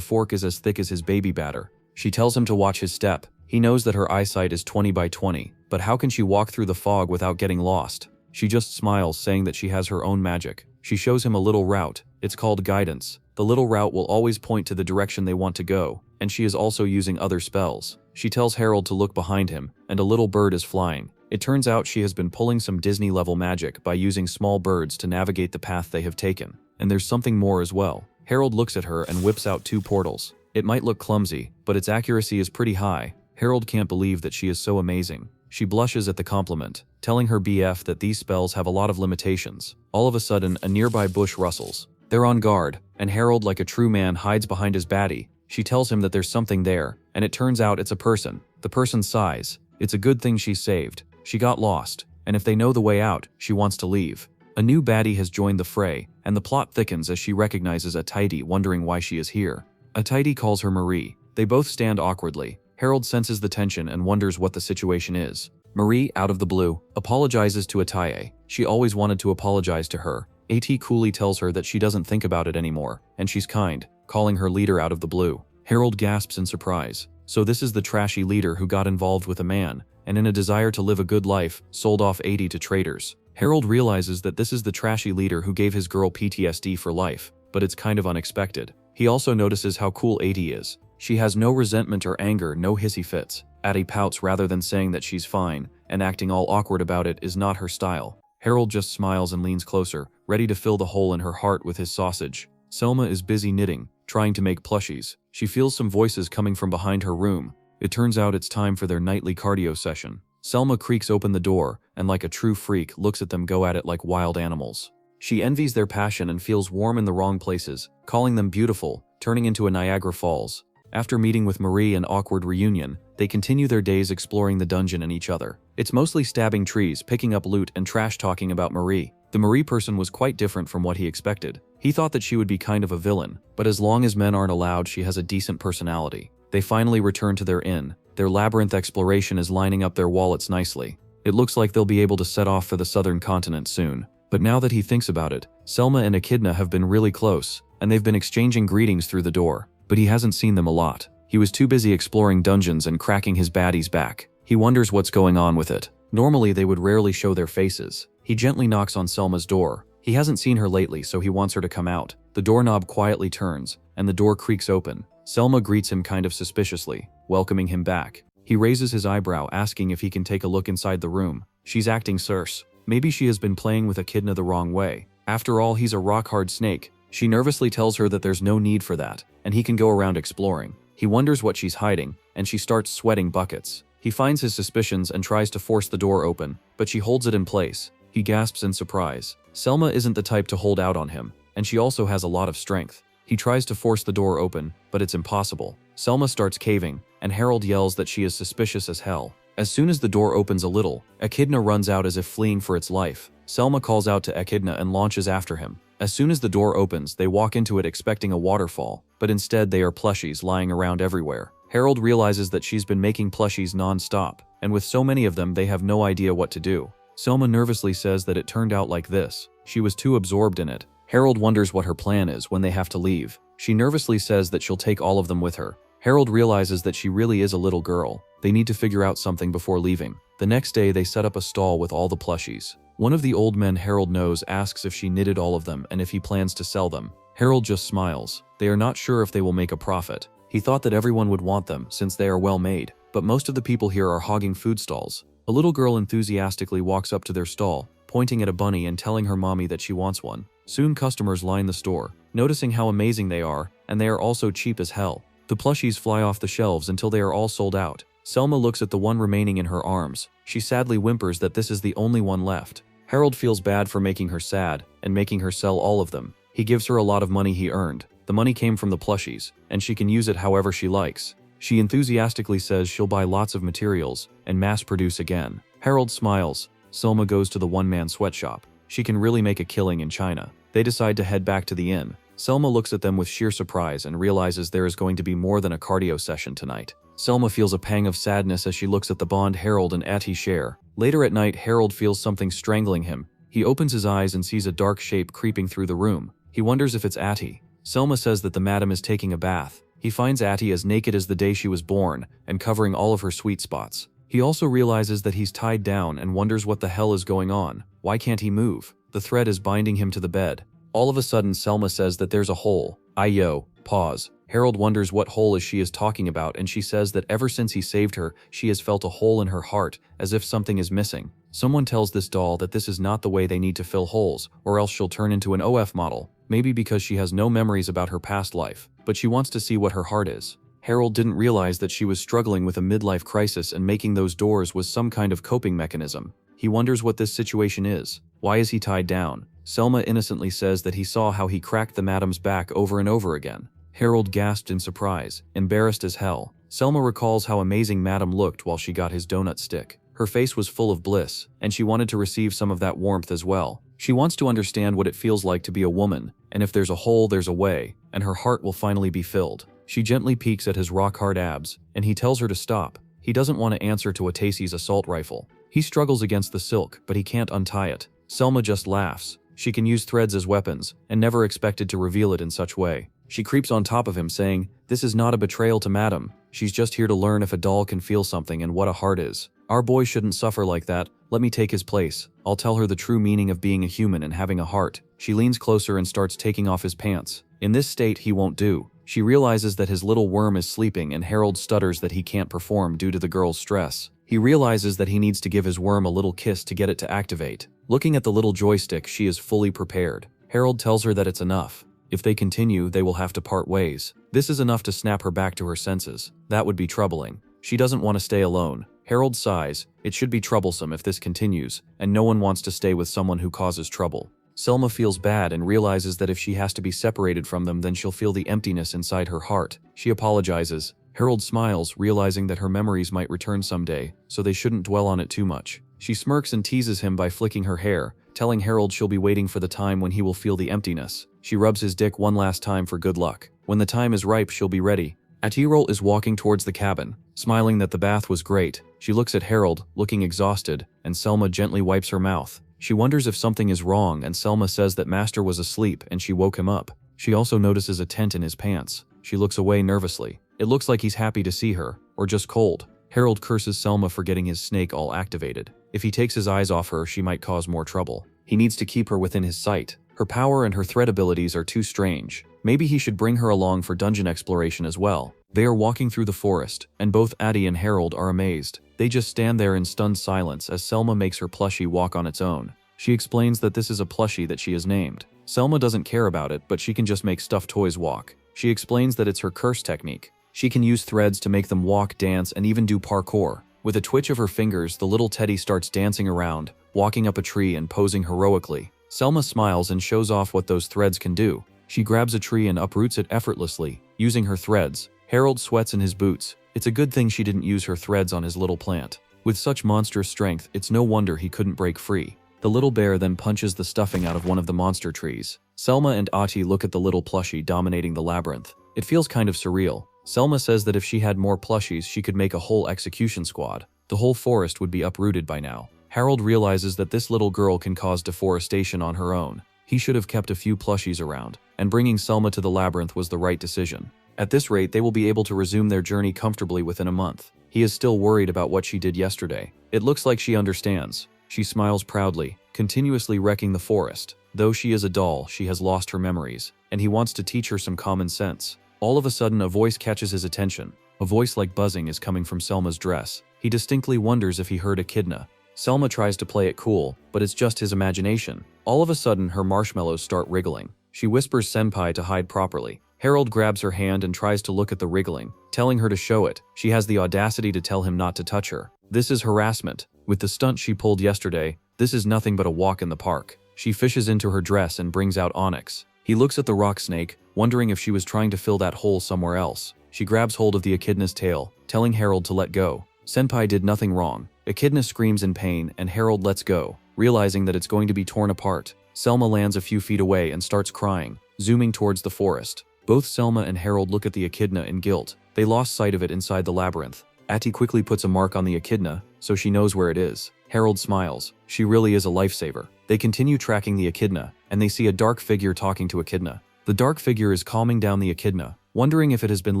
fork is as thick as his baby batter. She tells him to watch his step. He knows that her eyesight is 20 by 20, but how can she walk through the fog without getting lost? She just smiles, saying that she has her own magic. She shows him a little route. It's called guidance. The little route will always point to the direction they want to go, and she is also using other spells. She tells Harold to look behind him, and a little bird is flying. It turns out she has been pulling some Disney-level magic by using small birds to navigate the path they have taken. And there's something more as well. Harold looks at her and whips out 2 portals. It might look clumsy, but its accuracy is pretty high. Harold can't believe that she is so amazing. She blushes at the compliment, telling her BF that these spells have a lot of limitations. All of a sudden, a nearby bush rustles. They're on guard, and Harold, like a true man, hides behind his baddie. She tells him that there's something there, and it turns out it's a person. The person sighs. It's a good thing she's saved. She got lost, and if they know the way out, she wants to leave. A new baddie has joined the fray, and the plot thickens as she recognizes a tidy, wondering why she is here. A tidy calls her Marie. They both stand awkwardly. Harold senses the tension and wonders what the situation is. Marie, out of the blue, apologizes to Ataye. She always wanted to apologize to her. AT coolly tells her that she doesn't think about it anymore, and she's kind, calling her leader out of the blue. Harold gasps in surprise. So this is the trashy leader who got involved with a man, and in a desire to live a good life, sold off AT to traitors. Harold realizes that this is the trashy leader who gave his girl PTSD for life, but it's kind of unexpected. He also notices how cool AT is. She has no resentment or anger, no hissy fits. AT pouts rather than saying that she's fine, and acting all awkward about it is not her style. Harold just smiles and leans closer, ready to fill the hole in her heart with his sausage. Selma is busy knitting, trying to make plushies. She feels some voices coming from behind her room. It turns out it's time for their nightly cardio session. Selma creaks open the door, and like a true freak, looks at them go at it like wild animals. She envies their passion and feels warm in the wrong places, calling them beautiful, turning into a Niagara Falls. After meeting with Marie and awkward reunion, they continue their days exploring the dungeon and each other. It's mostly stabbing trees, picking up loot, and trash-talking about Marie. The Marie person was quite different from what he expected. He thought that she would be kind of a villain, but as long as men aren't allowed, she has a decent personality. They finally return to their inn. Their labyrinth exploration is lining up their wallets nicely. It looks like they'll be able to set off for the southern continent soon. But now that he thinks about it, Selma and Echidna have been really close, and they've been exchanging greetings through the door. But he hasn't seen them a lot. He was too busy exploring dungeons and cracking his baddie's back. He wonders what's going on with it. Normally they would rarely show their faces. He gently knocks on Selma's door. He hasn't seen her lately, so he wants her to come out. The doorknob quietly turns, and the door creaks open. Selma greets him kind of suspiciously, welcoming him back. He raises his eyebrow, asking if he can take a look inside the room. She's acting sus. Maybe she has been playing with Echidna the wrong way. After all, he's a rock-hard snake. She nervously tells her that there's no need for that, and he can go around exploring. He wonders what she's hiding, and she starts sweating buckets. He finds his suspicions and tries to force the door open, but she holds it in place. He gasps in surprise. Selma isn't the type to hold out on him, and she also has a lot of strength. He tries to force the door open, but it's impossible. Selma starts caving, and Harold yells that she is suspicious as hell. As soon as the door opens a little, Echidna runs out as if fleeing for its life. Selma calls out to Echidna and launches after him. As soon as the door opens, they walk into it expecting a waterfall, but instead they are plushies lying around everywhere. Harold realizes that she's been making plushies non-stop, and with so many of them they have no idea what to do. Selma nervously says that it turned out like this. She was too absorbed in it. Harold wonders what her plan is when they have to leave. She nervously says that she'll take all of them with her. Harold realizes that she really is a little girl. They need to figure out something before leaving. The next day they set up a stall with all the plushies. One of the old men Harold knows asks if she knitted all of them and if he plans to sell them. Harold just smiles. They are not sure if they will make a profit. He thought that everyone would want them since they are well made, but most of the people here are hogging food stalls. A little girl enthusiastically walks up to their stall, pointing at a bunny and telling her mommy that she wants one. Soon customers line the store, noticing how amazing they are, and they are also cheap as hell. The plushies fly off the shelves until they are all sold out. Selma looks at the one remaining in her arms. She sadly whimpers that this is the only one left. Harold feels bad for making her sad and making her sell all of them. He gives her a lot of money he earned. The money came from the plushies, and she can use it however she likes. She enthusiastically says she'll buy lots of materials and mass produce again. Harold smiles. Selma goes to the one-man sweatshop. She can really make a killing in China. They decide to head back to the inn. Selma looks at them with sheer surprise and realizes there is going to be more than a cardio session tonight. Selma feels a pang of sadness as she looks at the bond Harold and Atty share. Later at night, Harold feels something strangling him. He opens his eyes and sees a dark shape creeping through the room. He wonders if it's Atty. Selma says that the madam is taking a bath. He finds Atty as naked as the day she was born and covering all of her sweet spots. He also realizes that he's tied down and wonders what the hell is going on. Why can't he move? The thread is binding him to the bed. All of a sudden, Selma says that there's a hole. Ayo, pause. Harold wonders what hole she is talking about, and she says that ever since he saved her, she has felt a hole in her heart, as if something is missing. Someone tells this doll that this is not the way they need to fill holes, or else she'll turn into an OF model, maybe because she has no memories about her past life, but she wants to see what her heart is. Harold didn't realize that she was struggling with a midlife crisis, and making those doors was some kind of coping mechanism. He wonders what this situation is. Why is he tied down? Selma innocently says that he saw how he cracked the madam's back over and over again. Harold gasped in surprise, embarrassed as hell. Selma recalls how amazing Madam looked while she got his donut stick. Her face was full of bliss, and she wanted to receive some of that warmth as well. She wants to understand what it feels like to be a woman, and if there's a hole, there's a way, and her heart will finally be filled. She gently peeks at his rock-hard abs, and he tells her to stop. He doesn't want to answer to Atacy's assault rifle. He struggles against the silk, but he can't untie it. Selma just laughs. She can use threads as weapons, and never expected to reveal it in such way. She creeps on top of him, saying, "This is not a betrayal to Madam. She's just here to learn if a doll can feel something and what a heart is. Our boy shouldn't suffer like that. Let me take his place. I'll tell her the true meaning of being a human and having a heart." She leans closer and starts taking off his pants. In this state, he won't do. She realizes that his little worm is sleeping, and Harold stutters that he can't perform due to the girl's stress. He realizes that he needs to give his worm a little kiss to get it to activate. Looking at the little joystick, she is fully prepared. Harold tells her that it's enough. If they continue, they will have to part ways. This is enough to snap her back to her senses. That would be troubling. She doesn't want to stay alone. Harold sighs. It should be troublesome if this continues, and no one wants to stay with someone who causes trouble. Selma feels bad and realizes that if she has to be separated from them, then she'll feel the emptiness inside her heart. She apologizes. Harold smiles, realizing that her memories might return someday, so they shouldn't dwell on it too much. She smirks and teases him by flicking her hair, telling Harold she'll be waiting for the time when he will feel the emptiness. She rubs his dick one last time for good luck. When the time is ripe, she'll be ready. Atirol is walking towards the cabin, smiling that the bath was great. She looks at Harold, looking exhausted, and Selma gently wipes her mouth. She wonders if something is wrong, and Selma says that Master was asleep and she woke him up. She also notices a tent in his pants. She looks away nervously. It looks like he's happy to see her, or just cold. Harold curses Selma for getting his snake all activated. If he takes his eyes off her, she might cause more trouble. He needs to keep her within his sight. Her power and her threat abilities are too strange. Maybe he should bring her along for dungeon exploration as well. They are walking through the forest, and both Addie and Harold are amazed. They just stand there in stunned silence as Selma makes her plushie walk on its own. She explains that this is a plushie that she has named. Selma doesn't care about it, but she can just make stuffed toys walk. She explains that it's her curse technique. She can use threads to make them walk, dance, and even do parkour. With a twitch of her fingers, the little teddy starts dancing around, walking up a tree and posing heroically. Selma smiles and shows off what those threads can do. She grabs a tree and uproots it effortlessly, using her threads. Harold sweats in his boots. It's a good thing she didn't use her threads on his little plant. With such monstrous strength, it's no wonder he couldn't break free. The little bear then punches the stuffing out of one of the monster trees. Selma and Ati look at the little plushie dominating the labyrinth. It feels kind of surreal. Selma says that if she had more plushies, she could make a whole execution squad. The whole forest would be uprooted by now. Harold realizes that this little girl can cause deforestation on her own. He should have kept a few plushies around, and bringing Selma to the labyrinth was the right decision. At this rate, they will be able to resume their journey comfortably within a month. He is still worried about what she did yesterday. It looks like she understands. She smiles proudly, continuously wrecking the forest. Though she is a doll, she has lost her memories, and he wants to teach her some common sense. All of a sudden, a voice catches his attention. A voice like buzzing is coming from Selma's dress. He distinctly wonders if he heard echidna. Selma tries to play it cool, but it's just his imagination. All of a sudden, her marshmallows start wriggling. She whispers Senpai to hide properly. Harold grabs her hand and tries to look at the wriggling, telling her to show it. She has the audacity to tell him not to touch her. This is harassment. With the stunt she pulled yesterday, this is nothing but a walk in the park. She fishes into her dress and brings out Onyx. He looks at the rock snake, wondering if she was trying to fill that hole somewhere else. She grabs hold of the echidna's tail, telling Harold to let go. Senpai did nothing wrong. Echidna screams in pain, and Harold lets go, realizing that it's going to be torn apart. Selma lands a few feet away and starts crying, zooming towards the forest. Both Selma and Harold look at the echidna in guilt. They lost sight of it inside the labyrinth. Ati quickly puts a mark on the echidna, so she knows where it is. Harold smiles. She really is a lifesaver. They continue tracking the echidna, and they see a dark figure talking to echidna. The dark figure is calming down the echidna, wondering if it has been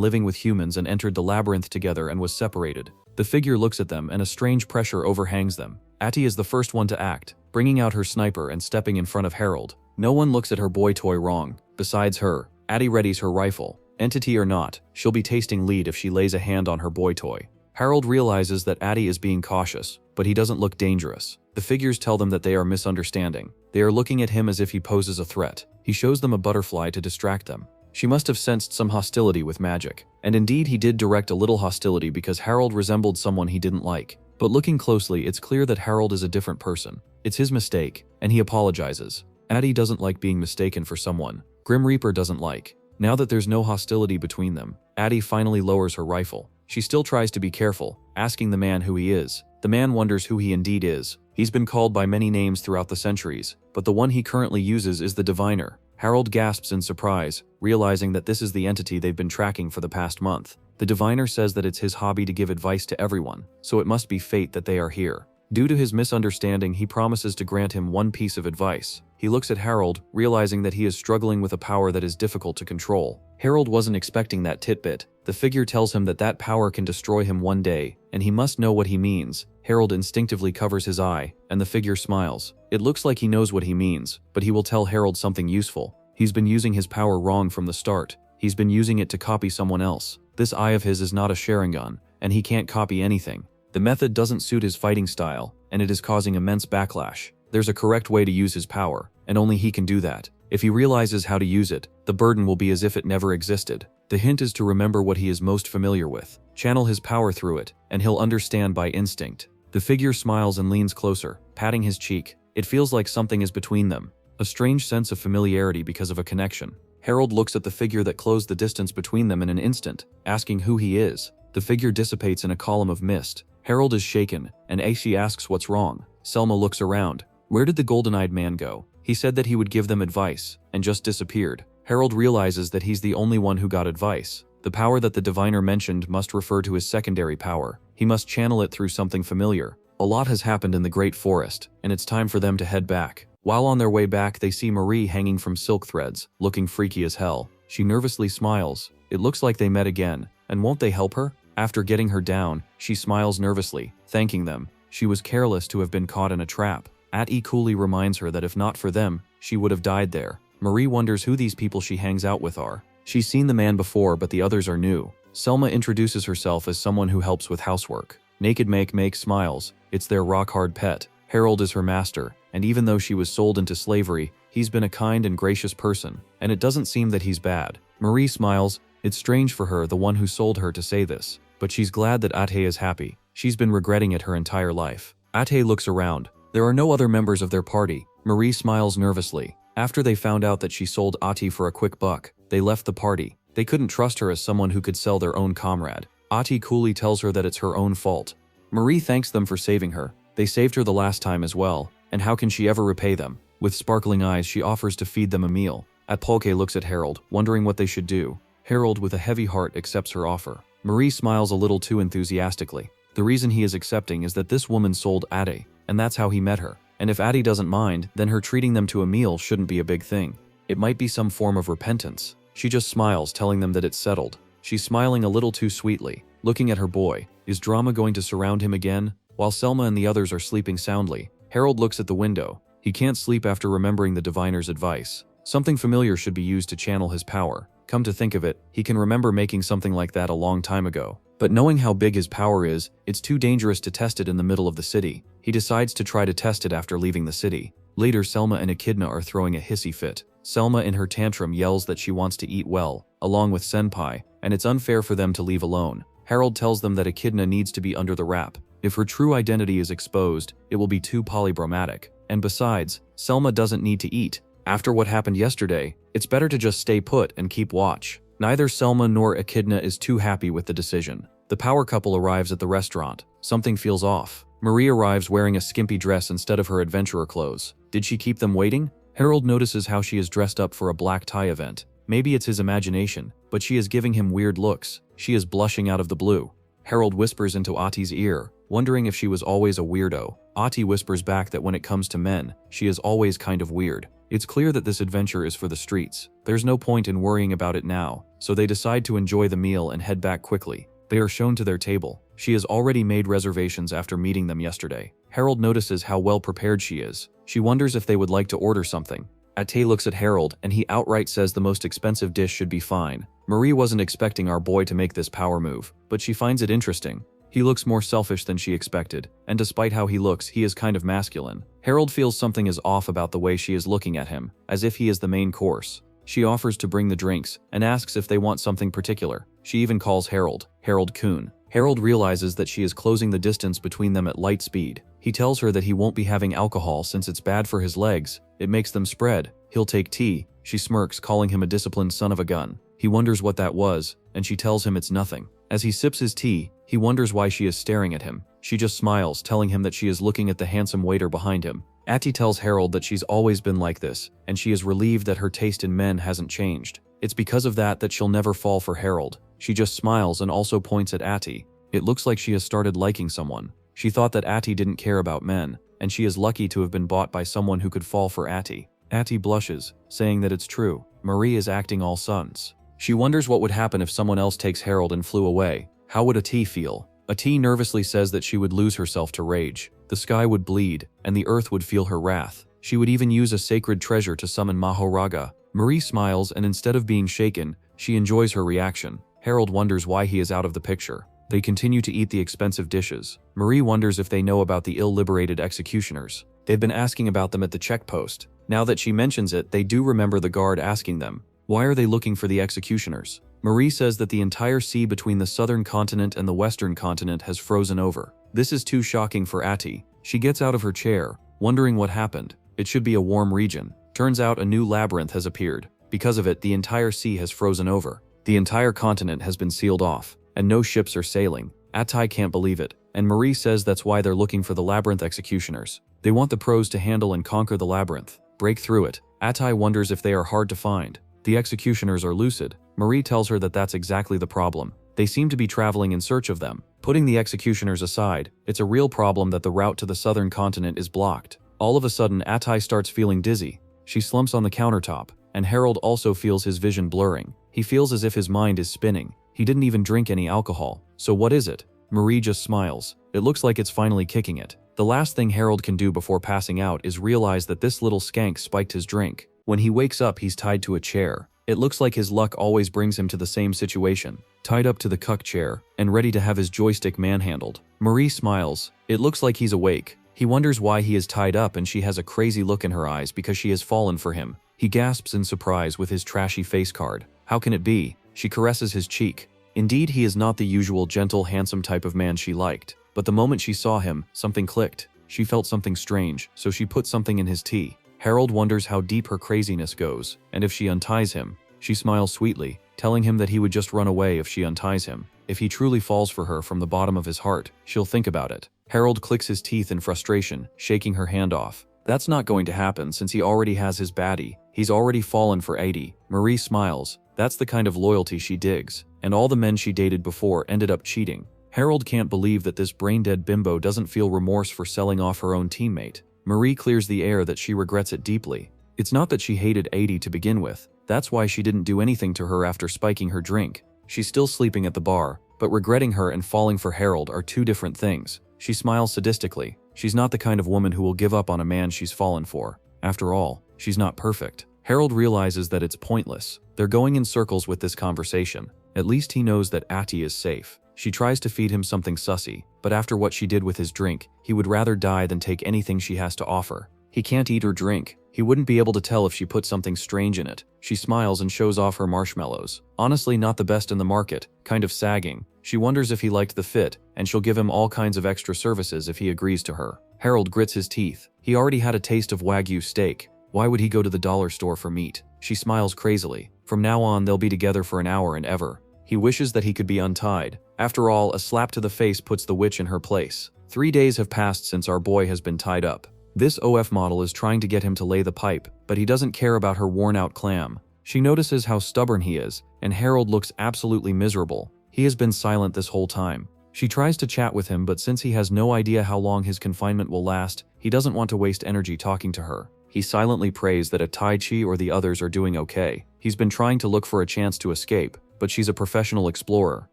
living with humans and entered the labyrinth together and was separated. The figure looks at them, and a strange pressure overhangs them. Ati is the first one to act, bringing out her sniper and stepping in front of Harold. No one looks at her boy toy wrong. Besides her, Ati readies her rifle. Entity or not, she'll be tasting lead if she lays a hand on her boy toy. Harold realizes that Addie is being cautious, but he doesn't look dangerous. The figures tell them that they are misunderstanding. They are looking at him as if he poses a threat. He shows them a butterfly to distract them. She must have sensed some hostility with magic. And indeed he did direct a little hostility because Harold resembled someone he didn't like. But looking closely, it's clear that Harold is a different person. It's his mistake, and he apologizes. Addie doesn't like being mistaken for someone. Grim Reaper doesn't like. Now that there's no hostility between them, Addie finally lowers her rifle. She still tries to be careful, asking the man who he is. The man wonders who he indeed is. He's been called by many names throughout the centuries, but the one he currently uses is the Diviner. Harold gasps in surprise, realizing that this is the entity they've been tracking for the past month. The Diviner says that it's his hobby to give advice to everyone, so it must be fate that they are here. Due to his misunderstanding, he promises to grant him one piece of advice. He looks at Harold, realizing that he is struggling with a power that is difficult to control. Harold wasn't expecting that tidbit. The figure tells him that that power can destroy him one day, and he must know what he means. Harold instinctively covers his eye, and the figure smiles. It looks like he knows what he means, but he will tell Harold something useful. He's been using his power wrong from the start. He's been using it to copy someone else. This eye of his is not a Sharingan, and he can't copy anything. The method doesn't suit his fighting style, and it is causing immense backlash. There's a correct way to use his power, and only he can do that. If he realizes how to use it, the burden will be as if it never existed. The hint is to remember what he is most familiar with. Channel his power through it, and he'll understand by instinct. The figure smiles and leans closer, patting his cheek. It feels like something is between them. A strange sense of familiarity because of a connection. Harold looks at the figure that closed the distance between them in an instant, asking who he is. The figure dissipates in a column of mist. Harold is shaken, and Aishi asks what's wrong. Selma looks around. Where did the golden-eyed man go? He said that he would give them advice, and just disappeared. Harold realizes that he's the only one who got advice. The power that the diviner mentioned must refer to his secondary power. He must channel it through something familiar. A lot has happened in the Great Forest, and it's time for them to head back. While on their way back, they see Marie hanging from silk threads, looking freaky as hell. She nervously smiles. It looks like they met again, and won't they help her? After getting her down, she smiles nervously, thanking them. She was careless to have been caught in a trap. Ati coolly reminds her that if not for them, she would have died there. Marie wonders who these people she hangs out with are. She's seen the man before, but the others are new. Selma introduces herself as someone who helps with housework. Naked Make smiles. It's their rock-hard pet. Harold is her master, and even though she was sold into slavery, he's been a kind and gracious person, and it doesn't seem that he's bad. Marie smiles. It's strange for her, the one who sold her, to say this, but she's glad that Ate is happy. She's been regretting it her entire life. Ate looks around. There are no other members of their party. Marie smiles nervously. After they found out that she sold Ati for a quick buck, they left the party. They couldn't trust her as someone who could sell their own comrade. Ati coolly tells her that it's her own fault. Marie thanks them for saving her. They saved her the last time as well, and how can she ever repay them? With sparkling eyes, she offers to feed them a meal. Polke looks at Harold, wondering what they should do. Harold, with a heavy heart, accepts her offer. Marie smiles a little too enthusiastically. The reason he is accepting is that this woman sold Ade, and that's how he met her. And if Ade doesn't mind, then her treating them to a meal shouldn't be a big thing. It might be some form of repentance. She just smiles, telling them that it's settled. She's smiling a little too sweetly, looking at her boy. Is drama going to surround him again? While Selma and the others are sleeping soundly, Harold looks at the window. He can't sleep after remembering the diviner's advice. Something familiar should be used to channel his power. Come to think of it, he can remember making something like that a long time ago. But knowing how big his power is, it's too dangerous to test it in the middle of the city. He decides to try to test it after leaving the city. Later, Selma and Echidna are throwing a hissy fit. Selma in her tantrum yells that she wants to eat well, along with Senpai, and it's unfair for them to leave alone. Harold tells them that Echidna needs to be under the wrap. If her true identity is exposed, it will be too polybromatic. And besides, Selma doesn't need to eat. After what happened yesterday, it's better to just stay put and keep watch. Neither Selma nor Echidna is too happy with the decision. The power couple arrives at the restaurant. Something feels off. Marie arrives wearing a skimpy dress instead of her adventurer clothes. Did she keep them waiting? Harold notices how she is dressed up for a black tie event. Maybe it's his imagination, but she is giving him weird looks. She is blushing out of the blue. Harold whispers into Ati's ear, wondering if she was always a weirdo. Ati whispers back that when it comes to men, she is always kind of weird. It's clear that this adventure is for the streets. There's no point in worrying about it now, so they decide to enjoy the meal and head back quickly. They are shown to their table. She has already made reservations after meeting them yesterday. Harold notices how well prepared she is. She wonders if they would like to order something. Ate looks at Harold and he outright says the most expensive dish should be fine. Marie wasn't expecting our boy to make this power move, but she finds it interesting. He looks more selfish than she expected, and despite how he looks, he is kind of masculine. Harold feels something is off about the way she is looking at him, as if he is the main course. She offers to bring the drinks, and asks if they want something particular. She even calls Harold-kun. Harold realizes that she is closing the distance between them at light speed. He tells her that he won't be having alcohol since it's bad for his legs, it makes them spread. He'll take tea. She smirks, calling him a disciplined son of a gun. He wonders what that was, and she tells him it's nothing. As he sips his tea, he wonders why she is staring at him. She just smiles, telling him that she is looking at the handsome waiter behind him. Atty tells Harold that she's always been like this, and she is relieved that her taste in men hasn't changed. It's because of that she'll never fall for Harold. She just smiles and also points at Atty. It looks like she has started liking someone. She thought that Atty didn't care about men, and she is lucky to have been bought by someone who could fall for Atty. Atty blushes, saying that it's true. Marie is acting all sons. She wonders what would happen if someone else takes Harold and flew away. How would Atty feel? Atty nervously says that she would lose herself to rage. The sky would bleed, and the earth would feel her wrath. She would even use a sacred treasure to summon Mahoraga. Marie smiles, and instead of being shaken, she enjoys her reaction. Harold wonders why he is out of the picture. They continue to eat the expensive dishes. Marie wonders if they know about the ill-liberated executioners. They've been asking about them at the check post. Now that she mentions it, they do remember the guard asking them, why are they looking for the executioners? Marie says that the entire sea between the southern continent and the western continent has frozen over. This is too shocking for Atty. She gets out of her chair, wondering what happened. It should be a warm region. Turns out a new labyrinth has appeared. Because of it, the entire sea has frozen over. The entire continent has been sealed off, and no ships are sailing. Atty can't believe it, and Marie says that's why they're looking for the labyrinth executioners. They want the pros to handle and conquer the labyrinth, break through it. Atty wonders if they are hard to find. The executioners are lucid. Marie tells her that that's exactly the problem. They seem to be traveling in search of them. Putting the executioners aside, it's a real problem that the route to the southern continent is blocked. All of a sudden, Atty starts feeling dizzy. She slumps on the countertop, and Harold also feels his vision blurring. He feels as if his mind is spinning. He didn't even drink any alcohol. So what is it? Marie just smiles. It looks like it's finally kicking it. The last thing Harold can do before passing out is realize that this little skank spiked his drink. When he wakes up, he's tied to a chair. It looks like his luck always brings him to the same situation, tied up to the cuck chair, and ready to have his joystick manhandled. Marie smiles. It looks like he's awake. He wonders why he is tied up, and she has a crazy look in her eyes because she has fallen for him. He gasps in surprise with his trashy face card. How can it be? She caresses his cheek. Indeed, he is not the usual gentle, handsome type of man she liked. But the moment she saw him, something clicked. She felt something strange, so she put something in his tea. Harold wonders how deep her craziness goes, and if she unties him. She smiles sweetly, telling him that he would just run away if she unties him. If he truly falls for her from the bottom of his heart, she'll think about it. Harold clicks his teeth in frustration, shaking her hand off. That's not going to happen since he already has his baddie. He's already fallen for Atty. Marie smiles. That's the kind of loyalty she digs. And all the men she dated before ended up cheating. Harold can't believe that this brain-dead bimbo doesn't feel remorse for selling off her own teammate. Marie clears the air that she regrets it deeply. It's not that she hated Atty to begin with. That's why she didn't do anything to her after spiking her drink. She's still sleeping at the bar, but regretting her and falling for Harold are two different things. She smiles sadistically. She's not the kind of woman who will give up on a man she's fallen for. After all, she's not perfect. Harold realizes that it's pointless. They're going in circles with this conversation. At least he knows that Atty is safe. She tries to feed him something sussy, but after what she did with his drink, he would rather die than take anything she has to offer. He can't eat or drink. He wouldn't be able to tell if she put something strange in it. She smiles and shows off her marshmallows. Honestly, not the best in the market, kind of sagging. She wonders if he liked the fit, and she'll give him all kinds of extra services if he agrees to her. Harold grits his teeth. He already had a taste of Wagyu steak. Why would he go to the dollar store for meat? She smiles crazily. From now on, they'll be together for an hour and ever. He wishes that he could be untied. After all, a slap to the face puts the witch in her place. 3 days have passed since our boy has been tied up. This OF model is trying to get him to lay the pipe, but he doesn't care about her worn-out clam. She notices how stubborn he is, and Harold looks absolutely miserable. He has been silent this whole time. She tries to chat with him, but since he has no idea how long his confinement will last, he doesn't want to waste energy talking to her. He silently prays that Tai Chi or the others are doing okay. He's been trying to look for a chance to escape, but she's a professional explorer.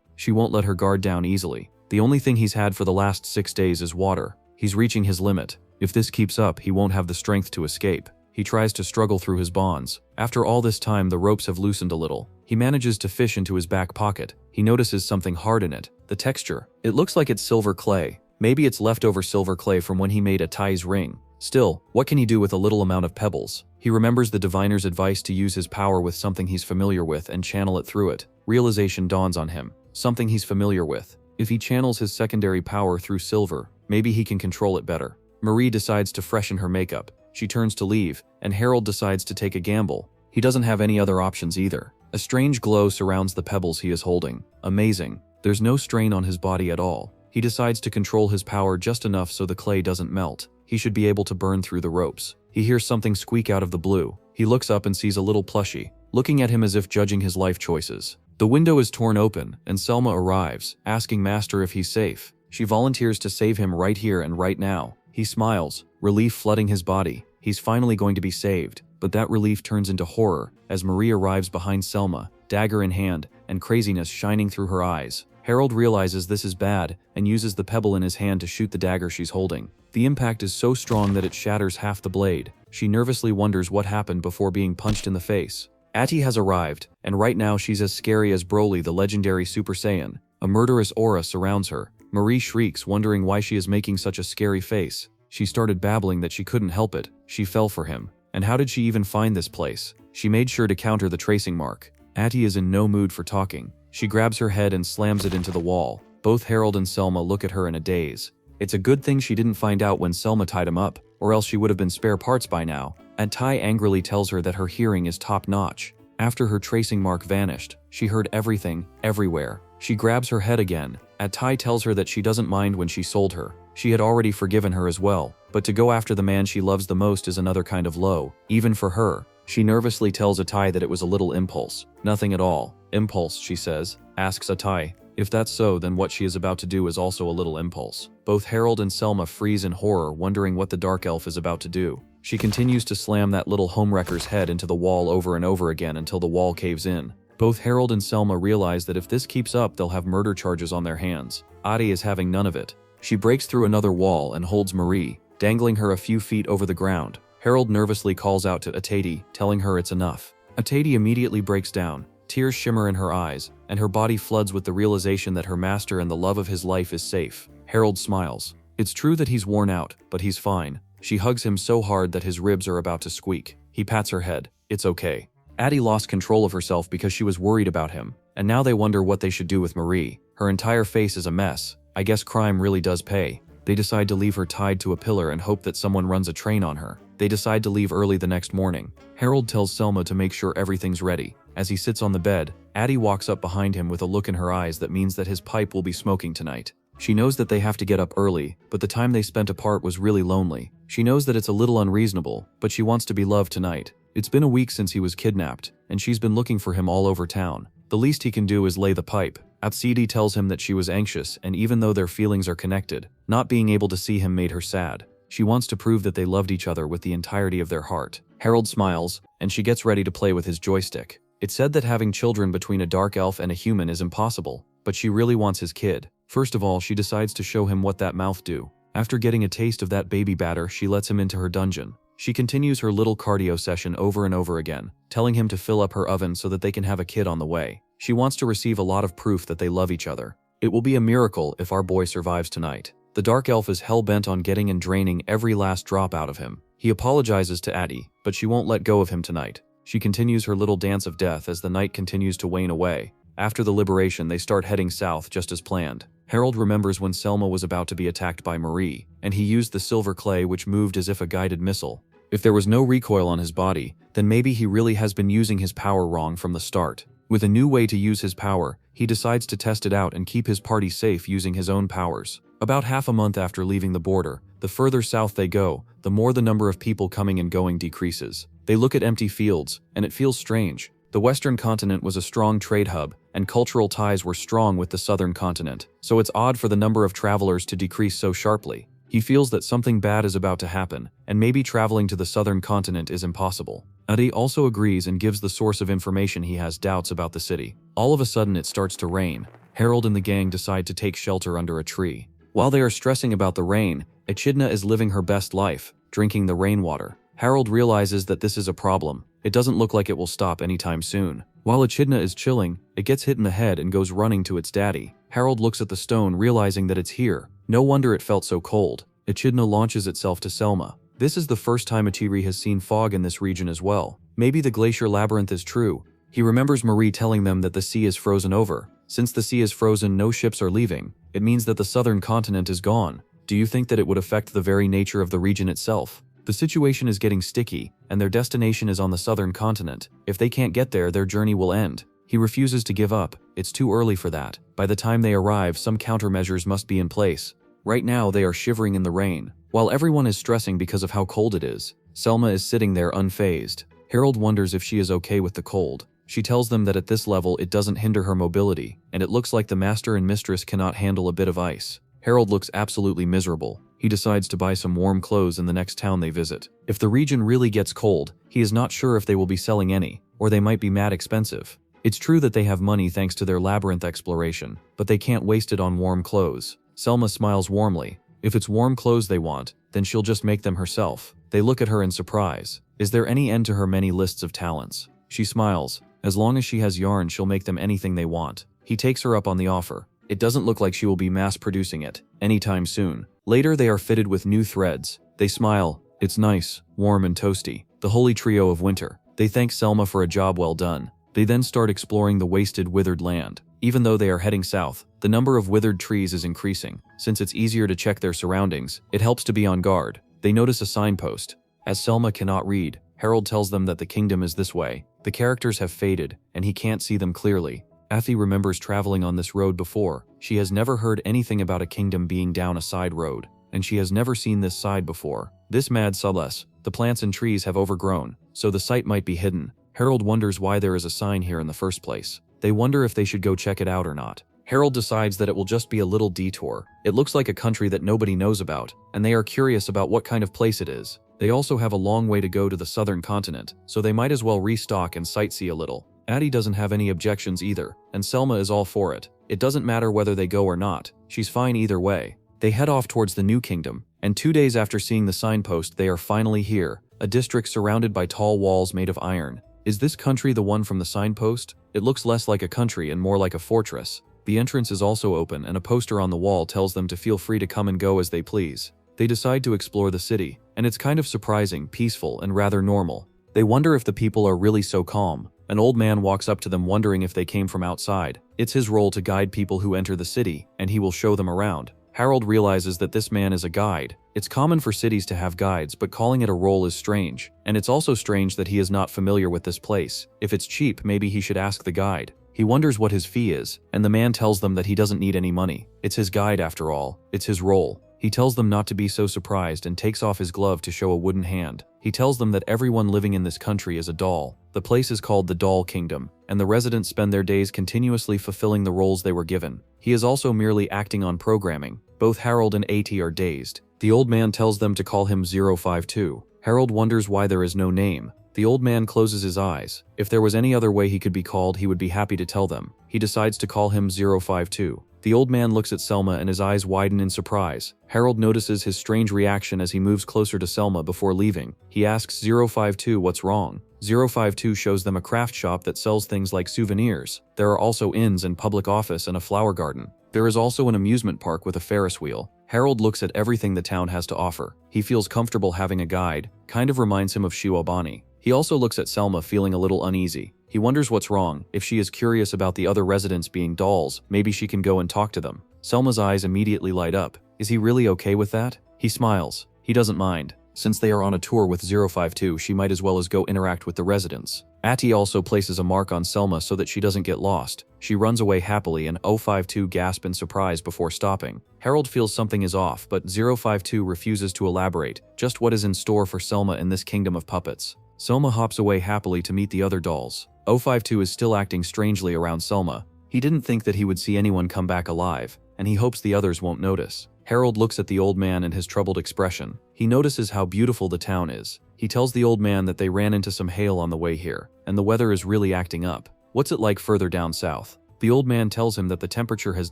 She won't let her guard down easily. The only thing he's had for the last 6 days is water. He's reaching his limit. If this keeps up, he won't have the strength to escape. He tries to struggle through his bonds. After all this time, the ropes have loosened a little. He manages to fish into his back pocket. He notices something hard in it. The texture. It looks like it's silver clay. Maybe it's leftover silver clay from when he made Atai's ring. Still, what can he do with a little amount of pebbles? He remembers the diviner's advice to use his power with something he's familiar with and channel it through it. Realization dawns on him. Something he's familiar with. If he channels his secondary power through silver, maybe he can control it better. Marie decides to freshen her makeup. She turns to leave, and Harold decides to take a gamble. He doesn't have any other options either. A strange glow surrounds the pebbles he is holding. Amazing. There's no strain on his body at all. He decides to control his power just enough so the clay doesn't melt. He should be able to burn through the ropes. He hears something squeak out of the blue. He looks up and sees a little plushie, looking at him as if judging his life choices. The window is torn open, and Selma arrives, asking Master if he's safe. She volunteers to save him right here and right now. He smiles, relief flooding his body. He's finally going to be saved, but that relief turns into horror as Marie arrives behind Selma, dagger in hand, and craziness shining through her eyes. Harold realizes this is bad and uses the pebble in his hand to shoot the dagger she's holding. The impact is so strong that it shatters half the blade. She nervously wonders what happened before being punched in the face. Atty has arrived, and right now she's as scary as Broly, the legendary Super Saiyan. A murderous aura surrounds her. Marie shrieks, wondering why she is making such a scary face. She started babbling that she couldn't help it. She fell for him. And how did she even find this place? She made sure to counter the tracing mark. Atty is in no mood for talking. She grabs her head and slams it into the wall. Both Harold and Selma look at her in a daze. It's a good thing she didn't find out when Selma tied him up, or else she would have been spare parts by now. Atty angrily tells her that her hearing is top-notch. After her tracing mark vanished, she heard everything, everywhere. She grabs her head again. Atty tells her that she doesn't mind when she sold her. She had already forgiven her as well, but to go after the man she loves the most is another kind of low, even for her. She nervously tells Atty that it was a little impulse. Nothing at all. Impulse, she says. Asks Atty. If that's so, then what she is about to do is also a little impulse. Both Harold and Selma freeze in horror, wondering what the dark elf is about to do. She continues to slam that little homewrecker's head into the wall over and over again until the wall caves in. Both Harold and Selma realize that if this keeps up, they'll have murder charges on their hands. Atty is having none of it. She breaks through another wall and holds Marie, dangling her a few feet over the ground. Harold nervously calls out to Atty, telling her it's enough. Atty immediately breaks down. Tears shimmer in her eyes, and her body floods with the realization that her master and the love of his life is safe. Harold smiles. It's true that he's worn out, but he's fine. She hugs him so hard that his ribs are about to squeak. He pats her head. It's okay. Atty lost control of herself because she was worried about him, and now they wonder what they should do with Marie. Her entire face is a mess. I guess crime really does pay. They decide to leave her tied to a pillar and hope that someone runs a train on her. They decide to leave early the next morning. Harold tells Selma to make sure everything's ready. As he sits on the bed, Atty walks up behind him with a look in her eyes that means that his pipe will be smoking tonight. She knows that they have to get up early, but the time they spent apart was really lonely. She knows that it's a little unreasonable, but she wants to be loved tonight. It's been a week since he was kidnapped, and she's been looking for him all over town. The least he can do is lay the pipe. Atsidi tells him that she was anxious, and even though their feelings are connected, not being able to see him made her sad. She wants to prove that they loved each other with the entirety of their heart. Harold smiles, and she gets ready to play with his joystick. It's said that having children between a dark elf and a human is impossible, but she really wants his kid. First of all, she decides to show him what that mouth do. After getting a taste of that baby batter, she lets him into her dungeon. She continues her little cardio session over and over again, telling him to fill up her oven so that they can have a kid on the way. She wants to receive a lot of proof that they love each other. It will be a miracle if our boy survives tonight. The dark elf is hell-bent on getting and draining every last drop out of him. He apologizes to Atty, but she won't let go of him tonight. She continues her little dance of death as the night continues to wane away. After the liberation, they start heading south just as planned. Harold remembers when Selma was about to be attacked by Marie, and he used the silver clay which moved as if a guided missile. If there was no recoil on his body, then maybe he really has been using his power wrong from the start. With a new way to use his power, he decides to test it out and keep his party safe using his own powers. About half a month after leaving the border, the further south they go, the more the number of people coming and going decreases. They look at empty fields, and it feels strange. The Western continent was a strong trade hub, and cultural ties were strong with the Southern continent, so it's odd for the number of travelers to decrease so sharply. He feels that something bad is about to happen, and maybe traveling to the Southern continent is impossible. Adi also agrees and gives the source of information he has doubts about the city. All of a sudden it starts to rain. Harold and the gang decide to take shelter under a tree. While they are stressing about the rain, Echidna is living her best life, drinking the rainwater. Harold realizes that this is a problem. It doesn't look like it will stop anytime soon. While Echidna is chilling, it gets hit in the head and goes running to its daddy. Harold looks at the stone, realizing that it's here. No wonder it felt so cold. Echidna launches itself to Selma. This is the first time Echiri has seen fog in this region as well. Maybe the glacier labyrinth is true. He remembers Marie telling them that the sea is frozen over. Since the sea is frozen, no ships are leaving. It means that the southern continent is gone. Do you think that it would affect the very nature of the region itself? The situation is getting sticky, and their destination is on the southern continent. If they can't get there, their journey will end. He refuses to give up. It's too early for that. By the time they arrive, some countermeasures must be in place. Right now, they are shivering in the rain. While everyone is stressing because of how cold it is, Selma is sitting there unfazed. Harold wonders if she is okay with the cold. She tells them that at this level it doesn't hinder her mobility, and it looks like the master and mistress cannot handle a bit of ice. Harold looks absolutely miserable. He decides to buy some warm clothes in the next town they visit. If the region really gets cold, he is not sure if they will be selling any, or they might be mad expensive. It's true that they have money thanks to their labyrinth exploration, but they can't waste it on warm clothes. Selma smiles warmly. If it's warm clothes they want, then she'll just make them herself. They look at her in surprise. Is there any end to her many lists of talents? She smiles. As long as she has yarn, she'll make them anything they want. He takes her up on the offer. It doesn't look like she will be mass-producing it anytime soon. Later, they are fitted with new threads. They smile. It's nice, warm and toasty. The holy trio of winter. They thank Selma for a job well done. They then start exploring the wasted, withered land. Even though they are heading south, the number of withered trees is increasing. Since it's easier to check their surroundings, it helps to be on guard. They notice a signpost. As Selma cannot read, Harold tells them that the kingdom is this way. The characters have faded, and he can't see them clearly. Athi remembers traveling on this road before. She has never heard anything about a kingdom being down a side road, and she has never seen this side before. This mad subless. The plants and trees have overgrown, so the site might be hidden. Harold wonders why there is a sign here in the first place. They wonder if they should go check it out or not. Harold decides that it will just be a little detour. It looks like a country that nobody knows about, and they are curious about what kind of place it is. They also have a long way to go to the southern continent, so they might as well restock and sightsee a little. Addie doesn't have any objections either, and Selma is all for it. It doesn't matter whether they go or not. She's fine either way. They head off towards the new kingdom, and 2 days after seeing the signpost, they are finally here. A district surrounded by tall walls made of iron. Is this country the one from the signpost? It looks less like a country and more like a fortress. The entrance is also open, and a poster on the wall tells them to feel free to come and go as they please. They decide to explore the city, and it's kind of surprising, peaceful, and rather normal. They wonder if the people are really so calm. An old man walks up to them wondering if they came from outside. It's his role to guide people who enter the city, and he will show them around. Harold realizes that this man is a guide. It's common for cities to have guides, but calling it a role is strange. And it's also strange that he is not familiar with this place. If it's cheap, maybe he should ask the guide. He wonders what his fee is, and the man tells them that he doesn't need any money. It's his guide after all. It's his role. He tells them not to be so surprised and takes off his glove to show a wooden hand. He tells them that everyone living in this country is a doll. The place is called the Doll Kingdom, and the residents spend their days continuously fulfilling the roles they were given. He is also merely acting on programming. Both Harold and AT are dazed. The old man tells them to call him 052. Harold wonders why there is no name. The old man closes his eyes. If there was any other way he could be called, he would be happy to tell them. He decides to call him 052. The old man looks at Selma and his eyes widen in surprise. Harold notices his strange reaction as he moves closer to Selma before leaving. He asks 052 what's wrong. 052 shows them a craft shop that sells things like souvenirs. There are also inns and public office and a flower garden. There is also an amusement park with a Ferris wheel. Harold looks at everything the town has to offer. He feels comfortable having a guide, kind of reminds him of Shiwabani. He also looks at Selma feeling a little uneasy. He wonders what's wrong. If she is curious about the other residents being dolls, maybe she can go and talk to them. Selma's eyes immediately light up. Is he really okay with that? He smiles. He doesn't mind. Since they are on a tour with 052, she might as well go interact with the residents. Ati also places a mark on Selma so that she doesn't get lost. She runs away happily and 052 gasps in surprise before stopping. Harold feels something is off, but 052 refuses to elaborate just what is in store for Selma in this kingdom of puppets. Selma hops away happily to meet the other dolls. 052 is still acting strangely around Selma. He didn't think that he would see anyone come back alive, and he hopes the others won't notice. Harold looks at the old man and his troubled expression. He notices how beautiful the town is. He tells the old man that they ran into some hail on the way here, and the weather is really acting up. What's it like further down south? The old man tells him that the temperature has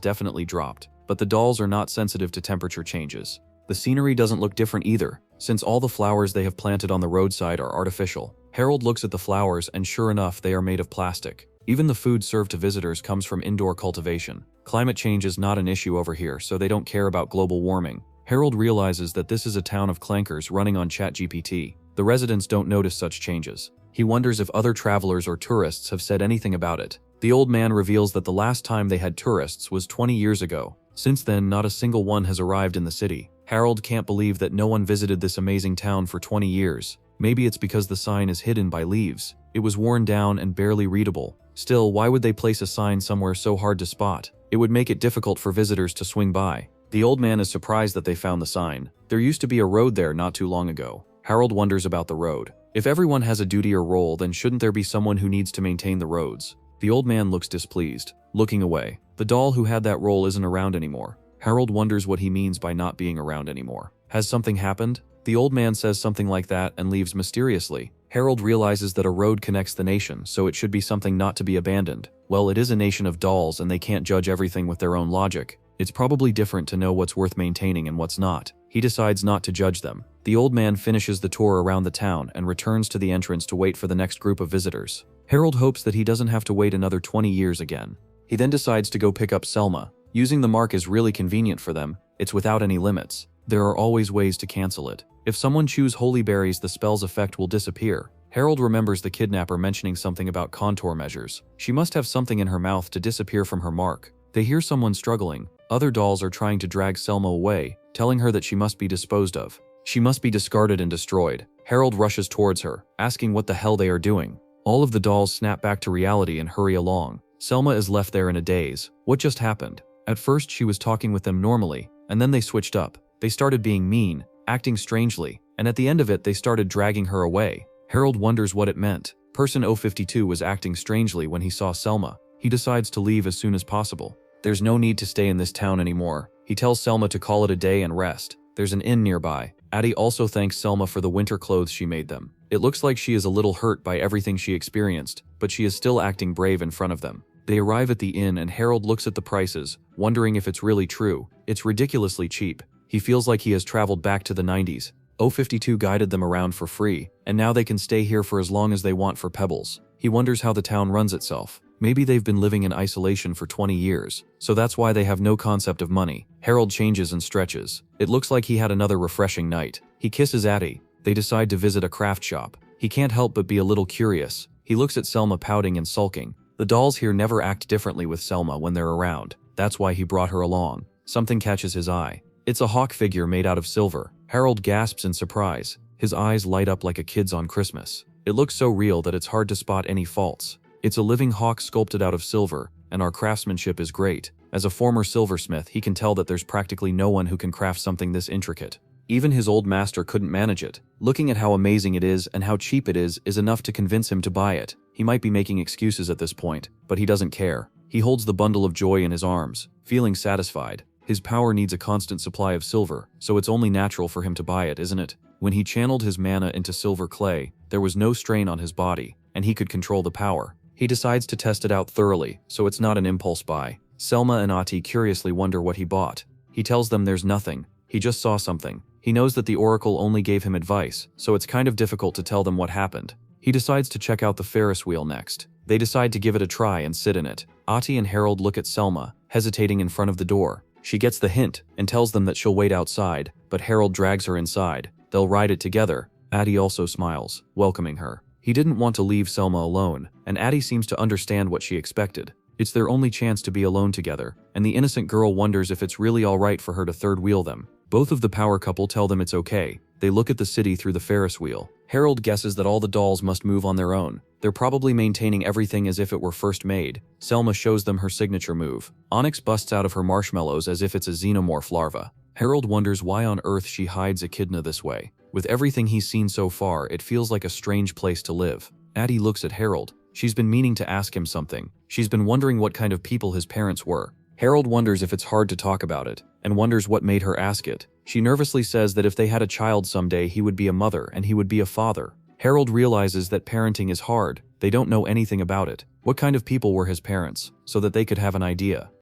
definitely dropped, but the dolls are not sensitive to temperature changes. The scenery doesn't look different either. since all the flowers they have planted on the roadside are artificial. Harold looks at the flowers and sure enough, they are made of plastic. Even the food served to visitors comes from indoor cultivation. Climate change is not an issue over here, so they don't care about global warming. Harold realizes that this is a town of clankers running on ChatGPT. The residents don't notice such changes. He wonders if other travelers or tourists have said anything about it. The old man reveals that the last time they had tourists was 20 years ago. Since then, not a single one has arrived in the city. Harold can't believe that no one visited this amazing town for 20 years. Maybe it's because the sign is hidden by leaves. It was worn down and barely readable. Still, why would they place a sign somewhere so hard to spot? It would make it difficult for visitors to swing by. The old man is surprised that they found the sign. There used to be a road there not too long ago. Harold wonders about the road. If everyone has a duty or role, then shouldn't there be someone who needs to maintain the roads? The old man looks displeased, looking away. The doll who had that role isn't around anymore. Harold wonders what he means by not being around anymore. Has something happened? The old man says something like that and leaves mysteriously. Harold realizes that a road connects the nation, so it should be something not to be abandoned. Well, it is a nation of dolls and they can't judge everything with their own logic. It's probably different to know what's worth maintaining and what's not. He decides not to judge them. The old man finishes the tour around the town and returns to the entrance to wait for the next group of visitors. Harold hopes that he doesn't have to wait another 20 years again. He then decides to go pick up Selma. Using the mark is really convenient for them. It's without any limits. There are always ways to cancel it. If someone chews holy berries, the spell's effect will disappear. Harold remembers the kidnapper mentioning something about contour measures. She must have something in her mouth to disappear from her mark. They hear someone struggling. Other dolls are trying to drag Selma away, telling her that she must be disposed of. She must be discarded and destroyed. Harold rushes towards her, asking what the hell they are doing. All of the dolls snap back to reality and hurry along. Selma is left there in a daze. What just happened? At first she was talking with them normally, and then they switched up. They started being mean, acting strangely, and at the end of it they started dragging her away. Harold wonders what it meant. Person 052 was acting strangely when he saw Selma. He decides to leave as soon as possible. There's no need to stay in this town anymore. He tells Selma to call it a day and rest. There's an inn nearby. Addie also thanks Selma for the winter clothes she made them. It looks like she is a little hurt by everything she experienced, but she is still acting brave in front of them. They arrive at the inn and Harold looks at the prices, wondering if it's really true. It's ridiculously cheap. He feels like he has traveled back to the 90s. 052 guided them around for free, and now they can stay here for as long as they want for pebbles. He wonders how the town runs itself. Maybe they've been living in isolation for 20 years, so that's why they have no concept of money. Harold changes and stretches. It looks like he had another refreshing night. He kisses Addie. They decide to visit a craft shop. He can't help but be a little curious. He looks at Selma pouting and sulking. The dolls here never act differently with Selma when they're around. That's why he brought her along. Something catches his eye. It's a hawk figure made out of silver. Harold gasps in surprise. His eyes light up like a kid's on Christmas. It looks so real that it's hard to spot any faults. It's a living hawk sculpted out of silver, and our craftsmanship is great. As a former silversmith, he can tell that there's practically no one who can craft something this intricate. Even his old master couldn't manage it. Looking at how amazing it is and how cheap it is enough to convince him to buy it. He might be making excuses at this point, but he doesn't care. He holds the bundle of joy in his arms, feeling satisfied. His power needs a constant supply of silver, so it's only natural for him to buy it, isn't it? When he channeled his mana into silver clay, there was no strain on his body, and he could control the power. He decides to test it out thoroughly, so it's not an impulse buy. Selma and Ati curiously wonder what he bought. He tells them there's nothing. He just saw something. He knows that the Oracle only gave him advice, so it's kind of difficult to tell them what happened. He decides to check out the Ferris wheel next. They decide to give it a try and sit in it. Ati and Harold look at Selma, hesitating in front of the door. She gets the hint and tells them that she'll wait outside, but Harold drags her inside. They'll ride it together. Ati also smiles, welcoming her. He didn't want to leave Selma alone, and Ati seems to understand what she expected. It's their only chance to be alone together, and the innocent girl wonders if it's really alright for her to third wheel them. Both of the power couple tell them it's okay. They look at the city through the Ferris wheel. Harold guesses that all the dolls must move on their own. They're probably maintaining everything as if it were first made. Selma shows them her signature move. Onyx busts out of her marshmallows as if it's a xenomorph larva. Harold wonders why on earth she hides Echidna this way. With everything he's seen so far, it feels like a strange place to live. Addie looks at Harold. She's been meaning to ask him something. She's been wondering what kind of people his parents were. Harold wonders if it's hard to talk about it, and wonders what made her ask it. She nervously says that if they had a child someday, he would be a mother and he would be a father. Harold realizes that parenting is hard. They don't know anything about it. What kind of people were his parents, so that they could have an idea.